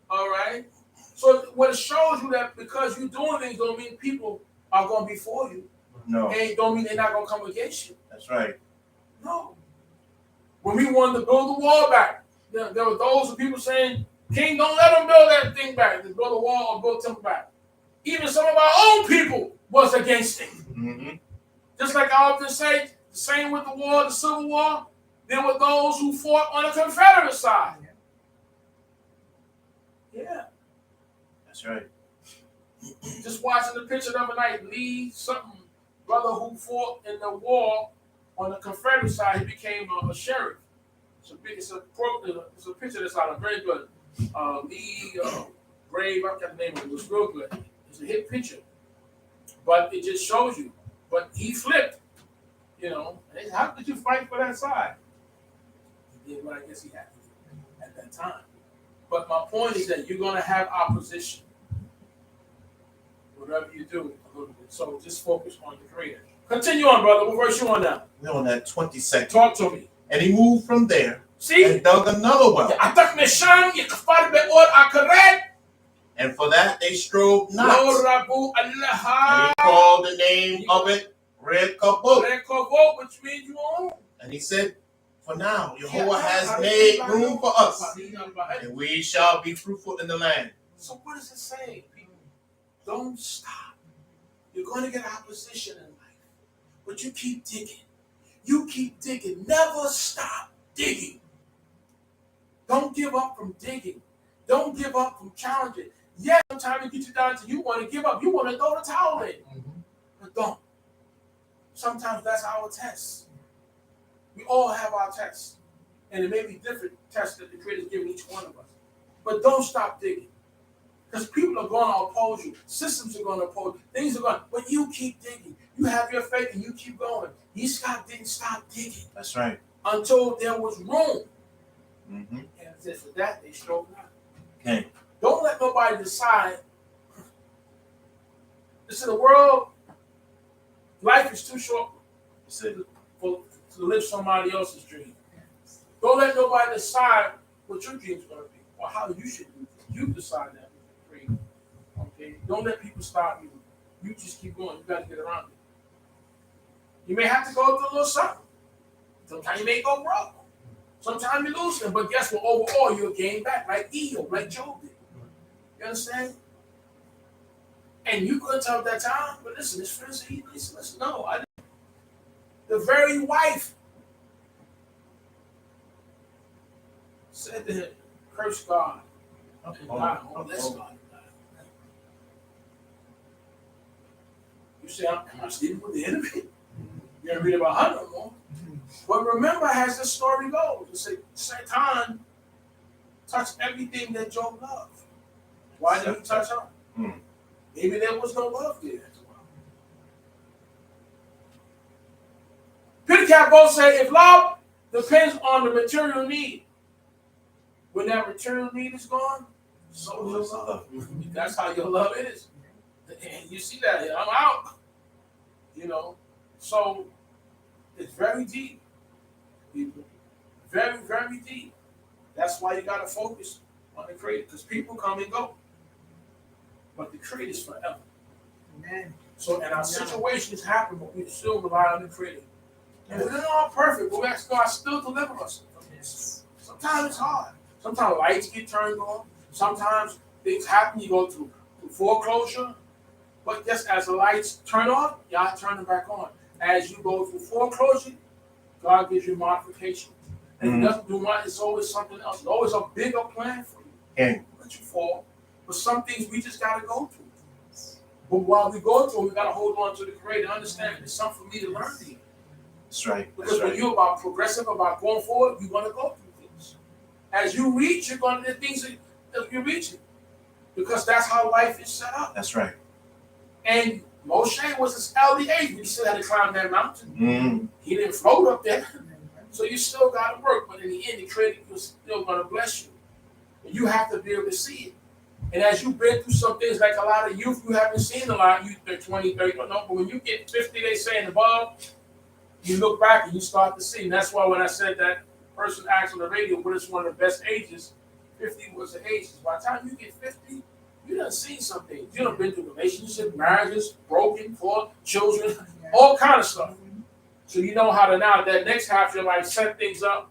All right? So what it shows you that because you're doing things don't mean people are going to be for you. No. And don't mean they're not going to come against you. That's right. No. When we wanted to build the wall back, there were those people saying, King, don't let them build that thing back. To build a wall or build temple back. Even some of our own people was against it. Mm-hmm. Just like I often say, the same with the war, the Civil War, there were those who fought on the Confederate side. Yeah. That's right. Just watching the picture the other night, Lee, something, brother who fought in the war on the Confederate side, he became a sheriff. It's a picture that's out of very good. Lee Brave, I forgot the name of it. It was real good. It's a hit picture. But it just shows you. But he flipped. You know, how could you fight for that side? He did what I guess he had to do at that time. But my point is that you're going to have opposition. Whatever you do, a little bit. So just focus on the Creator. Continue on, brother. What verse you on now? We're on that 22nd. Talk to me. And he moved from there. See? And dug another well. And for that they strove not. And he called the name of it Rehoboth. Which means you own. And he said, for now, Jehovah has made room for us, and we shall be fruitful in the land. So what is it saying, people? Don't stop. You're going to get opposition in life. But you keep digging. You keep digging. Never stop digging. Don't give up from digging. Don't give up from challenging. Yeah, sometimes it gets you down to you want to give up. You want to throw the towel in. But don't. Sometimes that's our test. We all have our tests. And it may be different tests that the Creator's giving each one of us. But don't stop digging. Because people People are going to oppose you. Systems are going to oppose you. Things are going, but you keep digging. You have your faith and you keep going. Yitzchak didn't stop digging. That's right. Until there was room. Mm-hmm. And for that, they strove out. Okay. Don't let nobody decide. Listen, the world, life is too short to live somebody else's dream. Don't let nobody decide what your dream's going to be or how you should do it. You decide that with your dream. Okay? Don't let people stop you. You just keep going. You got to get around it. You may have to go through a little something. Sometimes you may go broke. Sometimes you lose them. But guess what? Overall, you'll gain back like Eo, like Job did. You understand? And you couldn't tell at that time, but listen, his friends said, listen, no, I didn't. The very wife said to him, curse God. And God, bless God. You say, I'm sleeping with the enemy? You're going to read about her no more. But remember, as the story goes, it said Satan touched everything that Job loved. Why did he touch her? Maybe there was no love there. Peter Cat both say, if love depends on the material need, when that material need is gone, so is your love. That's how your love is. And you see that here. I'm out. You know, so it's very deep, people. Very, very deep. That's why you got to focus on the Creator, because people come and go. But the Creator is forever. Amen. So, and our situations happen, but we still rely on the Creator. And we're not all perfect, but we ask God still deliver us from this. Sometimes it's hard. Sometimes lights get turned on. Sometimes things happen. You go through foreclosure. But just as the lights turn off, y'all turn them back on. As you go through foreclosure, God gives you modification. And He doesn't do much. It's always something else. It's always a bigger plan for you. Okay. Let you fall. But some things we just got to go through. But while we go through, we got to hold on to the Creator. Understand there's something for me to learn here. That's right. Because when you're about progressive, about going forward, you're going to go through things. As you reach, you're going to the things that you're reaching. Because that's how life is set up. That's right. And Moshe was his elderly age, but he still had to climb that mountain. Mm-hmm. He didn't float up there. So you still got to work. But in the end, the Creator is still going to bless you. And you have to be able to see it. And as you've been through some things, like a lot of youth, you haven't seen a lot. They're 20, 30, don't know. But when you get 50, they say and above, you look back and you start to see. And that's why when I said that person asked on the radio, what is one of the best ages, 50 was the age. By the time you get 50, you done seen some things. You done been through relationships, marriages, broken, fought, children, all kind of stuff. So you know how to now, that next half of your life, set things up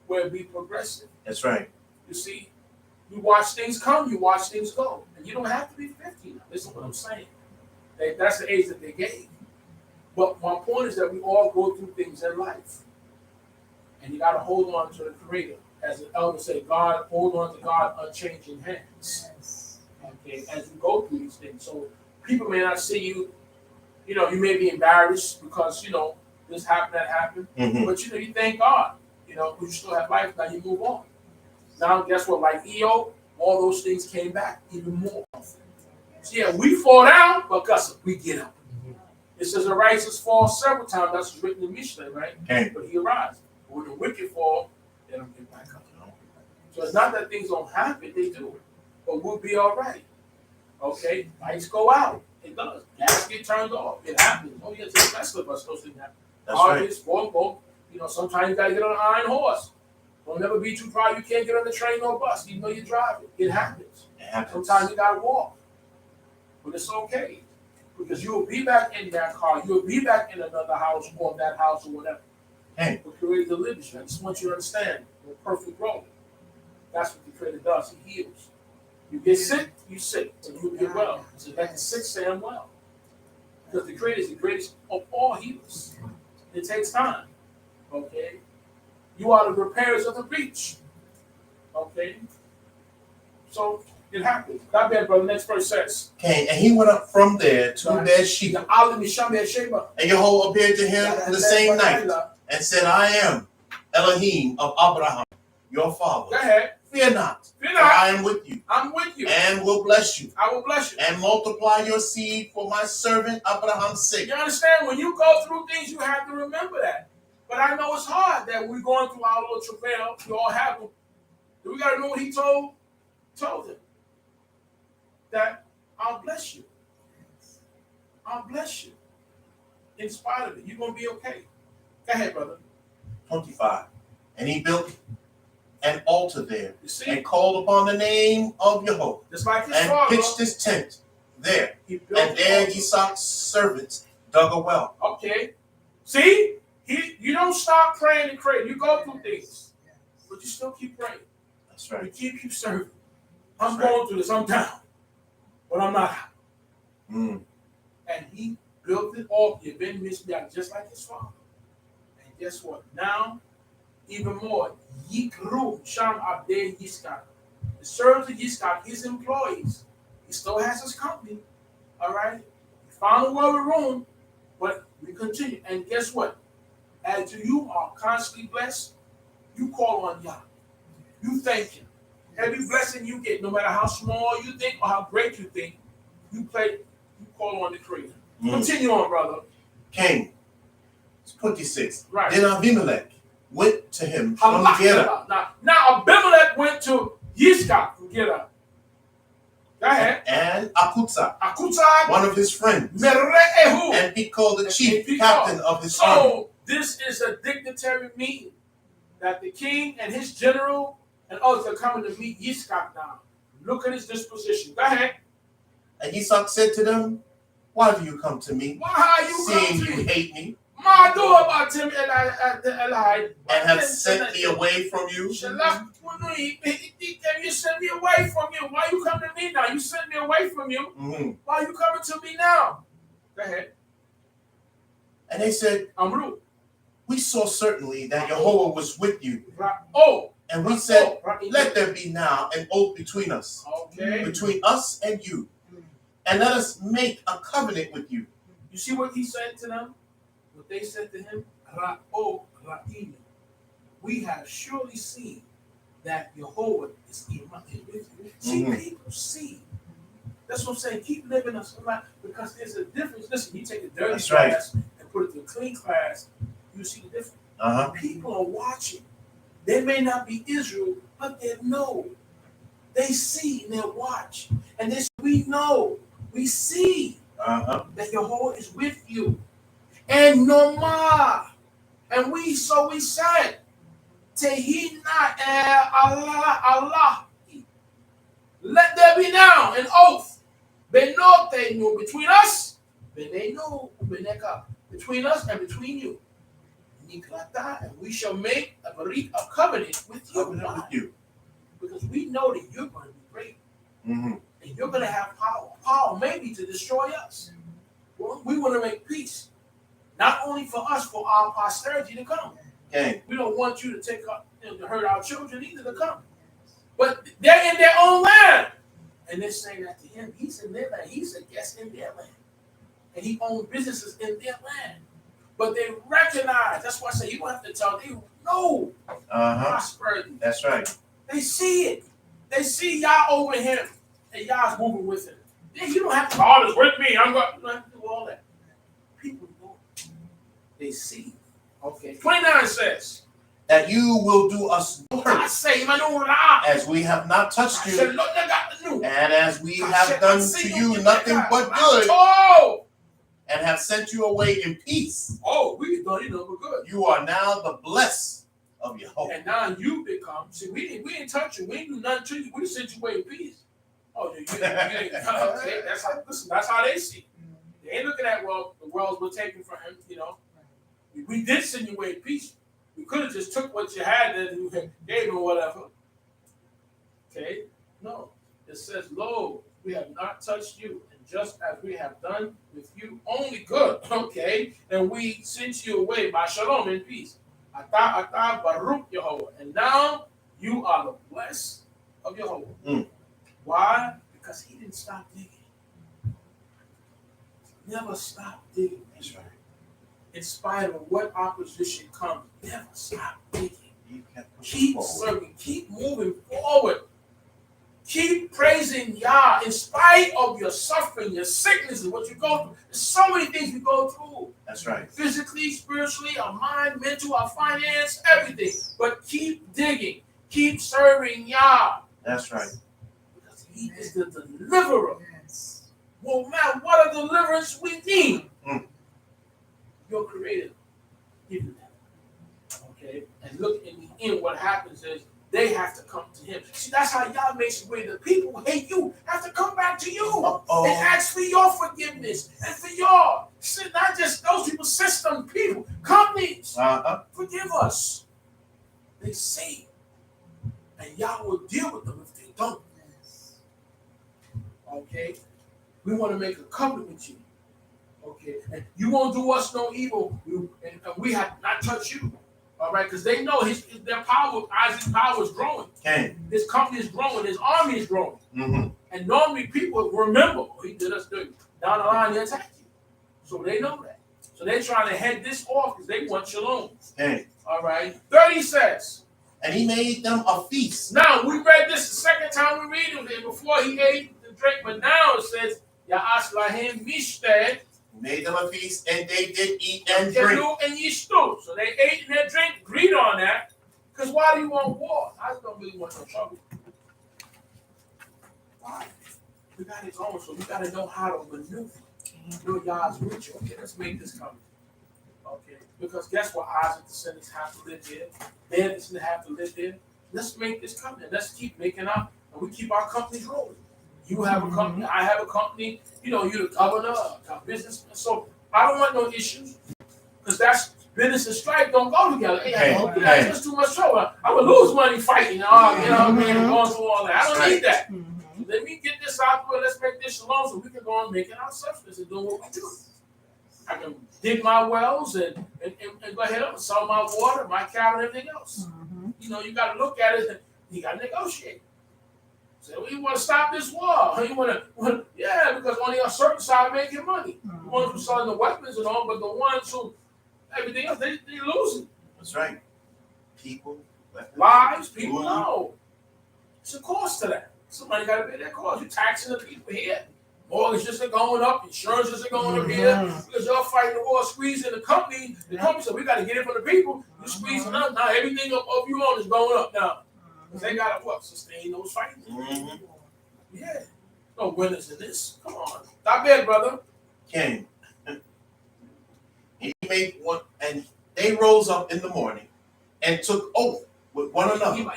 where it be progressive. That's right. You see, you watch things come, you watch things go. And you don't have to be 50 now. Listen to what I'm saying. That's the age that they gave. But my point is that we all go through things in life. And you got to hold on to the Creator. As the elder said, God, hold on to God, unchanging hands. Okay, as you go through these things. So people may not see you, you know, you may be embarrassed because, you know, this happened, that happened. Mm-hmm. But, you know, you thank God, you know, you still have life, now you move on. Now, guess what? Like Eo, all those things came back even more. So, yeah, we fall down, but guess what? We get up. It says the righteous fall several times. That's what's written in Mishnah, right? Okay. But he arises. When the wicked fall, they don't get back up. So it's not that things don't happen, they do. But we'll be all right. Okay? Lights go out. It does. Gas get turned off. It happens. Oh, yeah, to the best of us, those things happen. That's right. You know, sometimes you got to get on an iron horse. Don't never be too proud you can't get on the train or bus, even though you're driving. It happens. Sometimes you got to walk. But it's okay. Because you will be back in that car. You will be back in another house or that house or whatever. Hey. The Creator delivers you. I just want you to understand the perfect role. That's what the Creator does. He heals. You get sick, you sick. And you get well. So let the sick say I'm well. Because the Creator is the greatest of all healers. It takes time. Okay? You are the repairers of the breach. Okay? So it happens. God bless, brother. Next verse says. Okay, and he went up from there to Beersheba. And Jehovah appeared to him the same night and said, I am Elohim of Abraham, your father. Go ahead. Fear not. Fear For not. I am with you. I'm with you. And will bless you. I will bless you. And multiply your seed for my servant Abraham's sake. You understand? When you go through things, you have to remember that. But I know it's hard that we're going through our little travail. We all have them. Do we got to know what he told him? That I'll bless you. I'll bless you. In spite of it, you're going to be okay. Go ahead, brother. 25. And he built an altar there, and called upon the name of Jehovah, just like his and father, pitched his tent there. And there Isaac's servants dug a well. Okay. See? You don't stop praying and praying. You go through things. But you still keep praying. That's right. You keep serving. I'm going through this. I'm down. But I'm not. And he built it all. You've been misbehaved just like his father. And guess what? Now, even more, Yikru Sham Abde Yiskak. The servants of Yiskak, his employees. He still has his company. All right? He found a well room, but we continue. And guess what? As you are constantly blessed, you call on Yah. You thank him. Every blessing you get, no matter how small you think or how great you think, you call on the Creator. Continue on, brother. King. 26. Right. Then Abimelech went to him from Gerar. Now Abimelech went to Yiskak from Gerar. Go ahead. And Akutza, one of his friends, Mere'ehu, and he called the chief captain of his army. So this is a dignitary meeting that the king and his general and others are coming to meet Yiskak now. Look at his disposition. Go ahead. And Yitzhak said to them, why do you come to me, seeing you hate me, and have sent me away from you? You send me away from you. Why you coming to me now? You sent me away from you. Why are you coming to me now? Go ahead. And they said, Amru, we saw certainly that Jehovah was with you. And we said, let there be now an oath between us, between us and you, and let us make a covenant with you. You see what he said to them? What they said to him? Ra'o ra'ini. We have surely seen that Jehovah is with you. See, people see. That's what I'm saying. Keep living us alive because there's a difference. Listen, you take a dirty class and put it to a clean class, you see the difference. People are watching. They may not be Israel, but they know. They see and they watch. And this we know. We see that Jehovah is with you. And Nomah. And we said, Tehina Allah. Let there be now an oath. Benotenu between us. Benenu beneka. Between us and between you. Niklata, and we shall make a covenant with you. Because we know that you're going to be great. And you're going to have power. Power maybe to destroy us. Well, we want to make peace. Not only for us, for our posterity to come. We don't want you to take up, to hurt our children either to come. But they're in their own land. And they're saying that to him. He's in their land. He's a guest in their land. And he owns businesses in their land. But they recognize. That's why I say you don't have to tell them. They know prosperity. That's right. They see it. They see Yah over him. And Yah's moving with him. You don't have to, God is with me. I'm going to do all that. People know. They see. Okay. 29 says, that you will do us no hurt, as we have not touched you, and as we have done to you nothing but good, and have sent you away in peace. We done you nothing but good. You are now the blessed of Jehovah. And now you become, see, we didn't touch you. We didn't do nothing to you. We sent you away in peace. Okay, that's how they see. They ain't looking at, well, the wells were taken from him, We did send you away in peace. We could have just took what you had and gave him whatever. Okay? No. It says, lo, we have not touched you, and just as we have done with you, only good. Okay? And we sent you away by shalom in peace. Ata baruch Yehovah. And now you are the blessed of Yehovah. Why? Because he didn't stop digging. Never stop digging. That's right. In spite of what opposition comes, never stop digging. Keep serving. Keep moving forward. Keep praising Yah in spite of your suffering, your sickness, and what you go through. There's so many things we go through. That's right. Physically, spiritually, our mind, mental, our finance, everything. But keep digging. Keep serving Yah. That's right. Because He is the deliverer. Yes. Well, man, what a deliverance we need. Your Creator give you that. Okay? And look, in the end, what happens is they have to come to Him. See, that's how Yah makes it where the people who hate you have to come back to you and ask for your forgiveness and for your sin. Not just those people, system people, companies. Forgive us. They say, and Yah will deal with them if they don't. Okay? We want to make a covenant with you. Okay? And you won't do us no evil, and we have not touched you. All right, because they know their power, Isaac's power is growing. Okay. His company is growing. His army is growing. And normally people remember, he did us dirty. Down the line, he attacked you. So they know that. So they're trying to head this off because they want shalom. Okay. All right. 30 says. And he made them a feast. Now, we read this the second time we read it before he ate the drink. But now it says, Ya'as lahem mishteh. Made them a feast, and they did eat and drink. And ye stood. So they ate and they drank. Agreed on that. Because why do you want war? I don't really want no trouble. Why? We got it going, so we got to know how to maneuver. Know Yah's with you. Okay, let's make this come. Okay, because guess what? Isaac descendants have to live there. Their descendants have to live there. Let's make this company. Let's keep making up, and we keep our companies rolling. You have a company, I have a company, you're the governor, a businessman. So I don't want no issues. Because that's business and strife don't go together. That's just too much trouble. I would lose money fighting, going through all that. I don't need that. Let me get this out there. Let's make this shalom so we can go on making our substance and doing what we do. I can dig my wells and go ahead and sell my water, my cattle, and everything else. You got to look at it and you got to negotiate. So we want to stop this war. You because only a certain side making money. The ones who selling the weapons and all, but the ones who everything else, they losing. That's right. People, lives, people know. It's a cost to that. Somebody got to pay that cost. You're taxing the people here. Mortgages are going up, insurances are going up here. Because y'all fighting the war, squeezing the company. The company said we got to get it from the people. You're squeezing up now. Everything of you own is going up now. Because they got to sustain those fights. Yeah. No winners in this. Come on. Stop bad, brother. Came. He made one, and they rose up in the morning and took oath with one another.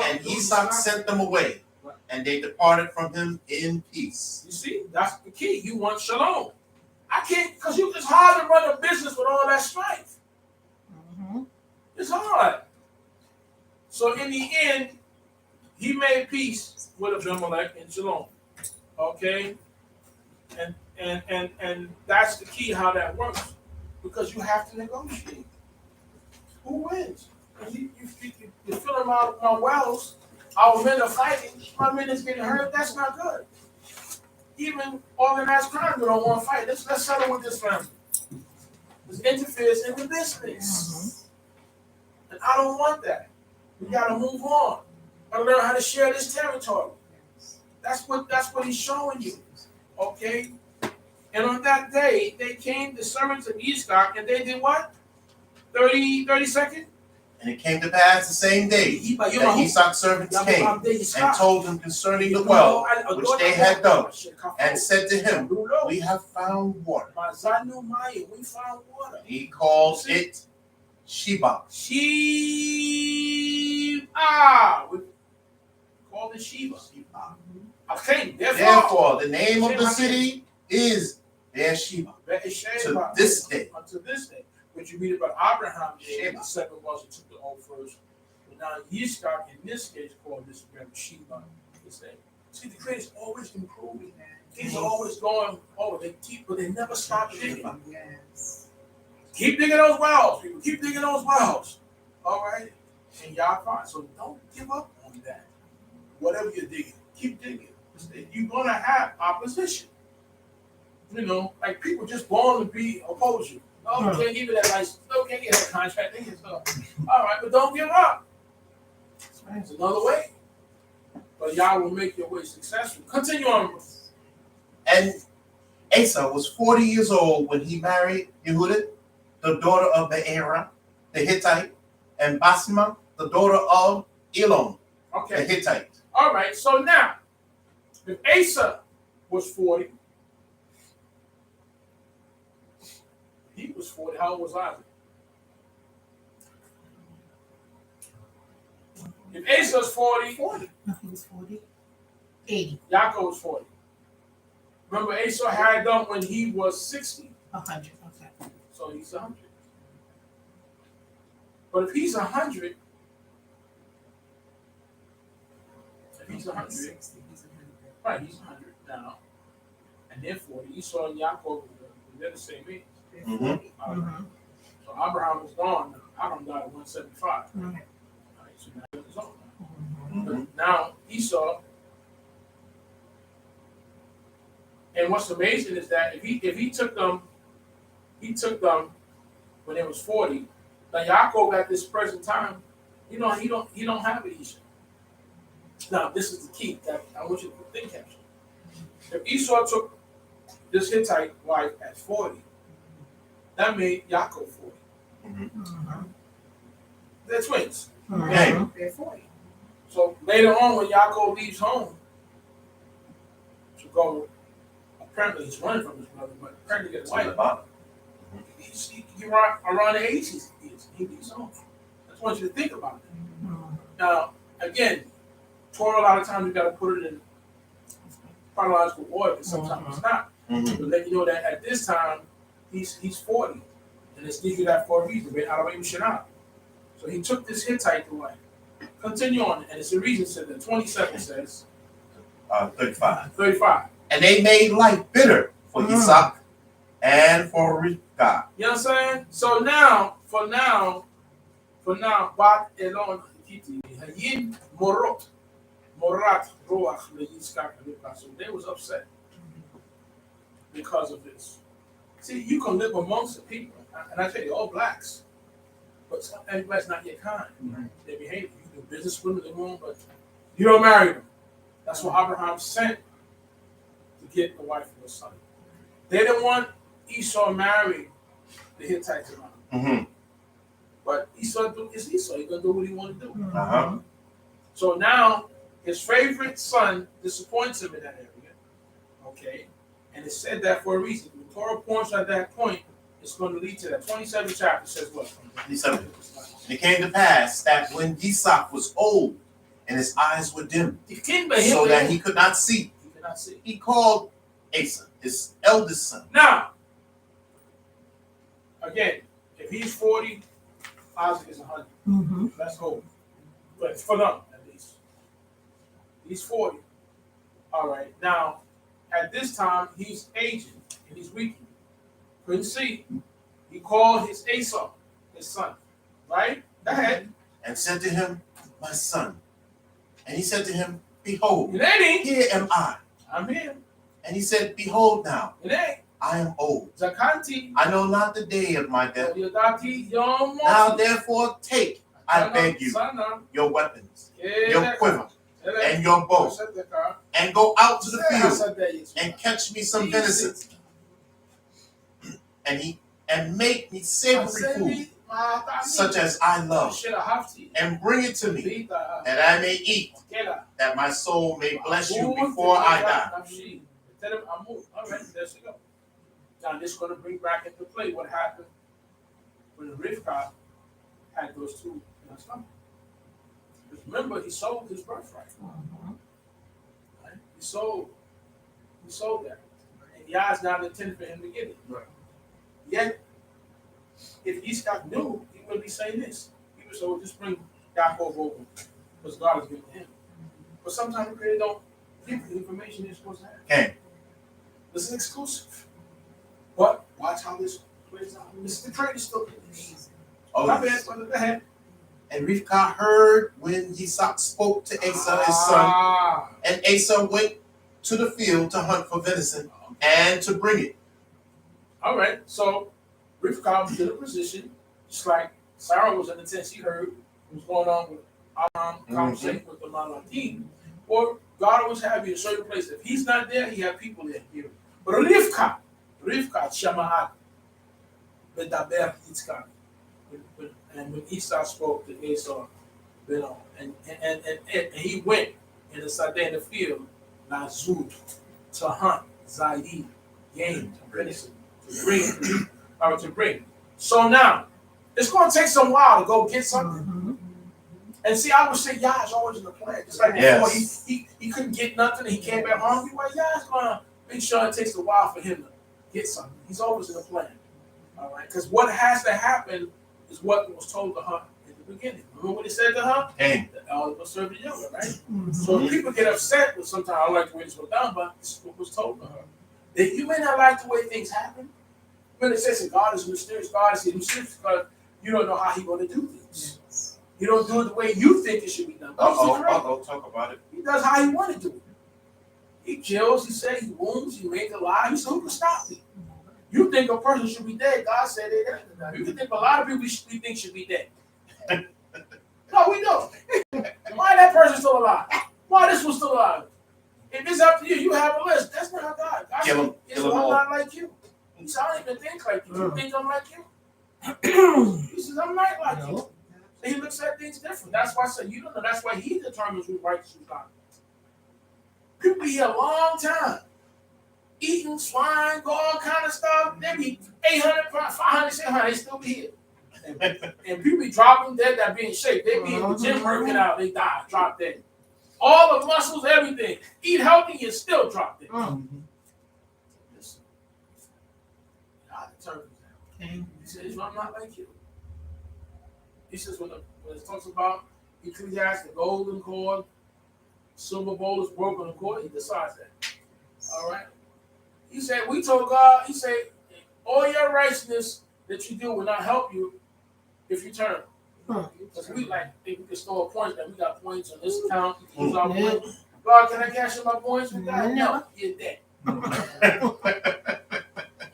And Esau sent them away, and they departed from him in peace. You see, that's the key. You want shalom. I can't, because it's hard to run a business with all that strife. It's hard. So in the end, he made peace with Abimelech and Shalom. Okay? And that's the key how that works. Because you have to negotiate. Who wins? You're filling my wells. Our men are fighting. My men is getting hurt. That's not good. Even organized crime, we don't want to fight. Let's settle with this family. This interferes in the business. And I don't want that. We got to move on. Gotta learn how to share this territory. That's what he's showing you. Okay? And on that day, they came, the servants of Yitzchak, and they did what? 30 seconds? And it came to pass the same day that Esau's servants came and told him concerning the well which they had dug, and said to him, we have found water. We found water. He called it Sheba. We called it Sheba. Okay, therefore, the name of the city is Beersheba to this day. Unto this day. But you read about Abraham, the second was he took the oath first. But now Yitzchak, in this case, called this Sheba. See, the Creator is always improving. Things are always going over. But they never stop digging. Keep digging those wells, people. Keep digging those wells. All right? And y'all fine. So don't give up on that. Whatever you're digging, keep digging. You're going to have opposition. Like people just born to be opposed you. Oh, can't give you that license. No, can't get that contract. They get stuff. All right, but don't give up. There's another way. But y'all will make your way successful. Continue on. And Asa was 40 years old when he married Yehudit, the daughter of Beera, the Hittite, and Basma, the daughter of Elon, the Hittite. All right, so now, if Asa was 40, he was 40. How old was Isaac? If Asa was 40, No, he was 40. 80. Yaakov was 40. Remember, Asa had them when he was 60. 100. Okay. So he's 100. But if he's 100, he's 100. 60, he's 100. Right, he's 100 now. And then 40. Esau and Yaakov, they're the same age. Mm-hmm. So Abraham was gone. Abraham died at 175. Mm-hmm. Right, so now he's on. But now Esau, and what's amazing is that if he took them when it was 40. Now Yaakov at this present time, he don't have an Esau. Now this is the key that I want you to think capture. If Esau took this Hittite wife at 40, that made Yaakov 40. Mm-hmm. They're twins. Okay. They're 40. So later on, when Yaakov leaves home to go, apparently he's running from his brother, but apparently get a wife. He around the age he leaves home. I just want you to think about it. Now, again, Torah, a lot of times you got to put it in chronological order, because sometimes it's not. But let you know that at this time, he's 40. And it's gives you that for a reason. So he took this Hittite away. Continue on, and it's a reason said that 27 says 35. 35. And they made life bitter for Isaac and for Rivkah. You know what I'm saying? So now, for now, Bat Elon Hayin Morat Roach Leyiskak Rivkah. So they was upset because of this. See, you can live amongst the people, and I tell you, all blacks, but everybody's not your kind. They behave. You can do business with them, they won't, but you don't marry them. That's what Abraham sent to get the wife of his son. They didn't want Esau marry the Hittites around. But Esau is Esau. He's going to do what he wants to do. So now his favorite son disappoints him in that area. Okay. And it said that for a reason. The Torah points at that point, it's going to lead to that. 27th chapter says what? 27. It came to pass that when Isaac was old and his eyes were dim, so that he could not see, he called Asa, his eldest son. Now, again, if he's 40, Isaac is 100. That's old. But for them, at least. He's 40. All right. Now, at this time, he's aging and he's weakening. Couldn't see. He called his Esau, his son. Right? Go ahead. And said to him, my son. And he said to him, behold, Yineni, here am I. I'm here. And he said, behold now, Yineni, I am old. Zakanti, I know not the day of my death. Yodati, Yom Now therefore take, I beg you, Sana, your weapons, your quiver, and your bow, and go out to the field and catch me some venison, and make me savory food, such as I love, and bring it to me, that I may eat, that my soul may bless you before I die. All right, there you go. Now this is going to bring back into play what happened when Rivkah had those two in her stomach. Because remember, he sold his birthright. Right? He sold that. And Yah's not intended for him to get it. Right. Yet, if Yitzchak knew, he wouldn't be saying this. He would say, well, just bring Yaakov over, because God has given him. But sometimes we really don't give the information they're supposed to have. Okay. This is exclusive. But watch how this plays out. This is the trade is still amazing. Oh, My yes. bad, brother. Go ahead. And Rivkah heard when Isaac spoke to Asa his son, and Asa went to the field to hunt for venison and to bring it. All right. So Rivka was in a position, just like Sarah was in the tent. She heard what was going on with conversation with the Malatim. Or God always have you in a certain place. If he's not there, he have people there. But Rivka, Shamahat, Bedaber Yitzchak. And when Esau spoke to Esau, and he went in the Saturday in the field, Lazud, to hunt, Zaid, game, to bring. So now, it's going to take some while to go get something. And see, I would say Yah's always in the plan. Just like before, he couldn't get nothing and he came back hungry. Well, Yah's going to make sure it takes a while for him to get something. He's always in the plan. All right? Because what has to happen is what was told to her in the beginning. Remember what he said to her? Hey. The elder will serve the younger, right? So people get upset with sometimes I like the way this was done, but this is what was told to her. That you may not like the way things happen. When it says that God is mysterious, God is mysterious because you don't know how he's going to do things. You don't do it the way you think it should be done. Talk about it. He does how he want to do it. He kills, he says, he wounds, he makes alive. He said, who can stop me? You think a person should be dead. God said they're dead. You can think a lot of people we think should be dead. No, we don't. Why that person still alive? Why this was still alive? If it's up to you, you have a list. That's not how God. God said, I'm not like you. He said, I don't even think like you. You think I'm like you? He says, I'm not like you. So he looks at things different. That's why I said, you don't know. That's why he determines who's righteous and who's not. People be here a long time. Eating swine, all kind of stuff. They be 800, 500, 600, they still be here. And people be dropping dead that be in shape. They be in the gym working out, they die, drop dead. All the muscles, everything. Eat healthy, you still drop dead. Listen. God determines that. He says, I'm not like you. He says, when it talks about Ecclesiastes, the golden cord, silver bowl is broken, the cord, he decides that. All right? He said, we told God, he said, all your righteousness that you do will not help you if you turn. Because we think we can store points, that we got points on this account. Use our points. God, can I cash in my points? No, you're dead. It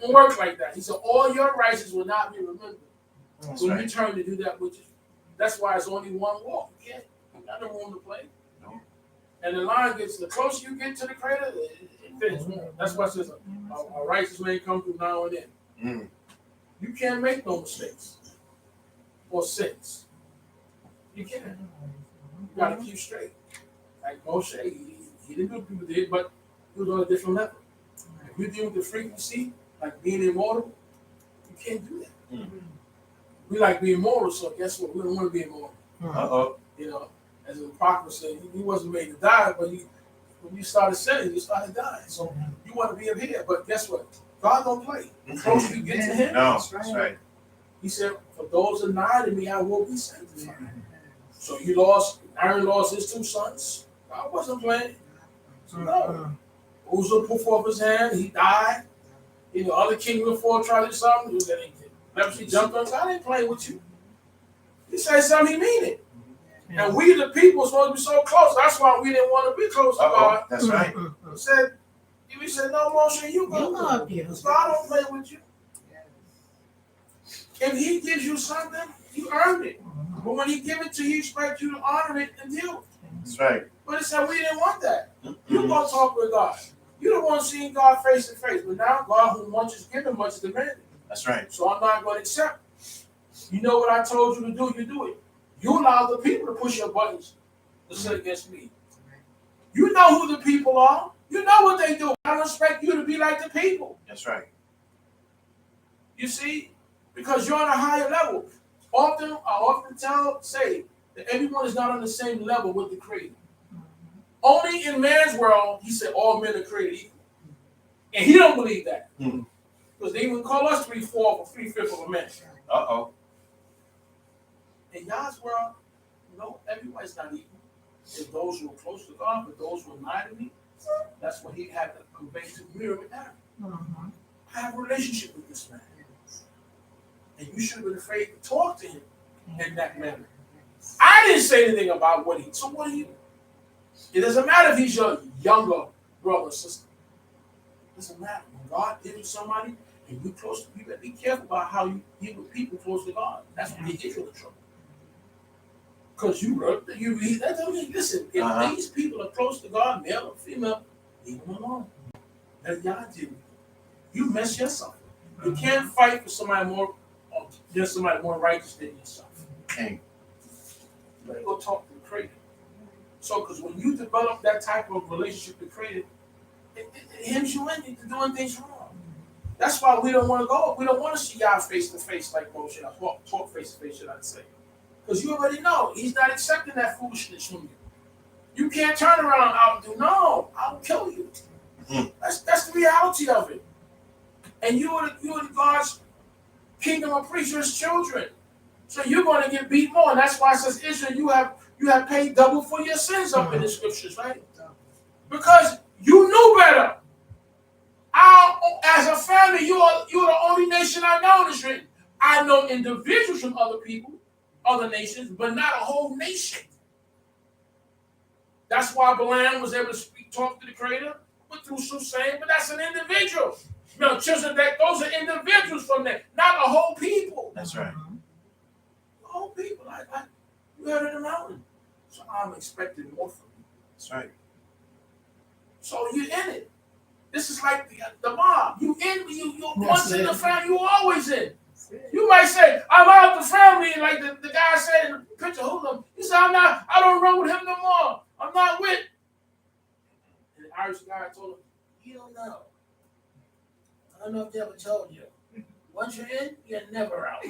won't work like that. He said, all your righteousness will not be remembered. When you turn to do that, which is, that's why it's only one walk. You can't, you got no room to play. No. And the line gets, the closer you get to the crater, it fits more. That's why it says a righteous man come through now and then. You can't make no mistakes or sins. You can't. You got to keep straight. Like Moshe, he didn't do what people did, but he was on a different level. If you deal with the frequency, like being immortal, you can't do that. We like being immortal, so guess what? We don't want to be immortal. You know, as the prophet said, he wasn't made to die, but when you started sinning, you started dying. So you want to be up here, but guess what? God don't play. The closer you get to him, that's right. He said, for those that nigh to me, I will be sanctified. So Aaron lost his 2 sons. God wasn't playing. So no. Uzzah put forth his hand, he died. You know, other king before tried to do something, he jumped on. God ain't playing with you. He said something, he mean it. And we, the people, are supposed to be so close. That's why we didn't want to be close to God. That's right. He said, no, Moshe, you go. Because God don't play with you. If he gives you something, you earned it. But when he gives it to you, he expects you to honor it and deal with it. That's right. But it said we didn't want that. You want to talk with God. You don't want to see God face to face. But now God, who much is given, much is demanded. That's right. So I'm not going to accept. You know what I told you to do, you do it. You allow the people to push your buttons to sit against me. You know who the people are. You know what they do. I don't expect you to be like the people. That's right. You see? Because you're on a higher level. I often say that everyone is not on the same level with the Creator. Only in man's world, he said all men are created equal. And he don't believe that. Because they even call us 3/4 or 3/5 of a man. In God's world, no, everybody's not equal. There's those who are close to God, but those who are nigh to me, that's what he had to convey to Miriam and Aaron. I have a relationship with this man. And you should have been afraid to talk to him in that manner. I didn't say anything about what he, so what are you? It doesn't matter if he's your younger brother or sister. It doesn't matter. When God gives you somebody, And you better be careful about how you deal with people close to God. That's when they get you in trouble. Because you read that doesn't mean, listen, if these people are close to God, male or female, leave them alone. Let y'all deal with it. You mess yourself. You can't fight for somebody more righteous than yourself. Okay. You better go talk to the Creator. So, because when you develop that type of relationship with the Creator, it hinders you into doing things wrong. That's why we don't want to go. We don't want to see y'all face to face like Moshe. Talk face to face, should I say? Because you already know He's not accepting that foolishness from you. You can't turn around and outdo. No, I'll kill you. That's the reality of it. And you are God's kingdom of priests, His children. So you're going to get beat more. And that's why it says, Israel, you have paid double for your sins up in the scriptures, right? Because you knew better. As a family, you are the only nation I know, is written. I know individuals from other people, other nations, but not a whole nation. That's why Balaam was able to talk to the Creator, but through Susan, but that's an individual. Children, those are individuals from there, not a whole people. That's right. A whole people. You heard in the mountain. So I'm expecting more from you. That's right. So you're in it. This is like the mob. You're once in the family, you're always in. You might say, I'm out the family, and like the guy said in the picture, he said, I don't run with him no more. I'm not with. And the Irish guy told him, you don't know. I don't know if they ever told you. Once you're in, you're never out.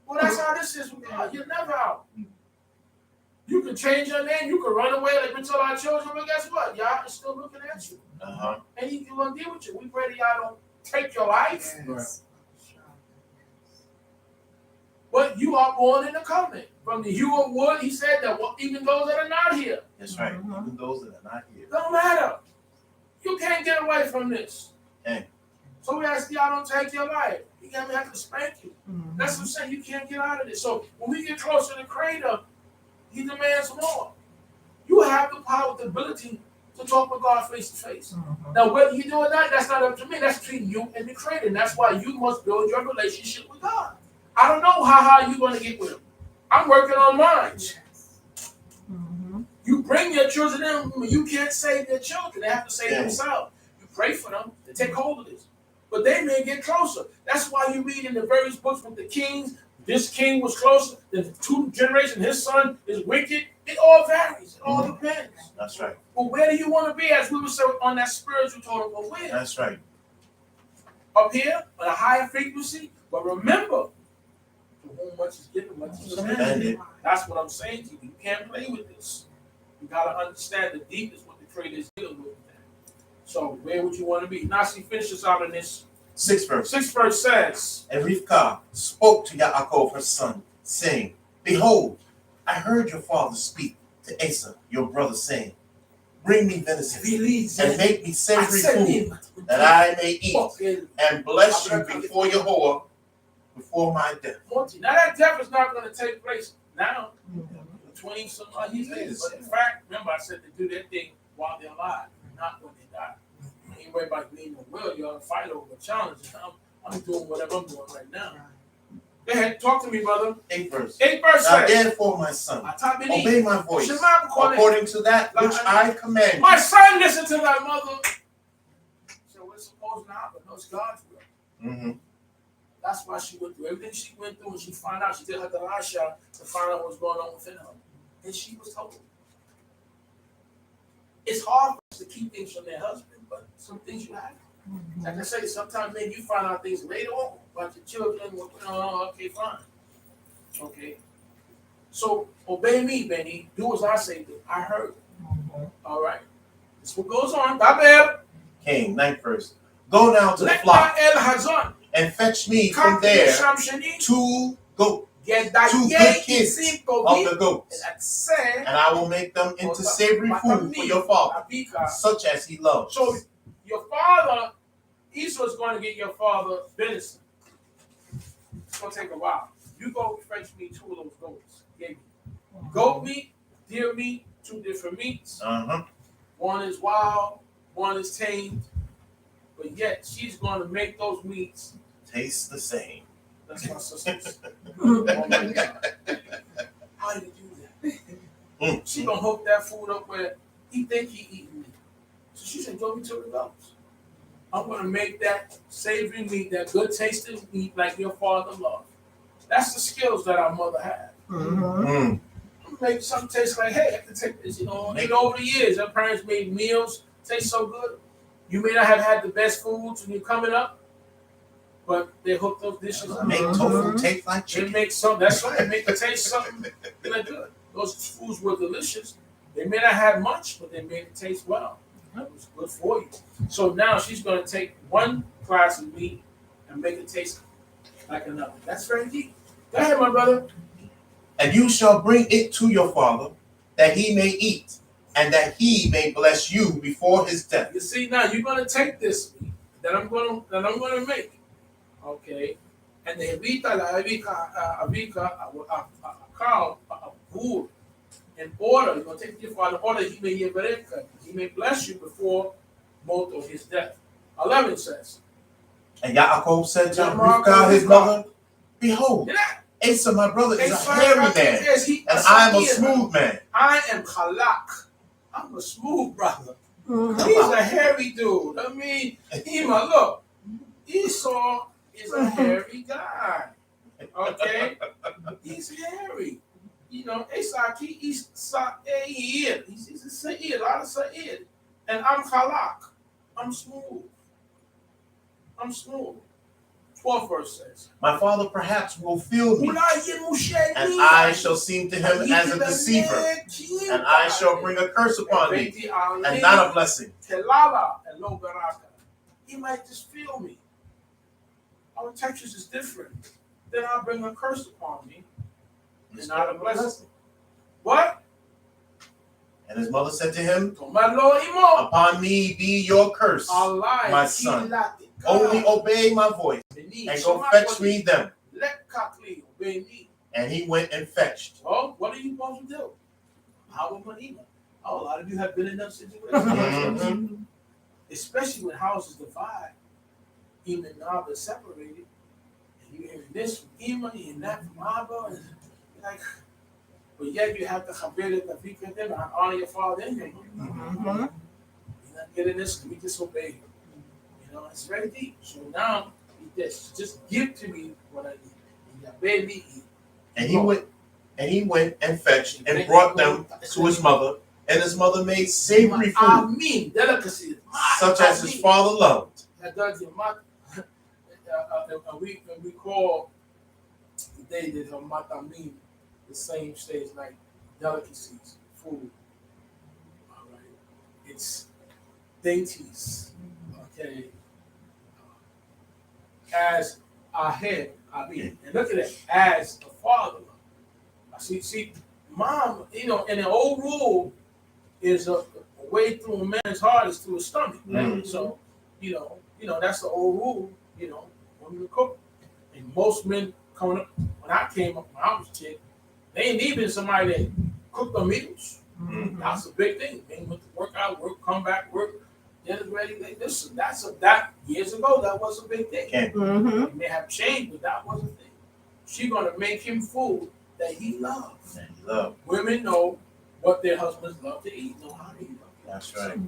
Well, that's how this is with God. You're never out. You can change your name. You can run away like we tell our children, but guess what? Y'all is still looking at you. And He's going to deal with you. We pray that y'all don't take your life. Yes. But you are born in the covenant. From the hue of wood, He said that even those that are not here. That's right. Even those that are not here. Don't matter. You can't get away from this. Okay. So we ask y'all don't take your life. He got to have to spank you. That's what I'm saying. You can't get out of this. So when we get closer to the Creator, He demands more. You have the power, the ability to talk with God face to face. Now, whether you do or not, that's not up to me. That's between you and the Creator. And that's why you must build your relationship with God. I don't know how you're going to get with Him. I'm working on mine. You bring your children in, you can't save their children. They have to save themselves. You pray for them to take hold of this. But they may get closer. That's why you read in the various books with the kings, this king was closer, the 2 generations, his son is wicked. It all varies. It all depends. That's right. But where do you want to be, as we were saying, on that spiritual total? But where? That's right. Up here, on a higher frequency. But remember, to whom much is given, much is demanded. That's what I'm saying to you. You can't play with this. You got to understand the deepness what the Creator is dealing with. So where would you want to be? Nasi finishes out in this 6th verse. 6th verse says, And Rivkah spoke to Yaakov her son, saying, Behold, I heard your father speak to Asa, your brother, saying, Bring me venison and make me savory food, that I may eat and bless you before Yehovah, before my death. Now that death is not going to take place now. 20 some odd years. But in fact, remember I said to do that thing while they're alive, not when they die. Ain't worried about being no will. You ought to fight over a challenge. I'm doing whatever I'm doing right now. Go ahead, talk to me, brother. 8th verse. 8th verse Now says, therefore, my son, obey my voice, Shema, according to that which I command you. My son, listen to thy mother. So we're supposed to happen. No, it's God's will. That's why she went through everything she went through, and she found out. She did her Darasha to find out what was going on within her. And she was told. It's hard for us to keep things from their husband, but some things you have. Like I say, sometimes maybe you find out things later on about your children. Oh, okay, fine. Okay. So obey me, Benny. Do as I say. Do. I heard. All right. This is what goes on. Babel. King, 9th verse. Go now to the flock and fetch me from there 2 goats, 2 good kids of the goats, and I will make them into savory food for your father, such as he loves. So your father, Esau is going to get your father venison. It's going to take a while. You go fetch me 2 of those goats. Goat meat, deer meat, 2 different meats. One is wild, one is tamed. But but yet she's going to make those meats taste the same. That's my sister's. Oh my God. How do you do that? She gonna hook that food up where he think he eating it. So she said, "Go me to the ghost. I'm gonna make that savory meat, that good tasting meat, like your father loved." That's the skills that our mother had. Make something taste like, hey, I can take this. And over the years, our parents made meals taste so good. You may not have had the best foods when you're coming up, but they hook those dishes up. Make tofu taste like chicken. They make some. That's right. Make it taste something like good. Those foods were delicious. They may not have much, but they made it taste well. It was good for you. So now she's going to take one class of meat and make it taste like another. That's very deep. Go ahead, my brother. And you shall bring it to your father, that he may eat, and that he may bless you before his death. You see, now you're going to take this meat that I'm going to make, okay? And the food in order. You're going to take it to your father in order he may bless you before both of his death. 11 says. And Yaakov said to Rivkah, his mother, behold, Asa, my brother, is a hairy man, and I am a smooth man. I am halak. I'm a smooth brother. He's a hairy dude. I mean, look, Esau is a hairy guy. Okay? He's hairy. Isaac, he's Sa'id. He's a Sa'id, a lot of Sa'id. And I'm halak. I'm smooth. 12th verse says, my father perhaps will feel me, and I shall seem to him as a deceiver, and I shall bring a curse upon thee, and not a blessing. He might just feel me. Our Texas is different. Then I'll bring a curse upon me, and not a blessing. What? And his mother said to him, upon me be your curse, my son. Only obey my voice and go fetch me them. And he went and fetched. Well, what are you supposed to do? A lot of you have been in that situation. Especially when houses divide. Even now they're separated. And you hear this from Ima and that from Abba. Like, but yet you have to chabir the vika them and honor your father in him. You're not getting this, we disobey him. It's very deep. So now, just give to me what I need. And he went and fetched and brought them to his mother, and his mother made savory food, delicacy, such as his father loved. We call the day that her matamim the same stage like delicacies, food. All right, it's dainties. Okay. As our head, and look at it, as the father. See, mom, and the old rule is a way through a man's heart is through his stomach. Right? So, that's the old rule, when you cook. And most men coming up, when I came up, when I was a kid, they ain't even somebody that cooked their meals. That's a big thing. They went to work, come back, work. Dinner's ready. That years ago, that was a big thing. It may have changed, but that was a thing. She's gonna make him food that he loves. Women know what their husbands love to eat, know how to eat. That's right.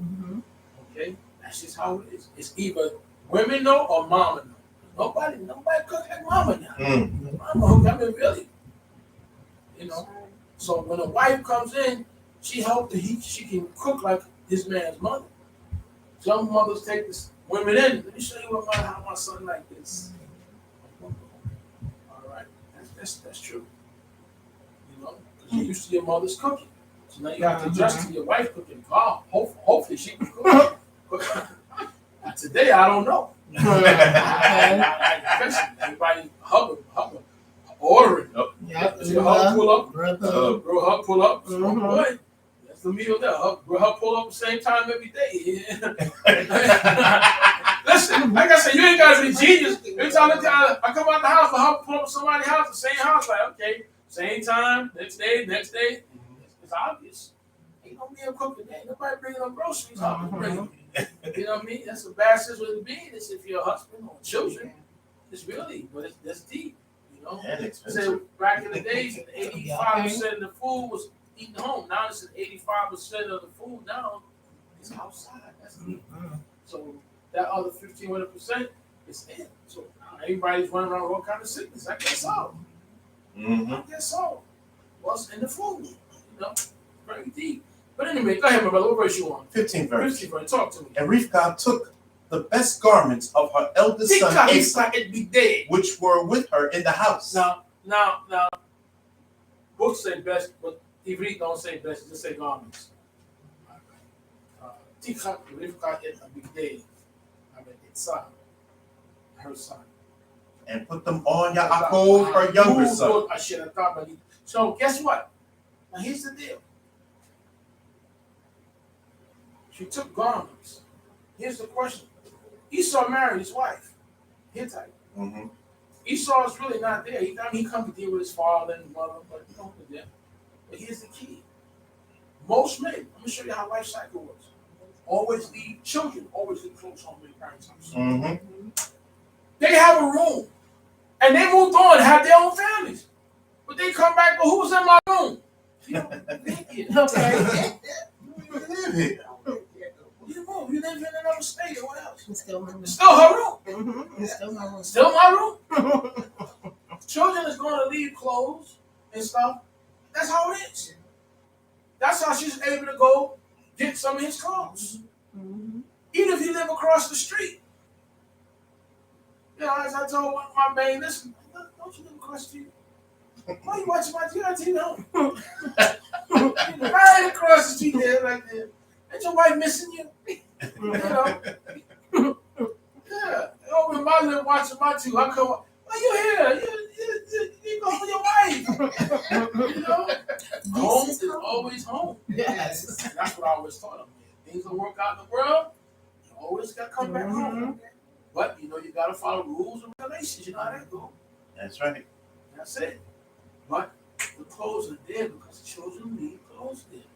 Okay, that's just how it is. It's either women know or mama know. Nobody cook like mama now. Mama, really. So when a wife comes in, she helps. She can cook like this man's mother. Some mothers take this women in. Let me show you how my son like this. All right, that's true. Because you're used to your mother's cooking, so now you have to adjust to your wife cooking. Wow, hopefully she can cook. Today I don't know. Everybody hug ordering. Hug pull up. Girl hug pull up. Boy. The meal there. Her pull up the same time every day. Listen, like I said, you ain't got to be genius. Every time I come out the house, her pull up somebody's house, the same house. Like, okay, same time, next day. It's obvious. Ain't no meal cooking. Ain't nobody bringing no groceries. You know what I mean? That's a bad situation to be in. It's if you're a husband or children. It's really, but that's deep. You know? And expensive. So back in the days, 85% of the food was eaten home. Now it's 85% of the food now is outside. That's deep. So that other 15% is in. So everybody's running around with all kind of sickness. I guess so. I guess so. What's in the food? You know, very deep. But anyway, go ahead, my brother. What verse you on? 15th verse. 15th verse. Talk to me. And Rivkah took the best garments of her eldest son Esau, which were with her in the house. Now, books say best, but Ivrit don't say best. Just say garments. Tikha Rivkah et Abigdei, Esau, her son. And put them on Yaakov, her younger son. So guess what? Now here's the deal. She took garments. Here's the question. Esau married his wife, Hittite. Esau is really not there. He come to deal with his father and mother, but he don't with them. But here's the key. Most men, I'm gonna show you how life cycle works. Always leave children, always leave close home with their parents. They have a room. And they moved on, have their own families. But they come back, well, who's in my room? You don't live here. Okay. You live here. You move. You live in another state or what else? It's still my room. It's still her room. It's still my room. Still my room. Children is going to leave clothes and stuff. That's how it is. That's how she's able to go get some of his clothes. Even if he live across the street. You know, as I told my man, listen, don't you live across the street? Why are you watching my TV home? Right across the street there, right there. Ain't your wife missing you? You know? Yeah. Over in my living watching my TV. I come, why you here? You go for your wife. You know? Home is always home. Yes. That's what I always taught them. Things will work out in the world. You always got to come back home. But, you know, you got to follow rules and regulations. You know how that goes. That's right. That's it. But the clothes are there because the children need clothes there.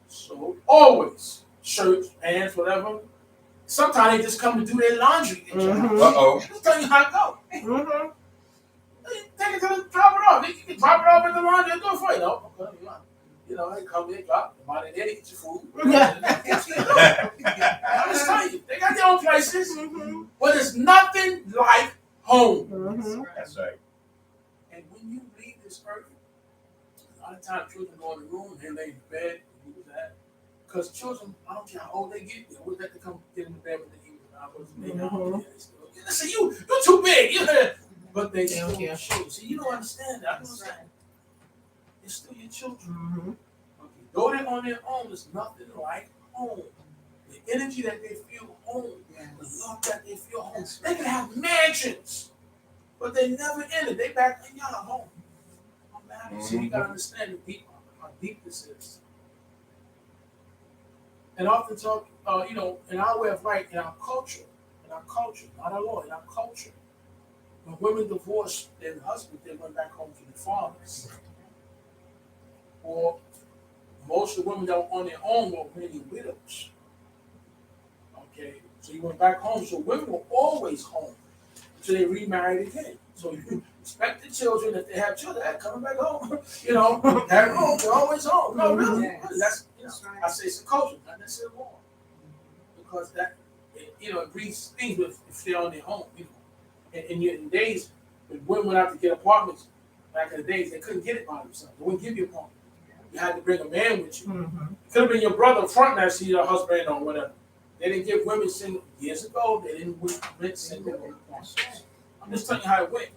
So, always, shirts, pants, whatever. Sometimes they just come to do their laundry. Just tell you how to go. Take it to the, drop it off. You can drop it off in the laundry and do it for you. No, okay, you know, they come there, drop it. Somebody there, they get your food. I'm just telling you, they got their own places, but it's nothing like home. That's right. And when you leave this earth, a lot of times children go in the room, they lay in bed, and do that. Because children, I don't care how old they get, they always like to come get in the bed with the listen, you're too big. But they still your children. See, you don't understand that. I don't understand. It's still your children. Okay. Though they're on their own, it's nothing like home. The energy that they feel home, the love that they feel home. They can have mansions, but they never in it. They back in y'all home. So you gotta understand how deep this is. And often talk, you know, in our way of life, in our culture, not our law, in our culture, when women divorce their husbands, they went back home to their fathers. Or most of the women that were on their own were many widows. Okay, so you went back home. So women were always home until they remarried again. So you expect the children, if they have children, they're coming back home. You know, they're home, they're always home. No, really. That's, you know, I say it's a culture, not necessarily law. Because that, you know, it breeds things if they're on their own, you know. And in days when women went out to get apartments, back in the days, they couldn't get it by themselves. They wouldn't give you an apartment. You had to bring a man with you. It could have been your brother front and see your husband or whatever. They didn't give women single years ago. They didn't rent single women apartments. I'm just telling you how it went.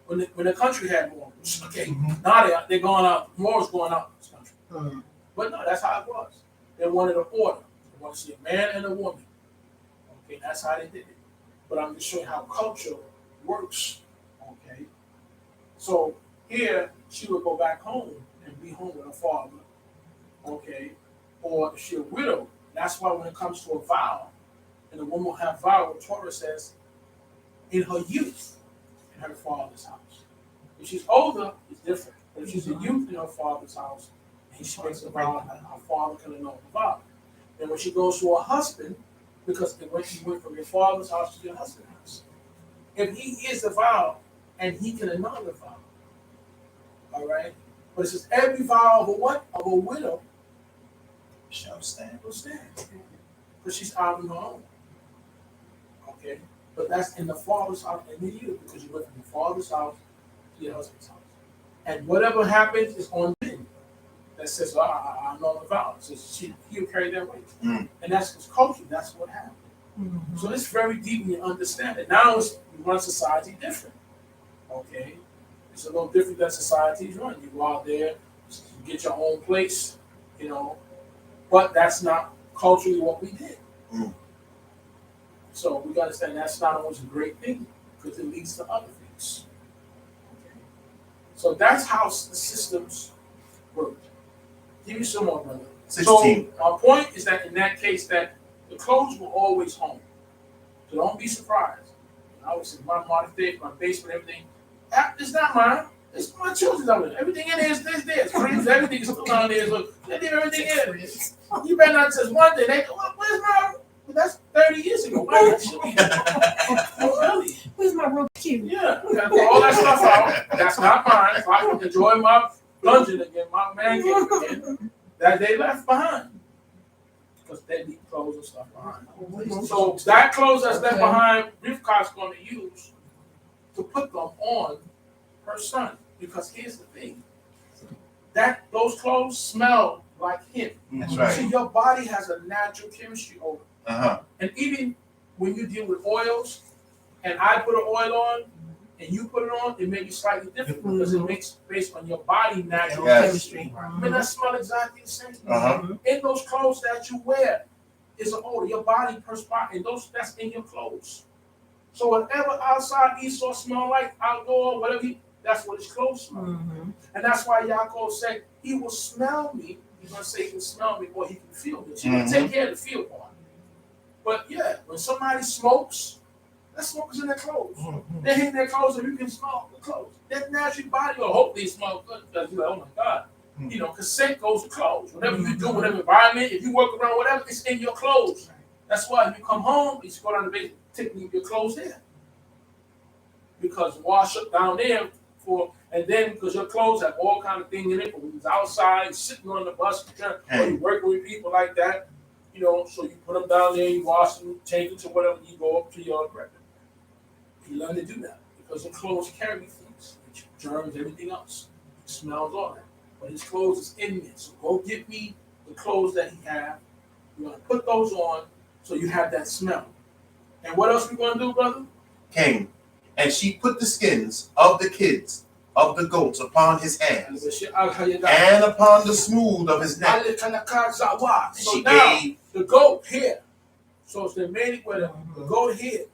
When the country had morals, okay, now they're going out. Morals going out in this country. But no, that's how it was. They wanted an order. They wanted to see a man and a woman. Okay, that's how they did it. But I'm just showing how culture works. Okay, so here she would go back home and be home with her father. Okay, or if she's a widow, that's why when it comes to a vow, and the woman will have vow, what Torah says, in her youth, in her father's house. If she's older, it's different. But if she's a youth in her father's house, and she makes a vow, her father can annul the vow. And when she goes to her husband, Because you went from your father's house to your husband's house. If he is the vow, and he can annul the vow, all right. But it says every vow of a what? Of a widow shall stand. will stand, because she's out on her own. Okay, but that's in the father's house and in you, because you went from your father's house to your husband's house, and whatever happens is on him. That says, I know the vow. So he'll carry that weight. And that's his culture. That's what happened. Mm-hmm. So it's very deep when you understand it. Now we run society different. Okay? It's a little different than societies run. You go out there, you get your own place, but that's not culturally what we did. So we got to understand that's not always a great thing, because it leads to other things. Okay? So that's how the systems work. Give you some more, brother. 16. So our point is that in that case, that the clothes were always home. So don't be surprised. I always say my basement, everything. It's not mine. It's my children's out there. Everything in there is theirs. Friends, everything is still down there. Look, they leave everything in. You better not just one day. They go, where's my? Well, that's 30 years ago. Why that should be? Really? Where's my rope cue? Yeah, all that stuff out. That's not mine. So I can enjoy my dungeon again, my man cave again, that they left behind. Because they leave clothes and stuff behind. So that clothes that's left behind, Rivka's going to use to put them on her son. Because here's the thing. Those clothes smell like him. That's right. So your body has a natural chemistry over it. Uh-huh. And even when you deal with oils, and I put an oil on, and you put it on, it may be slightly different because it makes based on your body natural chemistry. I mean, that smell exactly the same. In those clothes that you wear is an odor. Your body perspires, and that's in your clothes. So whatever outside Esau smell like, outdoor, whatever, that's what his clothes smell. And that's why Yaakov said, he will smell me. He's going to say he can smell me, or he can feel me. So you can take care of the feel part. But yeah, when somebody smokes, that smoke is in their clothes. They hang their clothes and you can smell the clothes. That natural body will hopefully smell good because you're like, oh my God. Because scent goes to clothes. Whatever you do, whatever environment, if you work around whatever, it's in your clothes. That's why if you come home, you go down the basement, leave your clothes there. Because wash up down there and then because your clothes have all kind of things in it, but when you're outside, sitting on the bus, or you're working with people like that, so you put them down there, you wash them, change them to whatever, you go up to your record. You learn to do that because the clothes carry things, germs, everything else. It smells all that. But his clothes is in there. So go get me the clothes that he have. You're going to put those on so you have that smell. And what else we going to do, brother? Came. And she put the skins of the kids of the goats upon his hands and upon the smooth of his neck. So now, the goat here. So they made it with the goat here.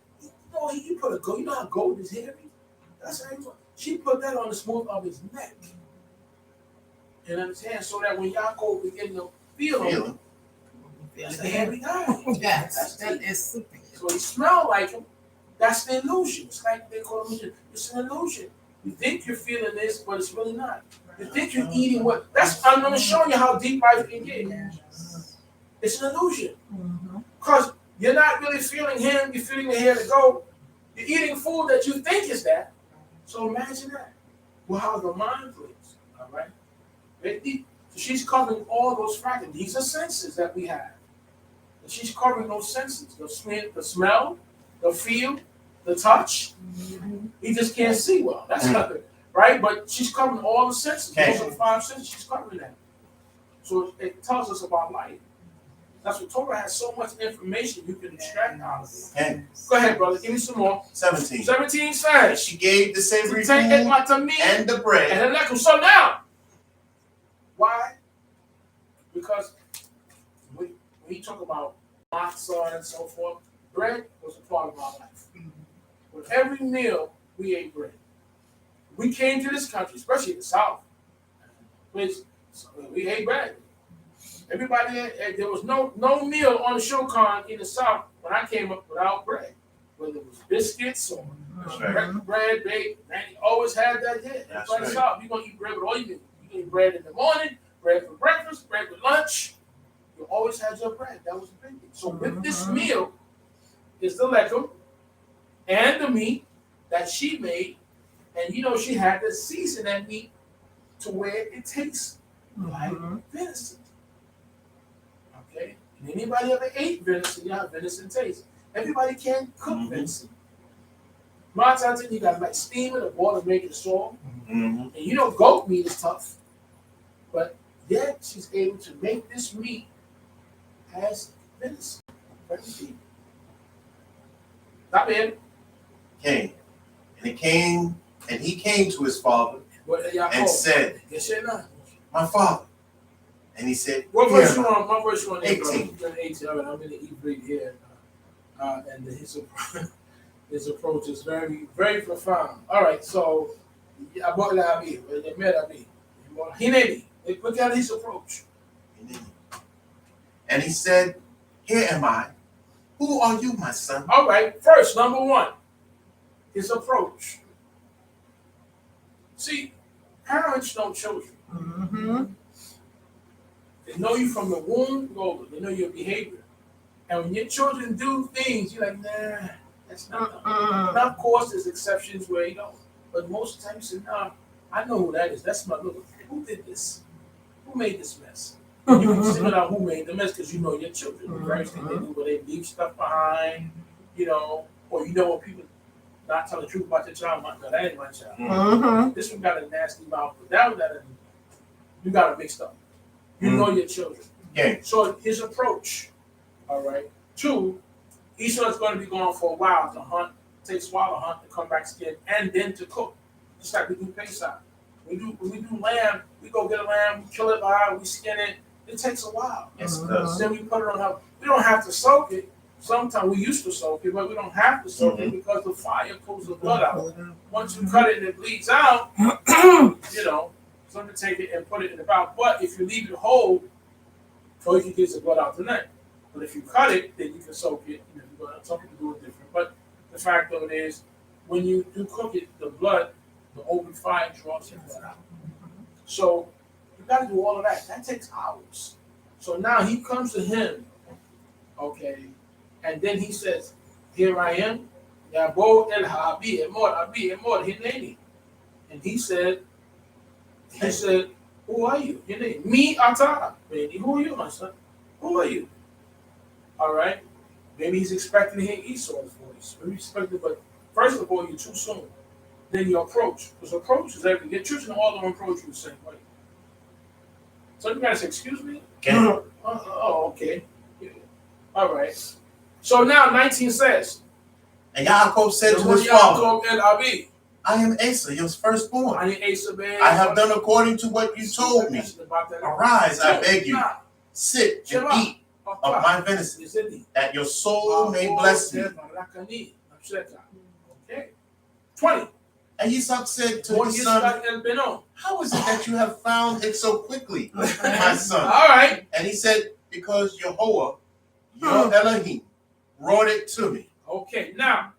You put a goat. You know how goat is hairy? That's how she put that on the smooth of his neck. And on his hand, so that when Yaakov begin to feel him, that's the hairy guy. Yes, that is super. So he smelled like him. That's the illusion. It's like they call it. It's an illusion. You think you're feeling this, but it's really not. You think you're eating what? I'm going to show you how deep life can get. It's an illusion. Because you're not really feeling him, you're feeling the hair to go. You're eating food that you think is that. So imagine that. Well, how the mind plays. All right? Very deep. So she's covering all those factors. These are senses that we have. And she's covering those senses. The smell, the feel, the touch. He just can't see well. That's nothing. Right? But she's covering all the senses. Those are the 5 senses. She's covering that. So it tells us about life. That's what Torah has so much information you can extract out of it. Okay. Go ahead, brother. Give me some more. 17. 17 says, she gave the savory food and the bread. And so now, why? Because when you talk about matzah and so forth, bread was a part of our life. With every meal, we ate bread. We came to this country, especially in the South, we ate bread. Everybody, there was no meal on the Shokan in the South when I came up without bread. Whether it was biscuits or bread, baked, and you always had that there. That's right. South, you're going to eat bread with all you do. You can eat bread in the morning, bread for breakfast, bread for lunch. You always had your bread. That was the big thing. So with this meal is the lechem and the meat that she made. And she had to season that meat to where it tastes like venison. Okay? And anybody ever ate venison, you know how venison tastes. Everybody can't cook venison. A lot of times you got to steam it or boil it, make it soft. And goat meat is tough. But yet she's able to make this meat as venison. Not bad. And he came to his father and said, my father. And he said, what verse you on? My verse you on? 18. 18. All right, I'm in the Hebrew here. And his approach is very, very profound. All right, so look at his approach. And he said, here am I. Who are you, my son? All right, first, number one, his approach. See, parents know children. They know you from the womb over. They know your behavior. And when your children do things, you're like, nah, that's not done. Now, of course, there's exceptions where you don't. But most of the time, you say, nah, I know who that is. That's my little. Who did this? Who made this mess? You can figure out who made the mess because you know your children. The first thing they do where they leave stuff behind, or when people not tell the truth about your child. No, that ain't my child. This one got a nasty mouth, but that one you got it mixed up. You know your children. Yeah. So his approach, all right. 2, Esau's going to be gone for a while to hunt. It takes a while to hunt, to come back skin, and then to cook. Just like we do Pesach. When we do lamb, we go get a lamb, we kill it live, we skin it. It takes a while. Yes, it does. Then we put it on. We don't have to soak it. Sometimes we used to soak it, but we don't have to soak it because the fire pulls the blood out. Once you cut it and it bleeds out, something to take it and put it in the mouth. But if you leave it whole, so you can get the blood out tonight. But if you cut it, then you can soak it. Some people do it different. But the fact of it is, when you do cook it, the blood, the open fire draws the blood out. So you got to do all of that. That takes hours. So now he comes to him, okay, and then he says, here I am. Yabo el ha'abi emor hineni. And he said, who are you? Your name? Me ata. Baby, who are you, my son? Who are you? All right. Maybe he's expecting to hear Esau's voice. Maybe he's expecting, but first of all, you're too soon. Then your approach. Because approach is everything. Your children all don't approach you the same way. So you guys say, excuse me? Okay. Yeah. All right. So now 19 says, and Yaakov said to his father, I am Asa, your firstborn. I have done according to what you told me. Arise, I beg you. Sit and eat of my venison, that your soul may bless me. Okay. 20. And Isaac said to his son, how is it that you have found it so quickly, my son? All right. And he said, because Yehovah, your Elohim, brought it to me. Okay, now,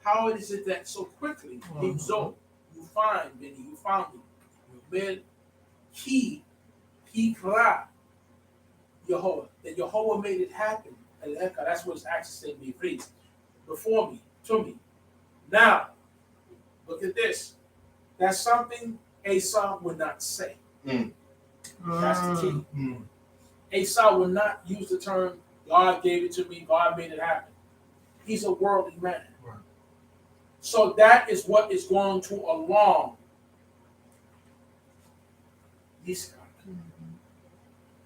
how is it that so quickly, you find, Benny, you found it. He Yehovah, that Yehovah made it happen. That's what it's actually saying, please, before me, to me. Now, look at this. That's something Esau would not say. That's the key. Esau will not use the term, God gave it to me, God made it happen. He's a worldly man. Right. So that is what is going to alarm Yitzchak.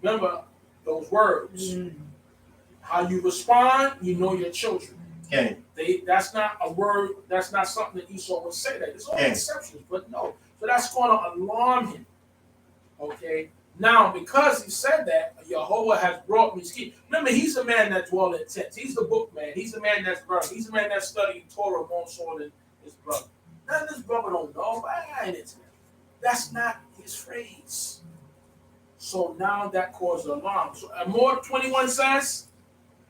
Remember those words. How you respond, you know your children. Okay. That's not a word, that's not something that Esau would say that. There's all exceptions, but no. So that's going to alarm him. Okay. Now, because he said that, Yehovah has brought me ski. Remember, he's a man that dwells in tents. He's the book man. He's the man that's burned. He's the man that studied Torah more so than his brother. None of his brother don't know. I ain't into that. That's not his phrase. So now that caused alarm. So more 21 says,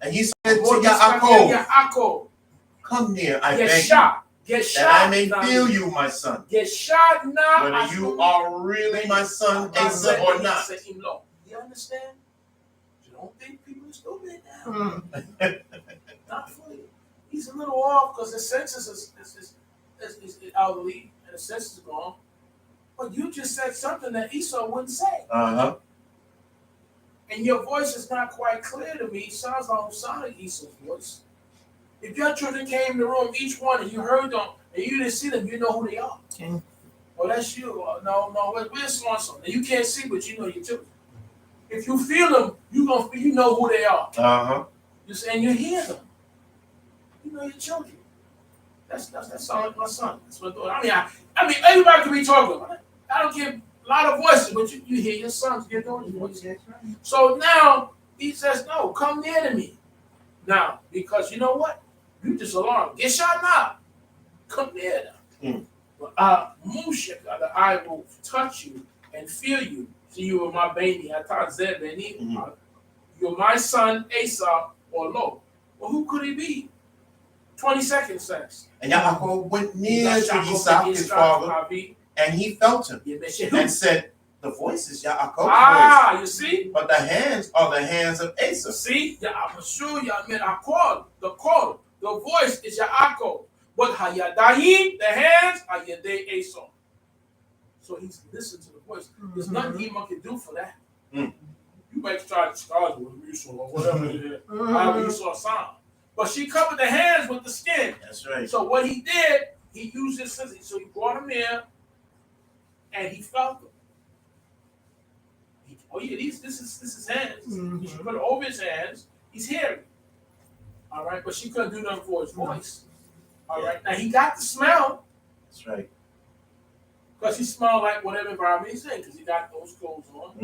and he said to Yaakov, come near, I beg you. that I may feel you, my son. Whether you are really my son, Asa, or not. You understand? You don't think people are stupid now. Not fully. He's a little off because the census is elderly and the census is gone. But you just said something that Esau wouldn't say. Uh-huh. And your voice is not quite clear to me. It sounds like Esau's voice. If your children came in the room, each one, and you heard them, and you didn't see them, you know who they are. Okay. Oh, that's you. No, where's so-and-so? And you can't see, but you know your children. If you feel them, you know who they are. Uh-huh. And you hear them. You know your children. That sounds like my son. That's my daughter. I mean, everybody can be talking. I don't care a lot of voices, but you hear your sons, your daughter's voice. So now he says, "No, come near to me." Now, because you know what? You just alarmed. Get shot now. Come near them. Mushak, I will touch you and feel you. So you are my baby. You're my son, Asa, or Lo. Well, who could he be? 20 seconds says. And Yaakov went near to Esau, his father, and he felt him and said, the voice is Yaakov's voice. You see? But the hands are the hands of Asa. See? The voice is Yaakov. But Hayadayim, the hands, are Yadei Esau. So he's listened to the voice. There's nothing he can do for that. You might try to disguise with Esau or whatever it is. However Esau sound. But she covered the hands with the skin. That's right. So what he did, he used his scissors. So he brought him in, and he felt them. This is his hands. He should put it over his hands. He's hearing. All right, but she couldn't do nothing for his voice. All right, now he got the smell. That's right. Because he smelled like whatever environment he's in, because he got those clothes on.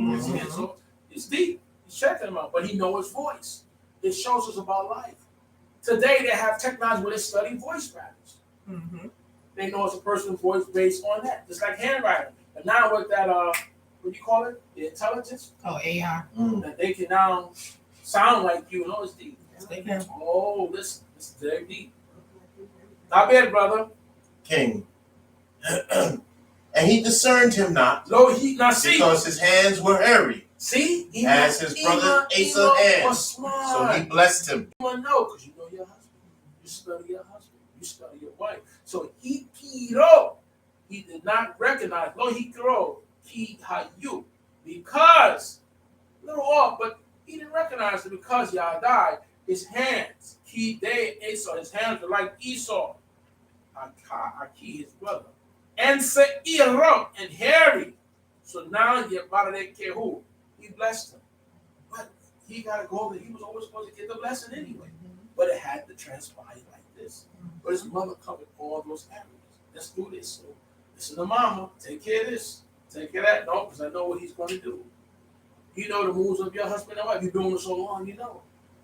So it's deep. He's checking him out, but he knows his voice. It shows us about life. Today they have technology where they study voice patterns. They know it's a person's voice based on that, just like handwriting. But now with that, what do you call it? The intelligence. Oh, AI. That they can now sound like you. No, it's deep. They can. Oh, this is very deep. Not bad, brother. King. And he discerned him not. Because his hands were hairy. See? As his brother Asa's hands. So he blessed him. You want to know, because you know your husband. You study your husband. You study your wife. So he did not recognize. Lo hikiro ki hayu. Because, a little off, but he didn't recognize it because Yadai, his hands, ki de Esau, his hands were like Esau. Aki, his brother. And Se'iro, and hairy. So now Kehu, he blessed him. But he got to go, he was always supposed to get the blessing anyway. But it had to transpire like this. But his mother covered all those areas. Let's do this. So listen to mama, take care of this, take care of that. No, because I know what he's going to do. You know the moves of your husband and wife. You've been doing it so long, you know.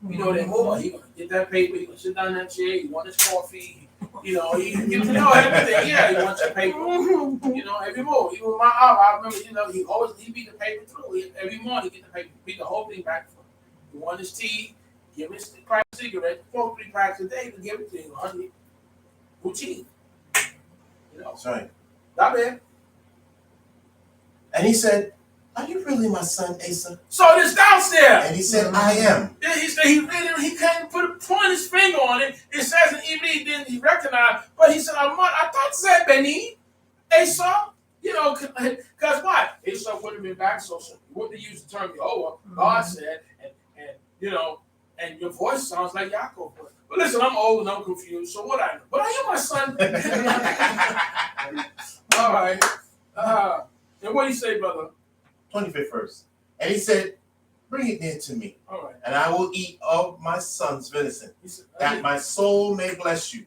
You know that more. He's going to get that paper, he's going to sit down in that chair, he wants his coffee. You know, he gets to know everything. Yeah, he wants your paper. You know, every move. Even my I remember, he beat the paper through. Every morning he get the paper, beat the whole thing back for him. He want his tea, give him his crack cigarette, 4-3 packs a day to give it to him. 100 routine. You know. That's right. Not bad. And he said, are you really my son, Asa? So this downstairs. And he said, I am. Then he said he couldn't point his finger on it. It says in Hebrew he didn't recognize, but he said, I thought it said Beni, Asa. You know, because why? Asa would have been back so soon. He wouldn't have used the term Jehovah. God said, and you know, and your voice sounds like Yaakov. But listen, I'm old and I'm confused, so what I know. But I am my son. All right. And what do you say, brother? 25th verse. And he said, bring it near to me. All right. And I will eat of my son's venison, that my soul may bless you.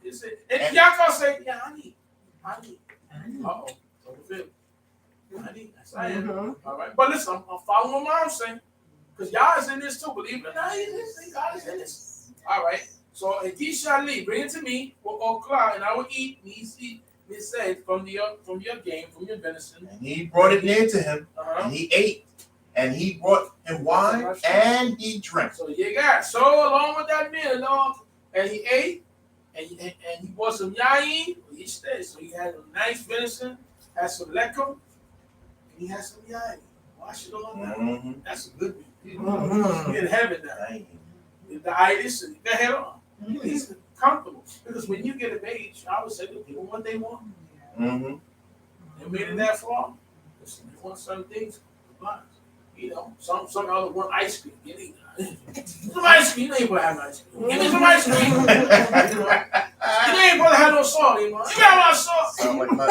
And Yaakov said, yeah, I need. Uh-oh. I need. That's I am. All right. But listen, I'm following what Mom saying. Because y'all is in this too. Believe it or not, God is in this. All right. So, bring it to me, and I will eat. He said, from your game, from your venison. And he brought it near to him, and he ate. And he brought him wine, and he drank. So you got. So along with that meal, and he ate, and he bought some yayin. He stayed, so he had a nice venison, had some lecco, and he had some yayin. Wash it all down. That's a good one. You're in heaven now. The itis, and the head on. He's comfortable. Because when you get of age, I would say, give them what they want. They made it that far. Listen, they want certain things. You know, some other want ice cream. Give me some ice cream. You ain't gonna have ice cream. Give me some ice cream. You ain't gonna have no salt anymore. You got my salt. Sound like my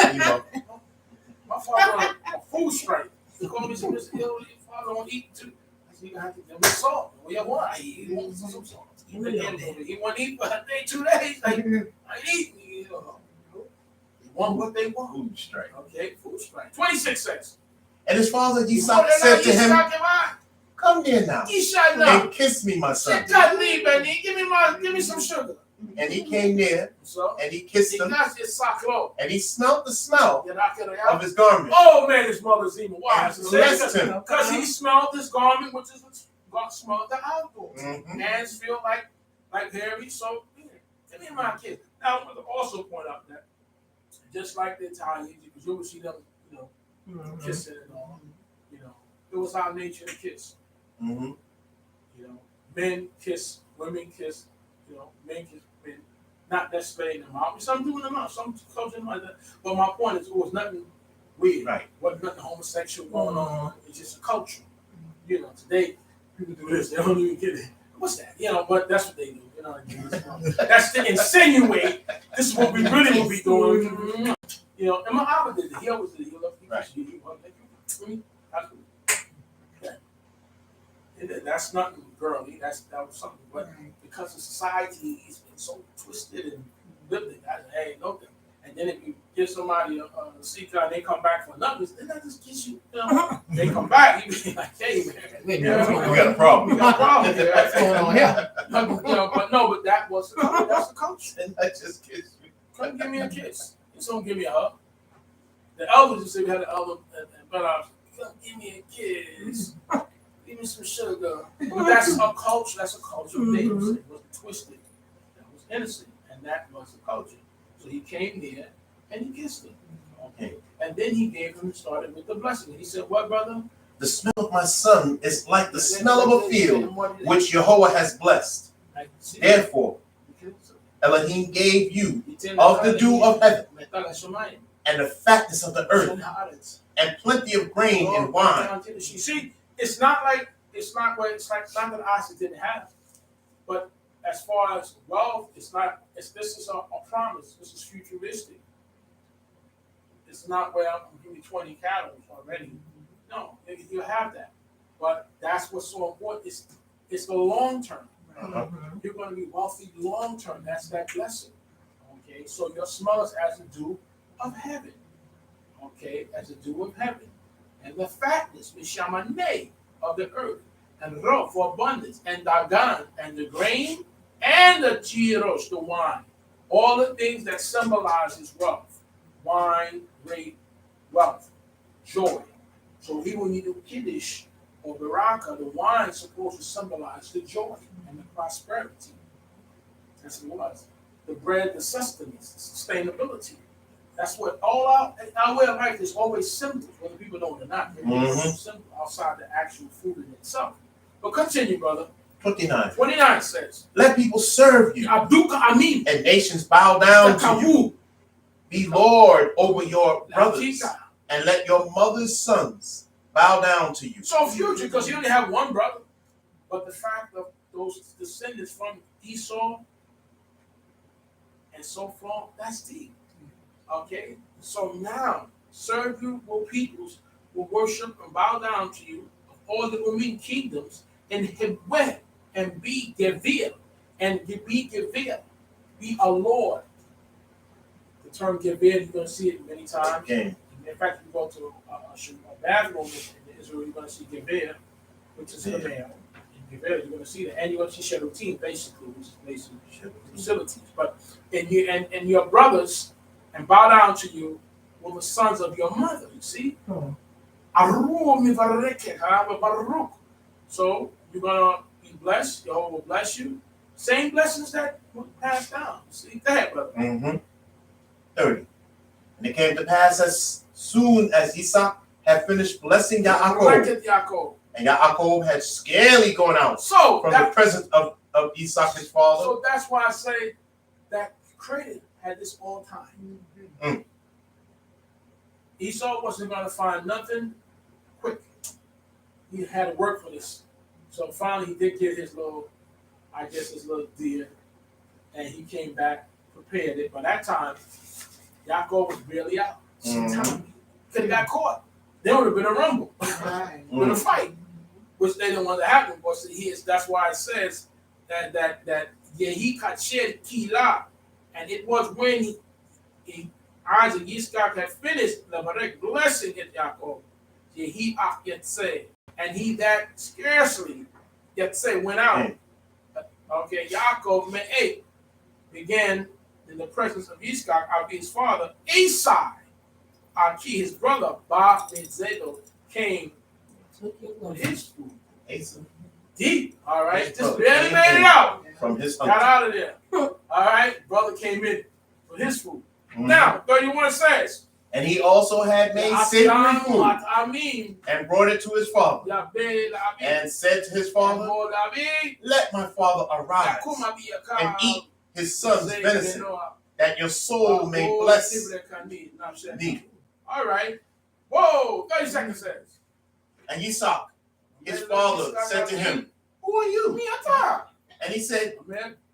My father on a food strike. He called me some Mr. Your father don't eat too. I said, you gonna have to give me salt. Well, yeah, what? He wants some salt. He won't eat for a day, 2 days. Like, I eat. You know. They want what they want. Food strike. Okay, food strike. 26 cents. And his father Yitzhak said to him, come here now and kiss me, my son. Give me some sugar. And he came near and he kissed him. And he smelled the smell of his garment. Oh man, his mother's even wise. Blessed him. Because he smelled his garment, which is what smelled the outdoors. Hands feel like hairy, so give me my kid. Now I want to also point out that just like the Italians, because you will see them, you know, kissing and all. You know, it was our nature to kiss. You know, men kiss, women kiss. You know, men kiss men, not necessarily in the mouth. Some do in the mouth, some cultures like that. But my point is, it was nothing weird. Right. Wasn't nothing homosexual going on. It's just a culture. You know, today people do this. They don't even get it. What's that? You know, but that's what they do. You know what I mean? That's to insinuate this is what we really will be doing. You know, and my Abba did it. He always did it. He loved me. That's nothing girly. That was something. But because of society, he's been so twisted and lived hey, no thing. And then if you give somebody a seeker and they come back for nothing, then that just kiss you. You know? They come back, you be like, hey man, we got a problem. We got a problem here. What's going on here? You know, but that was the culture. That's the culture. And I just kiss you. Come give me a kiss. Just don't give me a hug. The elders used to say we had an elder, but I was come give me a kiss. Give me some sugar. But that's a culture. That's a culture of David. It wasn't twisted. That was innocent. And that was the culture. So he came there and he kissed him. Okay. And then he gave him, started with the blessing. And he said, what, brother? The smell of my son is like the smell of a field which Jehovah has blessed. Therefore, Elohim gave you of the dew of heaven and the fatness of the earth and plenty of grain and wine. You see, it's not like not that Isaac didn't have, but as far as wealth, this is a promise. This is futuristic. It's not where I'm going to give you 20 cattle already. No, you have that. But that's what's so important. It's the long term. You're going to be wealthy long term. That's that blessing. Okay, so your smell is as the dew of heaven. Okay, as the dew of heaven. And the fatness, mishamaneh, of the earth. And ro, for abundance. And dagan, and the grain. And the tiros, the wine. All the things that symbolizes wealth. Wine, great wealth, joy. So he when you do kiddush or baraka, the wine is supposed to symbolize the joy and the prosperity. That's what it was. The bread, the sustenance, the sustainability. That's what all our way of life is always simple, whether people know it or not. It's simple outside the actual food in itself. But continue, brother. 29 says, let people serve you. And nations bow down to you. Be Lord over your brothers. And let your mother's sons bow down to you. So future, because you only have one brother. But the fact of those descendants from Esau and so forth, that's deep. Okay? So now, serve you will peoples will worship and bow down to you of all the remaining kingdoms and Hebweh and be Gevir and be Gevir. Be a Lord. The term Gevir, you're going to see it many times. Okay. In fact, if you go to a bathroom in Israel, you're going to see Gevir, which is the male. In Gevir, you're going to see that. And you're going to see Sherutim, basically, which is basically facilities. But and your brothers and bow down to you were the sons of your mother, you see? So you're going to be blessed. Jehovah will bless you. Same blessings that were passed down. See that, brother. 30. And it came to pass as soon as Isaac had finished blessing Yaakov, and Yaakov had scarcely gone out from the presence of Isaac his father. So that's why I say that Creator had this all time. Esau wasn't going to find nothing quick. He had to work for this. So finally he did get his little deer, and he came back, prepared it. By that time, Yaakov was barely out. Sometimes could have got caught. There would have been a rumble, been a fight, which they didn't want to happen. But that's why it says that Yehi Kached Kila, and it was when Isaac Yitzchak had finished the blessing at Yaakov. Yehi Ak Yetzeh, and he that scarcely Yetzeh went out. Okay, Yaakov Me'eh began in the presence of Yitzchak, his father, Esau, Aki, his brother, Ba Zedo, came with his food. Deep, all right? Just barely made it out. From his got out of there. All right? Brother came in with his food. Now, 31 says, and he also had made savory food and brought it to his father and said to his father, let my father arise and eat his son's venison, that your soul may bless thee. All right. Whoa, 30 seconds says. And Isaac, his father, said to him, who are you? And he said,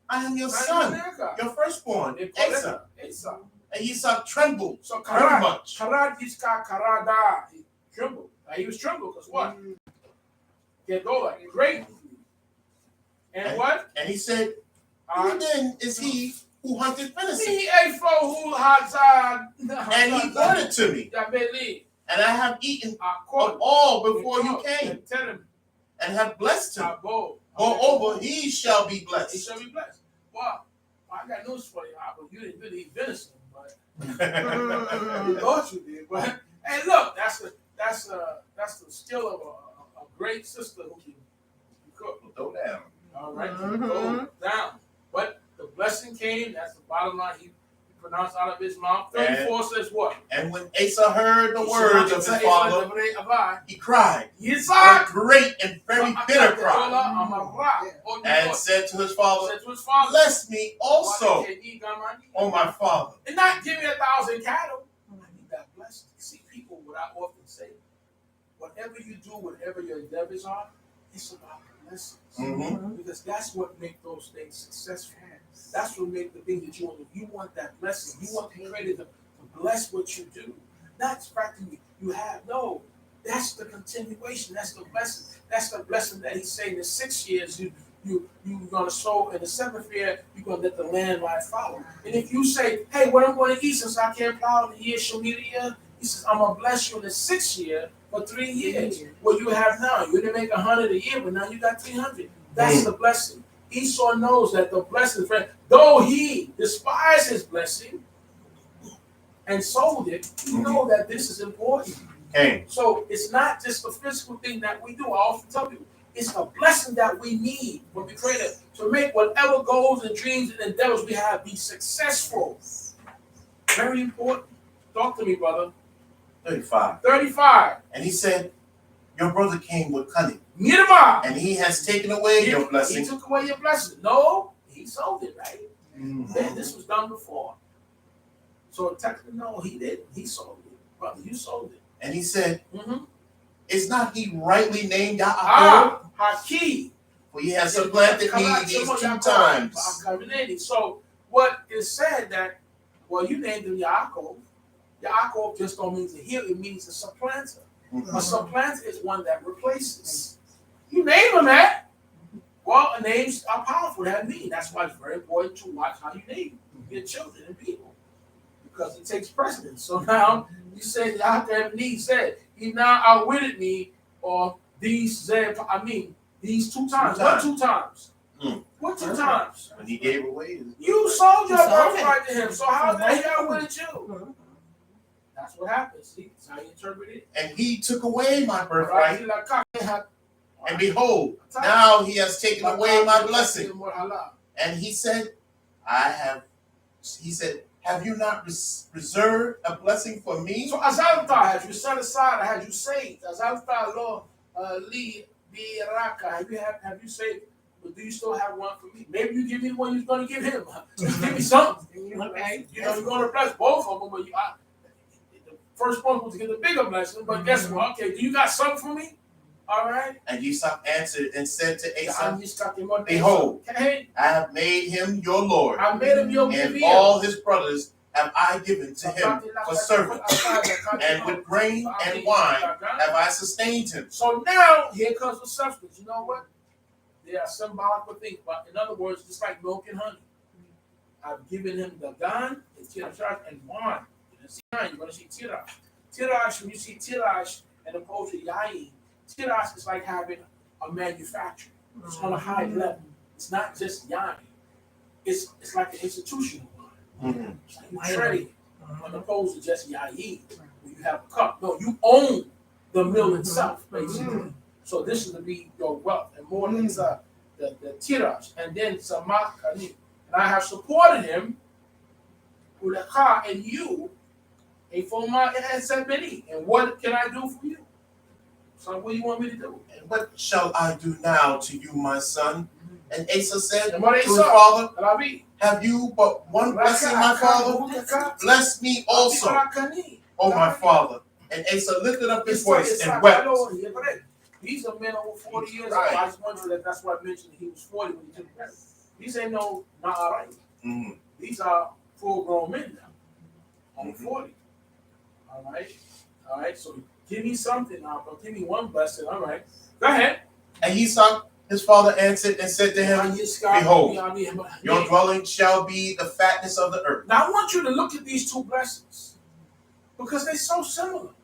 I am your son, your firstborn, Esau. And Isaac trembled very much. He trembled. He was trembled because what? Get over great. And what? And he said, who then is he who hunted venison? And he brought it to me. And I have eaten of all before you came. And have blessed him. Moreover, he shall be blessed. He shall be blessed. Well, I got news for you, but you didn't really eat venison. You thought you did, but hey, look, that's the skill of a great sister who can cook. Throw down. All right, go down. But the blessing came. That's the bottom line. He pronounced out of his mouth. 34 says what? And when Asa heard the words of his father, he cried a great and very bitter cry, and said to his father, bless me also, O my father. And not give me 1,000 cattle. I need that blessing. See, people, what I often say, whatever you do, whatever your endeavors are, it's about blessings. Because that's what makes those things successful. That's what makes the thing that you want. You want that blessing. You want the credit to bless what you do. Not the fact that you have. No, that's the continuation. That's the blessing. That's the blessing that he's saying. In 6 years, you're going to sow. In the 7th year, you're going to let the land lie fallow. And if you say, hey, what I'm going to eat since I can't plow in the year Shemitah, he says, I'm going to bless you in the 6th year for 3 years. What you have now, you didn't make 100 a year, but now you got 300. That's the blessing. Esau knows that the blessing, friend, though he despised his blessing and sold it, he knows that this is important. So it's not just a physical thing that we do. I often tell people, it's a blessing that we need from the Creator to make whatever goals and dreams and endeavors we have be successful. Very important. Talk to me, brother. 35. And he said, your brother came with cunning, and he has taken away your blessing. He took away your blessing. No, he sold it, right? Then this was done before. So technically, no, he didn't. He sold it. Brother, you sold it. And he said, is not he rightly named Yaakov? Haki. For he has supplanted me these 2 times. So what is said that, well, you named him Yaakov. Yaakov just don't mean to heal. It means a supplanter. A supplanter is one that replaces. You name him that. Well, names are powerful. That's why it's very important to watch how you name your children and people, because it takes precedence. So now you say Yaakov said he now outwitted me, or these 2 times. What 2 times? What 2 times? When he gave away. You sold your birthright to him. So how did he outwitted you? That's what happens. See, that's how you interpret it. And he took away my birthright. And behold, now he has taken away my blessing. And he said, have you not reserved a blessing for me? So Azalta, have you set aside, have you saved? Azalta lo li biraka. Have you saved? But do you still have one for me? Maybe you give me one you're going to give him. Just give me something. Okay. You know, you're going to bless both of them, but the first one was to get the bigger blessing. But guess what? Okay, do you got something for me? All right. And Esau answered and said to Esau, Behold, behold, I have made him your Lord, I made him your and all his brothers have I given to him for service, and with grain and wine have I sustained him. So now, here comes the substance. You know what? They are symbolic things, but in other words, just like milk and honey. I've given him the gan, and tirash, and wine. You're going to see tirash. Tirash, when you see tirash, and opposed to yayin, tirash is like having a manufacturer. It's on a high level. It's not just yayin. It's like an institutional wine. It's like you're trading, as opposed to just yayin, where you have a cup. No, you own the mill itself, basically. So this is to be your wealth, and more than the tirash, and then samak kani. And I have supported him, ulecha, and you, a forma and said many. And what can I do for you? So what do you want me to do? And what shall I do now to you, my son? And Asa said to And his father, Rabbi, have you but one blessing, my father? Bless me also, O my father. And Asa lifted up his voice and wept. These are men over 40 years old. I just wonder that that's why I mentioned he was 40 when he took the These ain't no na'arai. These are full-grown men now, on 40. All right. So give me something now, but give me one blessing. All right, go ahead. And Esau, his father, answered and said to him, behold, your dwelling shall be the fatness of the earth. Now I want you to look at these two blessings because they're so similar.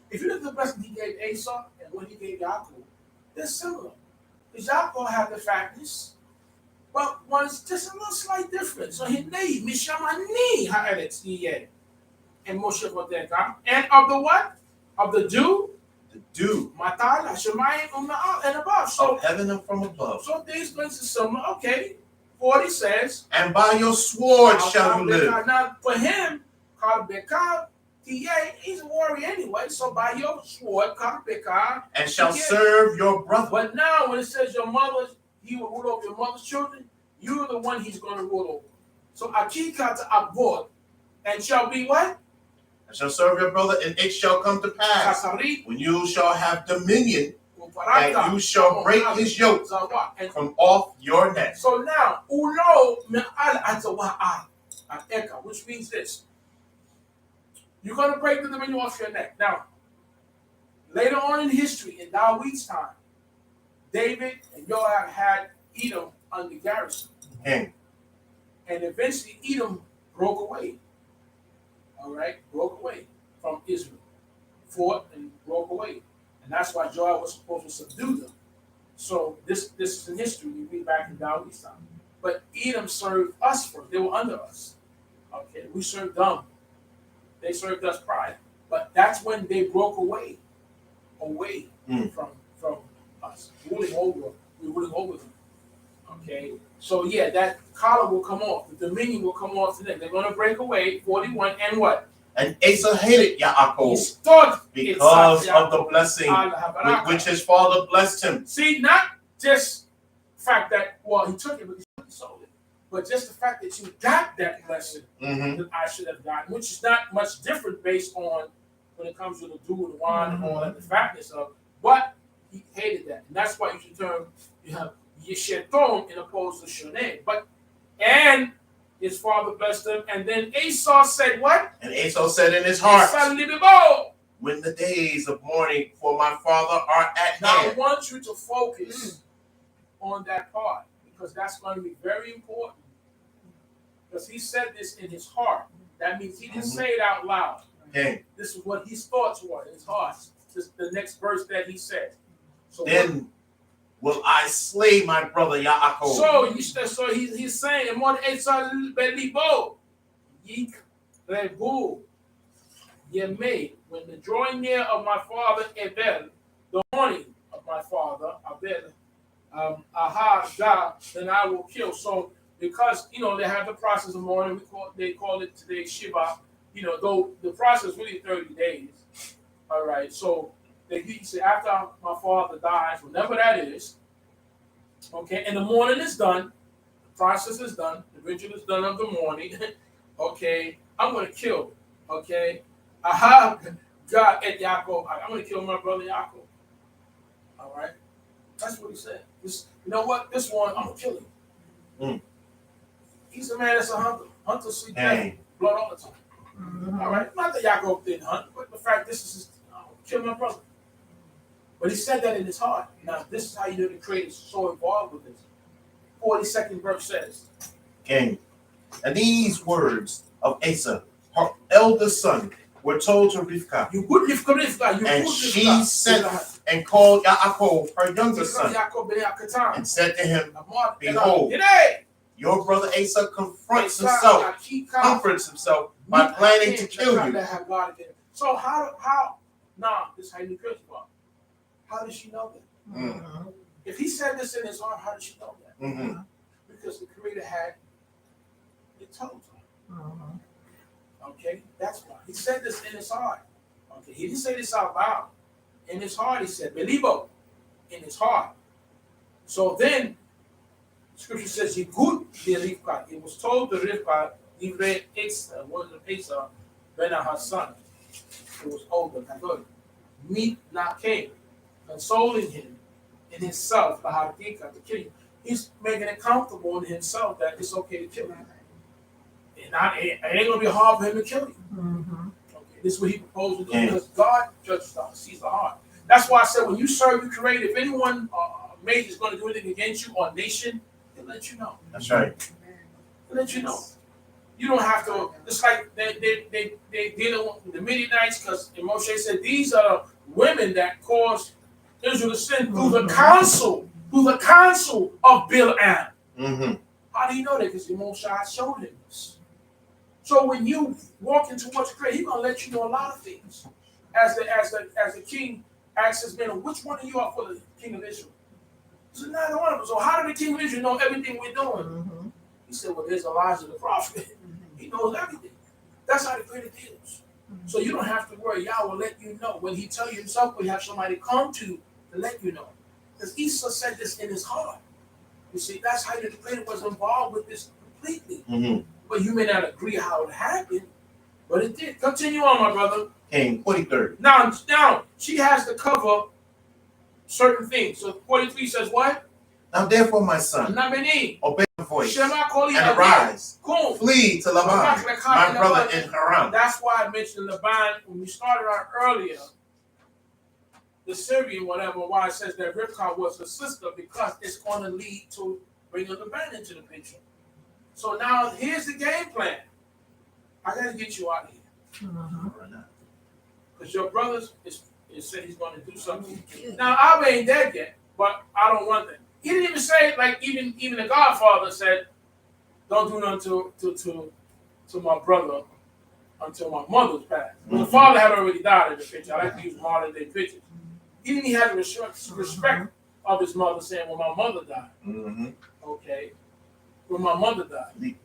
If you look at the blessing he gave Esau and what he gave Yaakov, they're similar. Because Yaakov had the fatness, but one's just a little slight difference. So he named Mishamani ha'eretz yeh. And Moshe Voteka. And of the what? Of the dew? The dew. Matal, Shamayim, and above. So heaven and from above. So these things are similar. Okay. 40 says, and by your sword shall you live. Now for him, he's a warrior anyway. So by your sword, and shall serve your brother. But now when it says your mother, he will rule over your mother's children, you're the one he's going to rule over. So Akika to Abod, and shall be what? And shall serve your brother, and it shall come to pass when you shall have dominion, that you shall break his yoke from off your neck. So now, ulo which means this. You're going to break the dominion off your neck. Now, later on in history, in David's time, David and Joab had Edom under garrison. And eventually Edom broke away. All right? Broke away from Israel. Fought and broke away. And that's why Joab was supposed to subdue them. So this is in history. You read back in David's time. But Edom served us first. They were under us. Okay? We served them. They served us prior. But that's when they broke away from us. Ruling over them. Okay? So yeah, that collar will come off. The dominion will come off to them. They're going to break away, 41, and what? And Asa hated Yaakov because of the blessing with which his father blessed him. See, not just the fact that, he took it, but he sold it. But just the fact that you got that blessing that I should have gotten, which is not much different based on when it comes to the dew and the wine and all that, the fatness of. But he hated that. And that's why you have Yeshetom in opposed to Shoneh. And his father blessed him. And then Esau said what? And Esau said in his heart, when the days of mourning for my father are at hand. Now I want you to focus on that part, because that's going to be very important. Because he said this in his heart. That means he didn't say it out loud. Okay. This is what his thoughts were in his heart. This is the next verse that he said. So then will I slay my brother Yaakov. So he's saying, when the drawing near of my father Abel, the morning of my father Abel, then I will kill. So because they have the process of mourning, they call it today Shiva. Though the process really 30 days. All right. So he said after my father dies, whenever that is, okay, and the mourning is done, the process is done, the ritual is done of the mourning. Okay, I'm gonna kill. Okay, God at Yaakov. I'm gonna kill my brother Yaakov. All right. That's what he said. You know what? This one, I'm going to kill him. Mm. He's a man that's a hunter. Hunters sleep blood all the time. Mm-hmm. All right? Not that Yaakov didn't hunt, but the fact this is I'm going to kill my brother. But he said that in his heart. Now, this is how you know the Creator is so involved with this. 42nd verse says, King, and these words of Asa, her eldest son, were told to Rivkah. And she sent and called Yaakov, her younger son, and said to him, behold, your brother Asa comforts himself by planning to kill you. So how this is how you kill you. How did she know that? Mm-hmm. If he said this in his heart, how did she know that? Mm-hmm. Because the Creator had it told her. Mm-hmm. Okay, that's why. He said this in his heart. Okay, he didn't say this out loud. In his heart, he said, Beliebo, in his heart. So then, Scripture says, Yigud de Rivka. It was told to Rivka, Divrei Asa, was Asa, Ben her son, who was older, meet not came, consoling him in himself, to kill him. He's making it comfortable in himself that it's okay to kill him. It ain't going to be hard for him to kill you. Mm-hmm. Okay, this is what he proposed to do because God judges the heart, sees the heart. That's why I said when you serve your Creator, if anyone major is going to do anything against you or nation, he'll let you know. That's right. He'll let you know. You don't have to. It's like they dealing with the Midianites because Moshe said these are women that caused Israel to sin through the counsel of Bil'am. Mm-hmm. How do you know that? Because Moshe showed him this. So when you walk into what's great, he's gonna let you know a lot of things. As the king asks his men, which one of you are for the king of Israel? He said, neither one of us. So how did the king of Israel know everything we're doing? Mm-hmm. He said, well, there's Elijah the prophet. Mm-hmm. He knows everything. That's how the Creator deals. Mm-hmm. So you don't have to worry. Yah will let you know. When he tell you himself, we have somebody come to let you know. Because Esau said this in his heart. You see, that's how the Creator was involved with this completely. Mm-hmm. But you may not agree how it happened, but it did. Continue on, my brother. King 43. Now, she has to cover certain things. So 43 says what? Now therefore, my son, obey my voice and arise. Flee to Laban, my brother in Haran. That's why I mentioned Laban when we started out earlier. The Syrian, whatever, why it says that Rivkah was her sister, because it's going to lead to bringing Laban into the picture. So now here's the game plan. I got to get you out of here. Because your brother said he's going to do something. Now, I ain't dead yet, but I don't want that. He didn't even say, like, even the Godfather said, don't do nothing to my brother until my mother's passed. The father had already died in the picture. I like to use modern day pictures. He didn't even have the respect of his mother saying, when my mother died. Mm-hmm. Okay. When my mother died.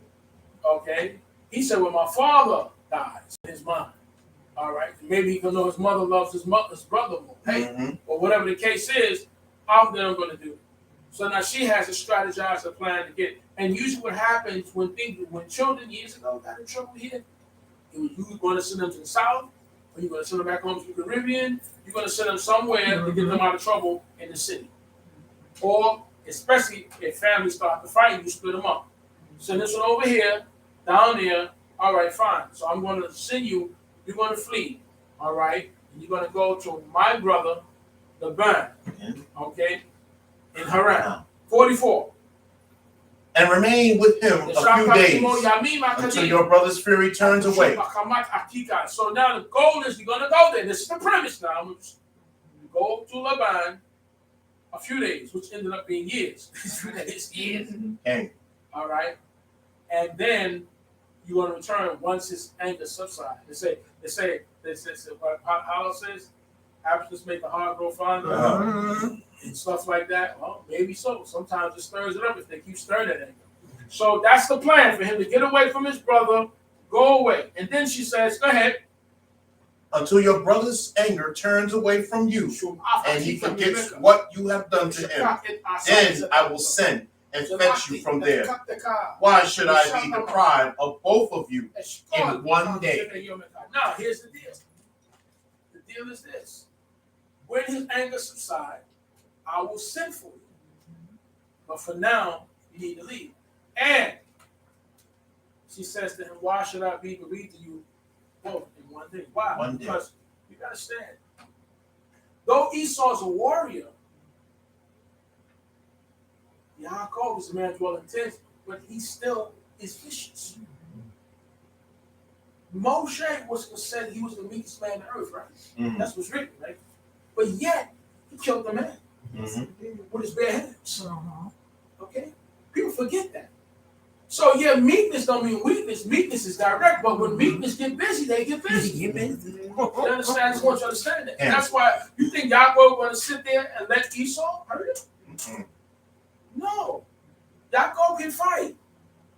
Okay. He said, when my father dies in his mind. All right. Maybe even though his mother loves his brother more. Hey, or whatever the case is, I'm going to do it. So now she has to strategize a plan to get it. And usually what happens when children years ago got in trouble here, you were going to send them to the South, or you're going to send them back home to the Caribbean, you're going to send them somewhere to get them out of trouble in the city. Or, especially if families start to fight, you split them up. Send this one over here, down there, all right, fine. So I'm going to send you, you're going to flee, all right? And you're going to go to my brother, Laban, okay, in Haran. 44. And remain with him a few days until your brother's fury turns away. So now the goal is you're going to go there. This is the premise now. You go to Laban a few days, which ended up being years. years. Okay. All right. And then you're going to return once his anger subsides. They say, how it says, Absence make the heart grow fonder and stuff like that. Well, maybe so. Sometimes it stirs it up if they keep stirring it. So that's the plan for him to get away from his brother, go away. And then she says, go ahead. Until your brother's anger turns away from you, and he forgets what you have done to him. Then I will send and fetch you from there. Why should I be deprived of both of you in one day? Now, here's the deal. The deal is this. When his anger subsides, I will send for you. But for now, you need to leave. And she says to him, why should I be bereaved to you both in one day? Why? One day. Because you understand. Though Esau's a warrior, Yaakov is a man dwelling in tents, but he still is vicious. Moshe was said he was the meekest man on earth, right? Mm-hmm. That's what's written, right? But yet, he killed the man with his bare hands. Okay? People forget that. So, yeah, meekness don't mean weakness. Meekness is direct, but when meekness get busy, they get busy. You understand? I just want you to understand that. And that's why you think Yaakov going to sit there and let Esau hurt him? No. Yaakov can fight.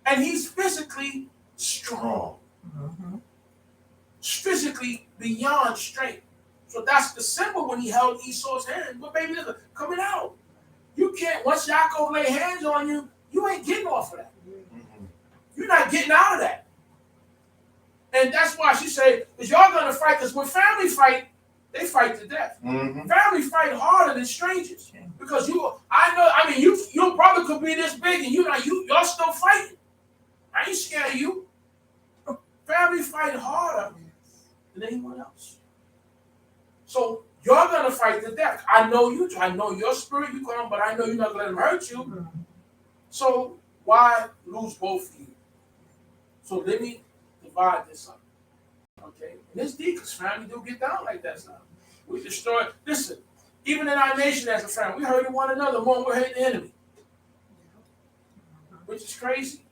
And he's physically strong. Physically beyond strength. So that's the symbol when he held Esau's hand. But baby, listen, coming out. You can't, once Yaakov lay hands on you, you ain't getting off of that. You're not getting out of that. And that's why she said, because y'all going to fight, because when family fight, they fight to death. Family fight harder than strangers. Because your brother could be this big and y'all still fighting. I ain't scared of you. Family fight harder than anyone else. So you're going to fight to death. I know you. I know your spirit you come, but I know you're not going to let them hurt you. So why lose both of you? So let me divide this up. Okay? And it's deep because family do get down like that stuff. We destroy. Listen, even in our nation as a family, we hurting one another more than we're hating the enemy. Which is crazy.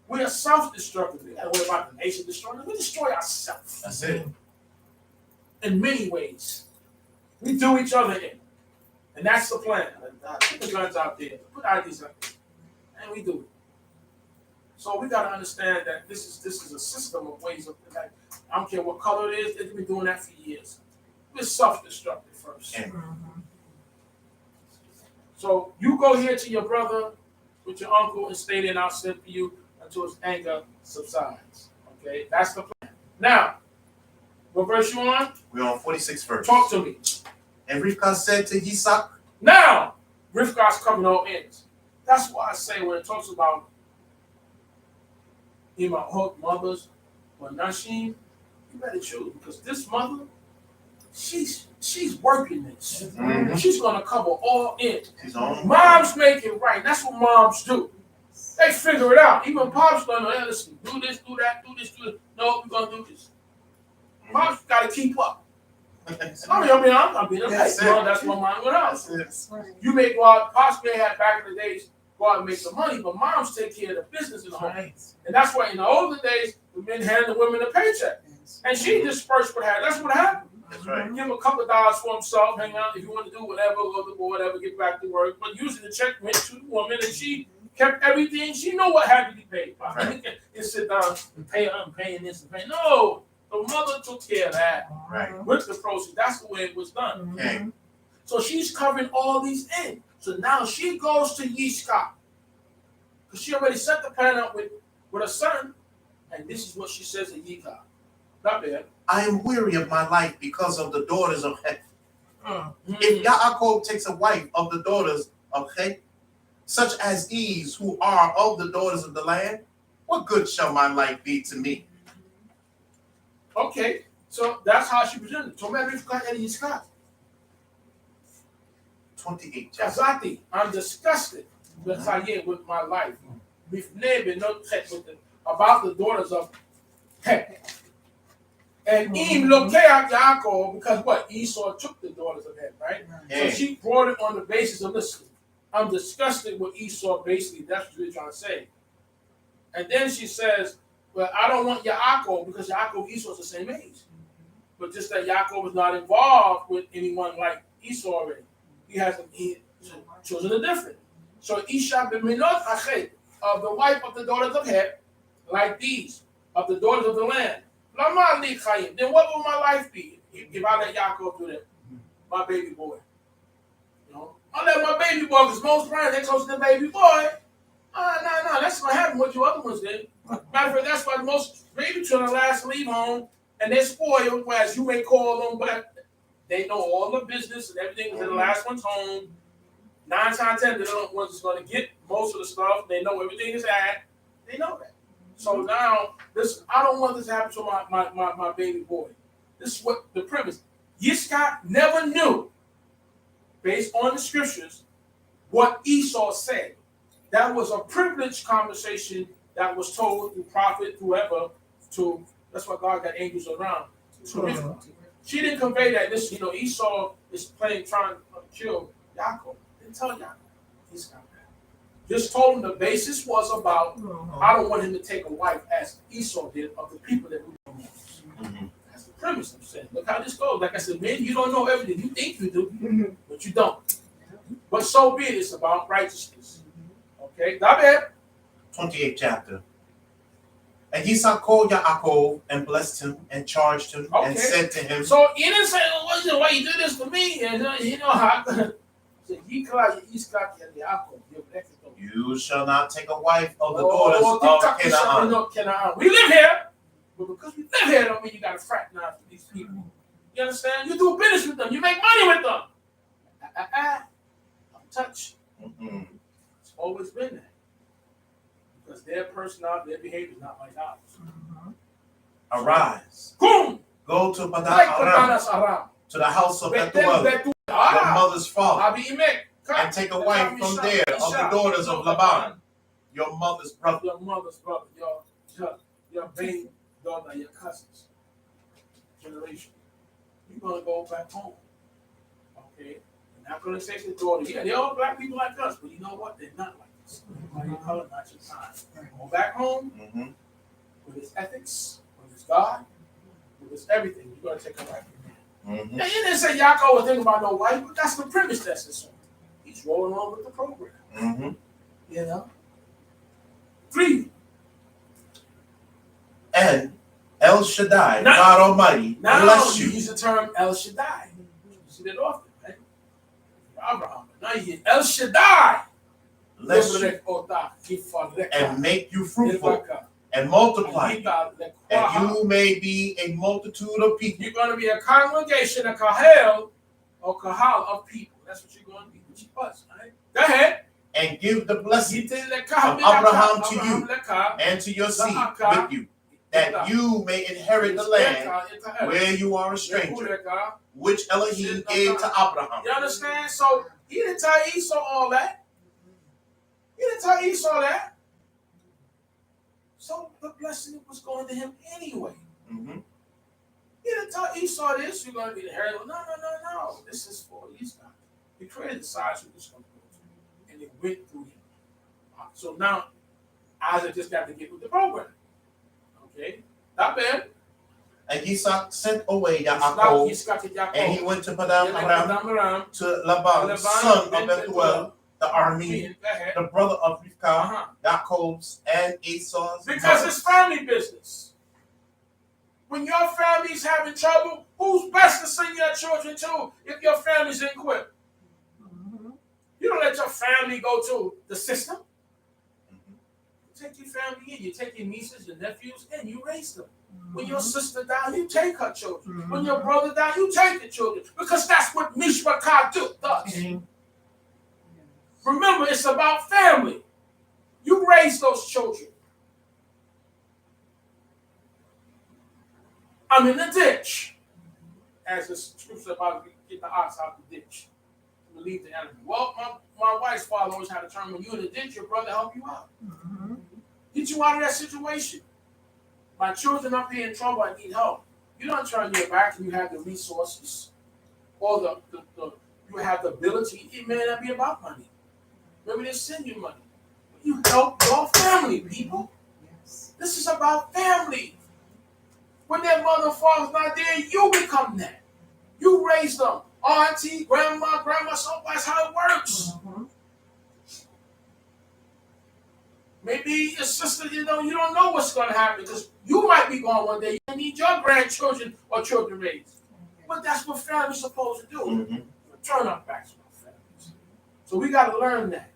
We are self-destructive. We gotta worry about the nation destroying us. We destroy ourselves. That's it. In many ways. We do each other in. And that's the plan. Put the guns out there. Put ideas out there. And we do it. So we gotta understand that this is a system of ways of like, I don't care what color it is, they've been doing that for years. We're self-destructive first. So you go here to your brother with your uncle and stay there and I'll send for you until his anger subsides. Okay, that's the plan. Now, what verse you on? We're on 46th verse. Talk to me. And Rivkah said to Yitzhak. Now, Rivkah's covering all ends. That's why I say when it talks about mothers or Nashim, you better choose because this mother, she's working this. She's gonna cover all ends. Moms make it right. That's what moms do. They figure it out. Even pops gonna hey, listen, do this, do that, do this, do this. No, we're gonna do this. Pops gotta keep up. I'm being that's what mine went out. You may go out, pops may have back in the days go out and make some money, but moms take care of the business in the home. And that's why in the older days, the men handed the women a paycheck. And she dispersed what happened. That's what happened. That's right. Give him a couple of dollars for himself, hang out if you want to do whatever, go to whatever, get back to work. But usually the check went to the woman and she kept everything. She knew what had to be paid. Right. And sit down and pay, I'm paying this and paying. No, the mother took care of that. Right. With the proceeds. That's the way it was done. Okay. So she's covering all these in. So now she goes to Yitzchak. Because she already set the plan up with her son. And this is what she says to Yitzchak. Not bad. I am weary of my life because of the daughters of Het. If Yaakov takes a wife of the daughters of Het, such as these who are of the daughters of the land, what good shall my life be to me? Okay, so that's how she presented it. 28. Chazati, I'm disgusted with my life. About the daughters of Het. And Eve looked at Yaakov because what? Esau took the daughters of Het, right? So she brought it on the basis of listen, I'm disgusted with Esau, basically, that's what you're trying to say. And then she says, well, I don't want Yaakov because Yaakov and Esau is the same age. But just that Yaakov was not involved with anyone like Esau already. He children are different. So Isha b'minot achet, of the wife of the daughters of Het, like these, of the daughters of the land. Lama li chayim. Then what will my life be if I let Yaakov do that? My baby boy. You know, I let my baby boy, because most parents, they close to the baby boy. No, that's what happened. What you other ones did. Matter of fact, that's why most baby children last leave home and they're spoiled, whereas you may call them, but they know all the business and everything until the last one's home. 9 times out of 10, they're the ones that's going to get most of the stuff. They know everything is at. They know that. So now, I don't want this to happen to my baby boy. This is what the premise. Yitzchak never knew, based on the scriptures, what Esau said. That was a privileged conversation that was told through prophet, whoever, that's why God got angels around. She didn't convey that. Esau is trying to kill Yaakov. Didn't tell Yaakov. He's got that. Just told him the basis was about, I don't want him to take a wife as Esau did of the people that we don't know. That's the premise I'm saying. Look how this goes. Like I said, man, you don't know everything. You think you do, but you don't. But so be it. It's about righteousness. Okay, David. 28th chapter. And Yitzhak called Yaakov and blessed him and charged him and said to him. So he didn't say, why you did this to me? And how? You shall not take a wife of the daughters of Canaan. We live here, but because we live here don't mean you got to fraternize with these people. You understand? You do business with them. You make money with them. Don't touch. It's always been that. Because their personality, their behavior is not like ours. Arise. Boom! Go to Padan to the house of Bethuel, your mother's father, and take a wife from there of the daughters of Laban, your mother's brother. Your mother's brother, your main daughter, your cousins. Generation. You're going to go back home. Okay? You're not going to take the daughter. Yeah, they're all black people like us, but you know what? They're not like us. Your color, not your time. Go back home with his ethics, with his God, with his everything. You're going to take a wife from him. Now, you didn't say Yaakov was thinking about no wife, but that's the premise that's the song. He's rolling on with the program. You know? 3. And El Shaddai, God Almighty, bless you. You use the term El Shaddai. You see that often, right? Abraham. Now you hear El Shaddai. Bless you and make you fruitful and multiply, and you may be a multitude of people. You're going to be a congregation, a kahal, or kahal of people. That's what you're going to be. Which you was, right? Go ahead. And give the blessing of Abraham to you and to your seed with you, that you may inherit the land where you are a stranger, which Elohim gave to Abraham. You understand? So he didn't tell Esau all that. He didn't tell Esau that. So the blessing was going to him anyway. He didn't tell Esau this, you're going to be the inherited. No. This is for Esau. He created the size of this going to go to. And it went through him. So now, Isaac just got to get with the program. Okay? Not bad. And Yitzhak sent away Yaakov, and he went to Padan Aram to Laban, son of Bethuel, the Aramean, the brother of Rivkah, Yaakov's and Esau's. Because it's family business. When your family's having trouble, who's best to send your children to if your family's equipped? You don't let your family go to the system. You take your family in, you take your nieces, your nephews, and you raise them. When your sister dies, you take her children. When your brother dies, you take the children. Because that's what Mishpachah does. Remember, it's about family. You raise those children. I'm in the ditch. As the scripture about get the ox out the ditch. To relieve the animal. Well, my wife's father always had a term, when you're in the ditch, your brother help you out. Get you out of that situation. My children up here in trouble, I need help. You don't turn your back and you have the resources or you have the ability. It may not be about money. Maybe they send you money. You help your family, people. This is about family. When their mother and father's not there, you become that. You raise them. Auntie, grandma, so that's how it works. Maybe your sister, you don't know what's going to happen because you might be gone one day. You need your grandchildren or children raised. But that's what family's supposed to do. Turn our backs on families. So we got to learn that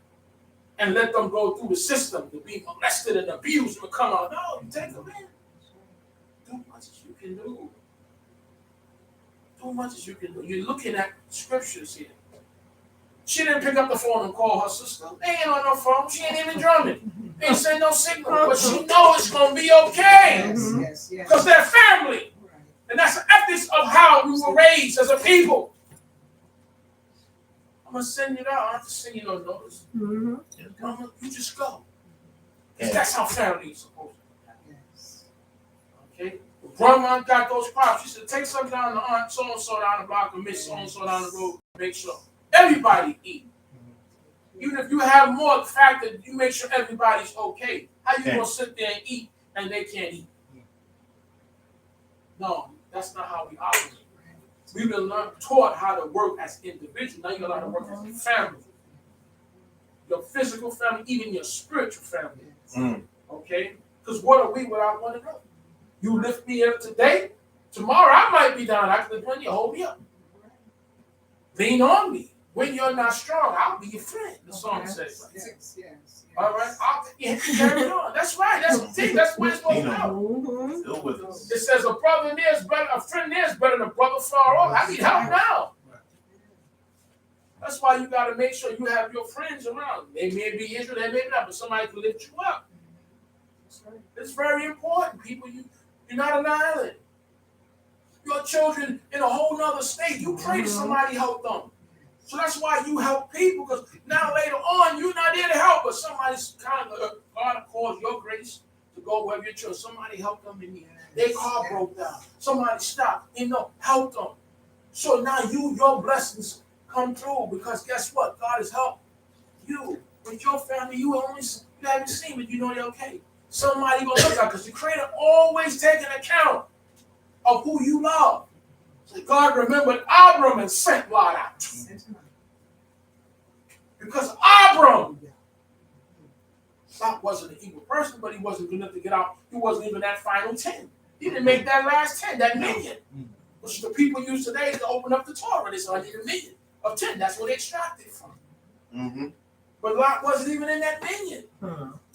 and let them go through the system to be molested and abused and come out. No, take them in. Do as much as you can do. Do as much as you can do. You're looking at scriptures here. She didn't pick up the phone and call her sister. They ain't on no phone. She ain't even drumming. They ain't send no signal. But she knows it's going to be okay. Because they're family. And that's the ethics of how we were raised as a people. I'm going to send you out. I don't have to send you no notice. You just go. Because that's how family is supposed to be. Okay? Grandma got those props. She said, take some down to aunt so-and-so down the block and miss so-and-so down the road. Make sure. Everybody eat. Even if you have more, the fact that you make sure everybody's okay. How you going to sit there and eat and they can't eat? No, that's not how we operate. We've been taught how to work as individuals. Now you got to work as a family. Your physical family, even your spiritual family. Okay? Because what are we without one another? You lift me up today, tomorrow I might be down. I can lift you, hold me up. Lean on me. When you're not strong, I'll be your friend. The song says. Yes. All right, I'll carry on. That's right. That's what it's supposed to do. It says a brother near is better, a friend near is better than a brother far off. I need help now. That's why you got to make sure you have your friends around. They may be Israel, they may not, but somebody can lift you up. It's very important, people. You're not an island. Your children in a whole nother state. You pray to somebody help them. So that's why you help people, because now later on, you're not there to help, but somebody's kind of, God calls your grace to go wherever your children. Somebody help them in need. Their car broke down. Somebody stopped. Help them. So now your blessings come through, because guess what? God has helped you. With your family, you haven't seen, but you know they're okay. Somebody gonna look out, because the Creator always taking account of who you love. So God remembered Abram and sent Lot out. Because Abram, Lot wasn't an evil person, but he wasn't good enough to get out. He wasn't even that final 10. He didn't make that last 10, that million. Which the people use today to open up the Torah. They said, I need a million of 10. That's what they extracted from. But Lot wasn't even in that million.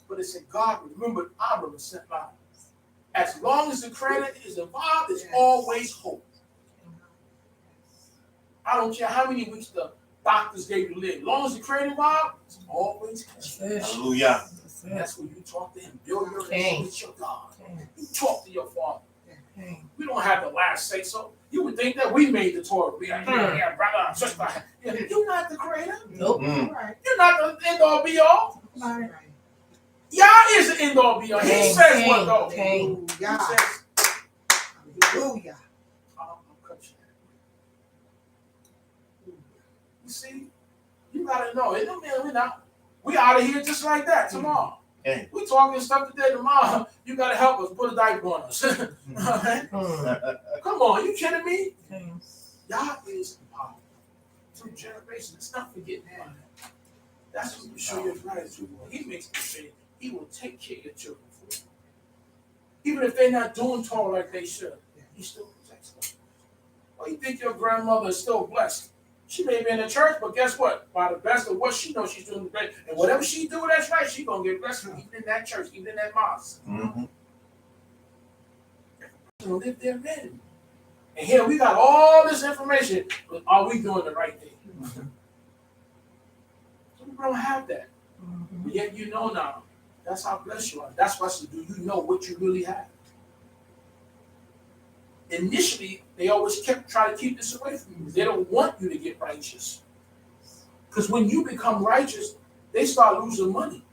But it said God remembered Abram and sent Lot. As long as the Creator is involved, there's always hope. I don't care how many weeks the doctors gave you to live. As long as the Creator involved, there's always hope. Hallelujah. That's when you talk to Him. Build your relationship with your God. You talk to your Father. We don't have the last say so. You would think that we made the Torah. We are brother, sister. You're not the Creator. Nope. You're not the end all be all. Yah is the end all be all. He says what though? He says, hallelujah. You see, you gotta know. It don't mean we out of here just like that tomorrow. We talking stuff today, tomorrow. You gotta help us. Put a diaper on us. Right? Come on, you kidding me? Yah is power through generations. Let's not forget that. That's when you show your gratitude. He makes the say He will take care of your children for you. Even if they're not doing Torah like they should, He still protects them. Well, you think your grandmother is still blessed? She may be in the church, but guess what? By the best of what she knows, she's doing great. And whatever she do, that's right. She's going to get blessed even in that church, even in that mosque. She'll live there then. And here we got all this information, but are we doing the right thing? So we don't have that. But yet you know now. That's how blessed you are. That's why I said, do you know what you really have? Initially, they always try to keep this away from you. They don't want you to get righteous. Because when you become righteous, they start losing money.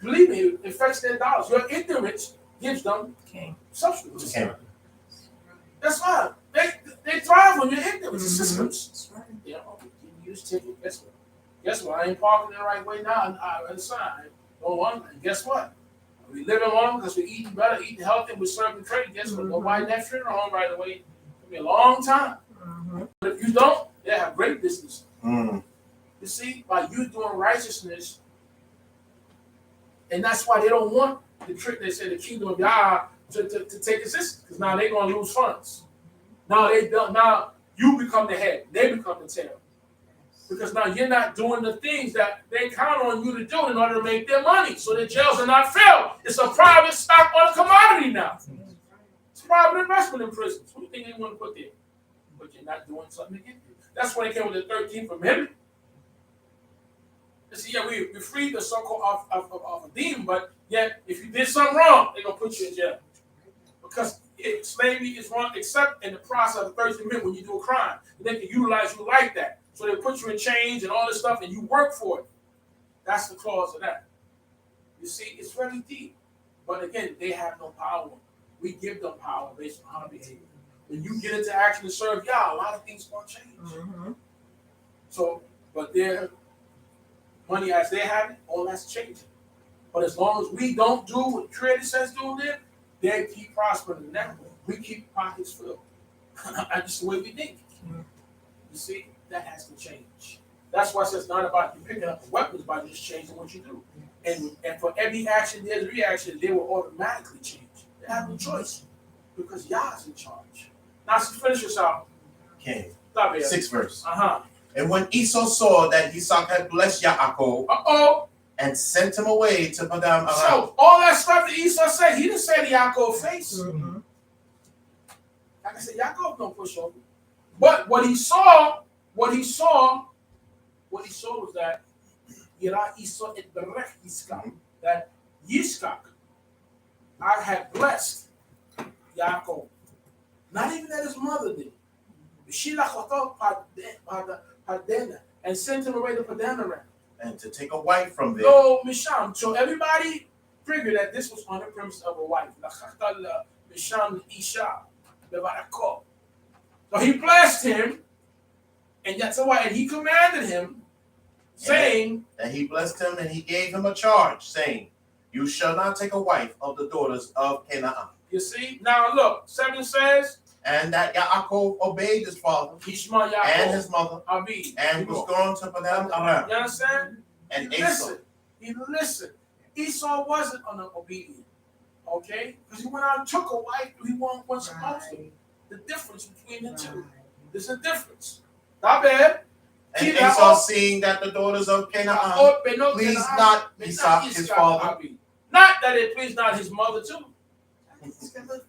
Believe me, it affects their dollars. Your ignorance gives them substance. That's why. They thrive on your ignorance. The systems. You know, you use ticket. Guess what? I ain't parking the right way now. I sign. Go on. And guess what? We living longer because we're eating better, eating healthy, we're serving trade. Guess what? Nobody in that funeral home right away. It'll be a long time. But if you don't, they have great business. You see, by you doing righteousness, and that's why they don't want the trick. They say the kingdom of God to take existence, because now they're going to lose funds. Now you become the head, they become the tail, because now you're not doing the things that they count on you to do in order to make their money. So the jails are not filled. It's a private stock on a commodity now. It's a private investment in prisons. What do you think they want to put there? But you're not doing something to get you. That's when they came with the 13th Amendment. See, yeah, we freed the so-called of a demon, but yet if you did something wrong, they're gonna put you in jail. Because slavery is wrong, except in the process of the 13th Amendment when you do a crime. They can utilize you like that. So they put you in chains and all this stuff, and you work for it. That's the clause of that. You see, it's very deep. But again, they have no power. We give them power based on how they behave. When you get into action to serve Yah, a lot of things gonna change. So, but their money as they have it, all that's changing. But as long as we don't do what Creator says do there, they keep prospering in that way. We keep pockets filled. That's just the way we think. You see, that has to change. That's why it says it's not about you picking up the weapons, but just changing what you do. And for every action, there's a reaction, they will automatically change. They have no choice because Yah's in charge. Now, let's finish this out. Okay. 6th verse. And when Esau saw that Isaac had blessed Yaakov and sent him away to Padam Aram. So, all that stuff that Esau said, he didn't say to Yaakov's face. Like I said, Yaakov don't push over. But what he saw was that that Yitzchak, I had blessed Yaakov. Not even that his mother did. And sent him away to Padam Aram. And to take a wife from there. No, Misham. So everybody figured that this was on the premise of a wife. So he blessed him, and that's why. And he commanded him, saying that he blessed him, and he gave him a charge, saying, "You shall not take a wife of the daughters of Canaan." You see? Now look, 7 says, and that Yaakov obeyed his father and his mother, and was gone to Padam Aram. You understand? And He listened. Esau wasn't obedient, okay? Because he went out and took a wife he wasn't supposed to. The difference between the two. There's a difference. Not bad. And Esau, seeing that the daughters of Canaan pleased not Isaac his father. Not that it pleased not his mother too.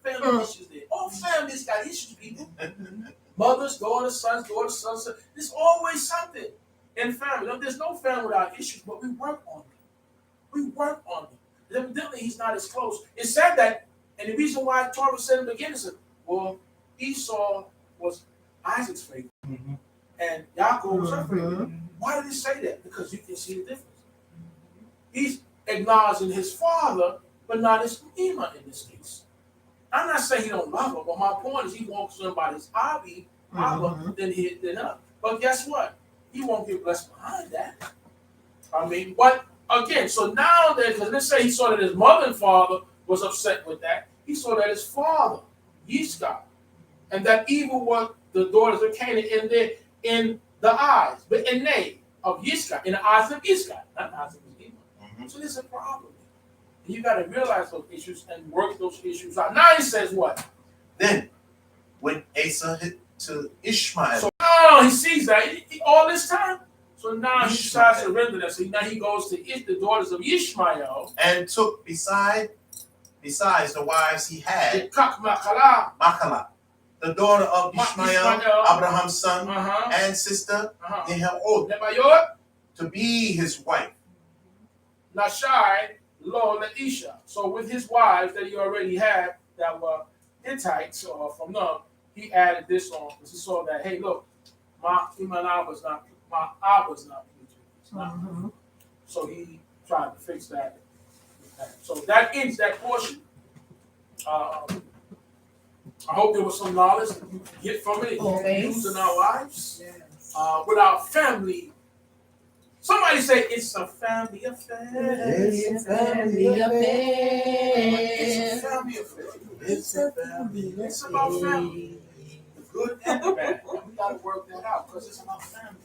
Family issues there. All families got issues, people. Mothers, daughters, sons. There's always something in family. There's no family without issues, but we work on them. Evidently, he's not as close. It said that, and the reason why Torah said in the beginning is, well, Esau was Isaac's favorite, and Yaakov was her favorite. Why did he say that? Because you can see the difference. He's acknowledging his father, but not his Ima in this case. I'm not saying he don't love her, but my point is he wants somebody's hobby, than her. But guess what? He won't get blessed behind that. I mean, but again, so now that, because let's say he saw that his mother and father was upset with that, he saw that his father, Yitzchak, and that evil was the daughters of Canaan in the eyes, but in name of Yitzchak, in the eyes of Yitzchak, not the eyes of his demon. So there's a problem. And you got to realize those issues and work those issues out. Now he says what? Then, when Asa hit to Ishmael. So he sees that all this time. So now he decides to render that. So now he goes to the daughters of Ishmael. And took besides the wives he had, Makala, the daughter of Ishmael, Abraham's son, and sister, Nebayot, to be his wife. Nashai Lo Leisha. So with his wives that he already had that were Hittites or from them, he added this on because he saw that, hey, look, my Abba's not pleased. So he tried to fix that. So that ends that portion. I hope there was some knowledge that you can get from it and use in our lives. With our family Somebody say it's a family affair. It's a family affair. It's a family affair. It's a family. It's about family. The good and the bad. And we gotta work that out because it's about family.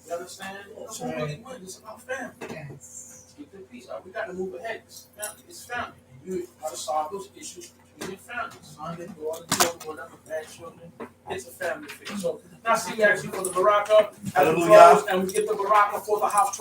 You understand? That's what really wins. It's about family. Yes. Get the peace out. We gotta move ahead. It's family. It's family. And you gotta solve those issues between your family. Son and daughter, children, whatever, grandchildren. It's a family thing. So now see, we ask you for the baraka as we close, and we get the baraka for the house.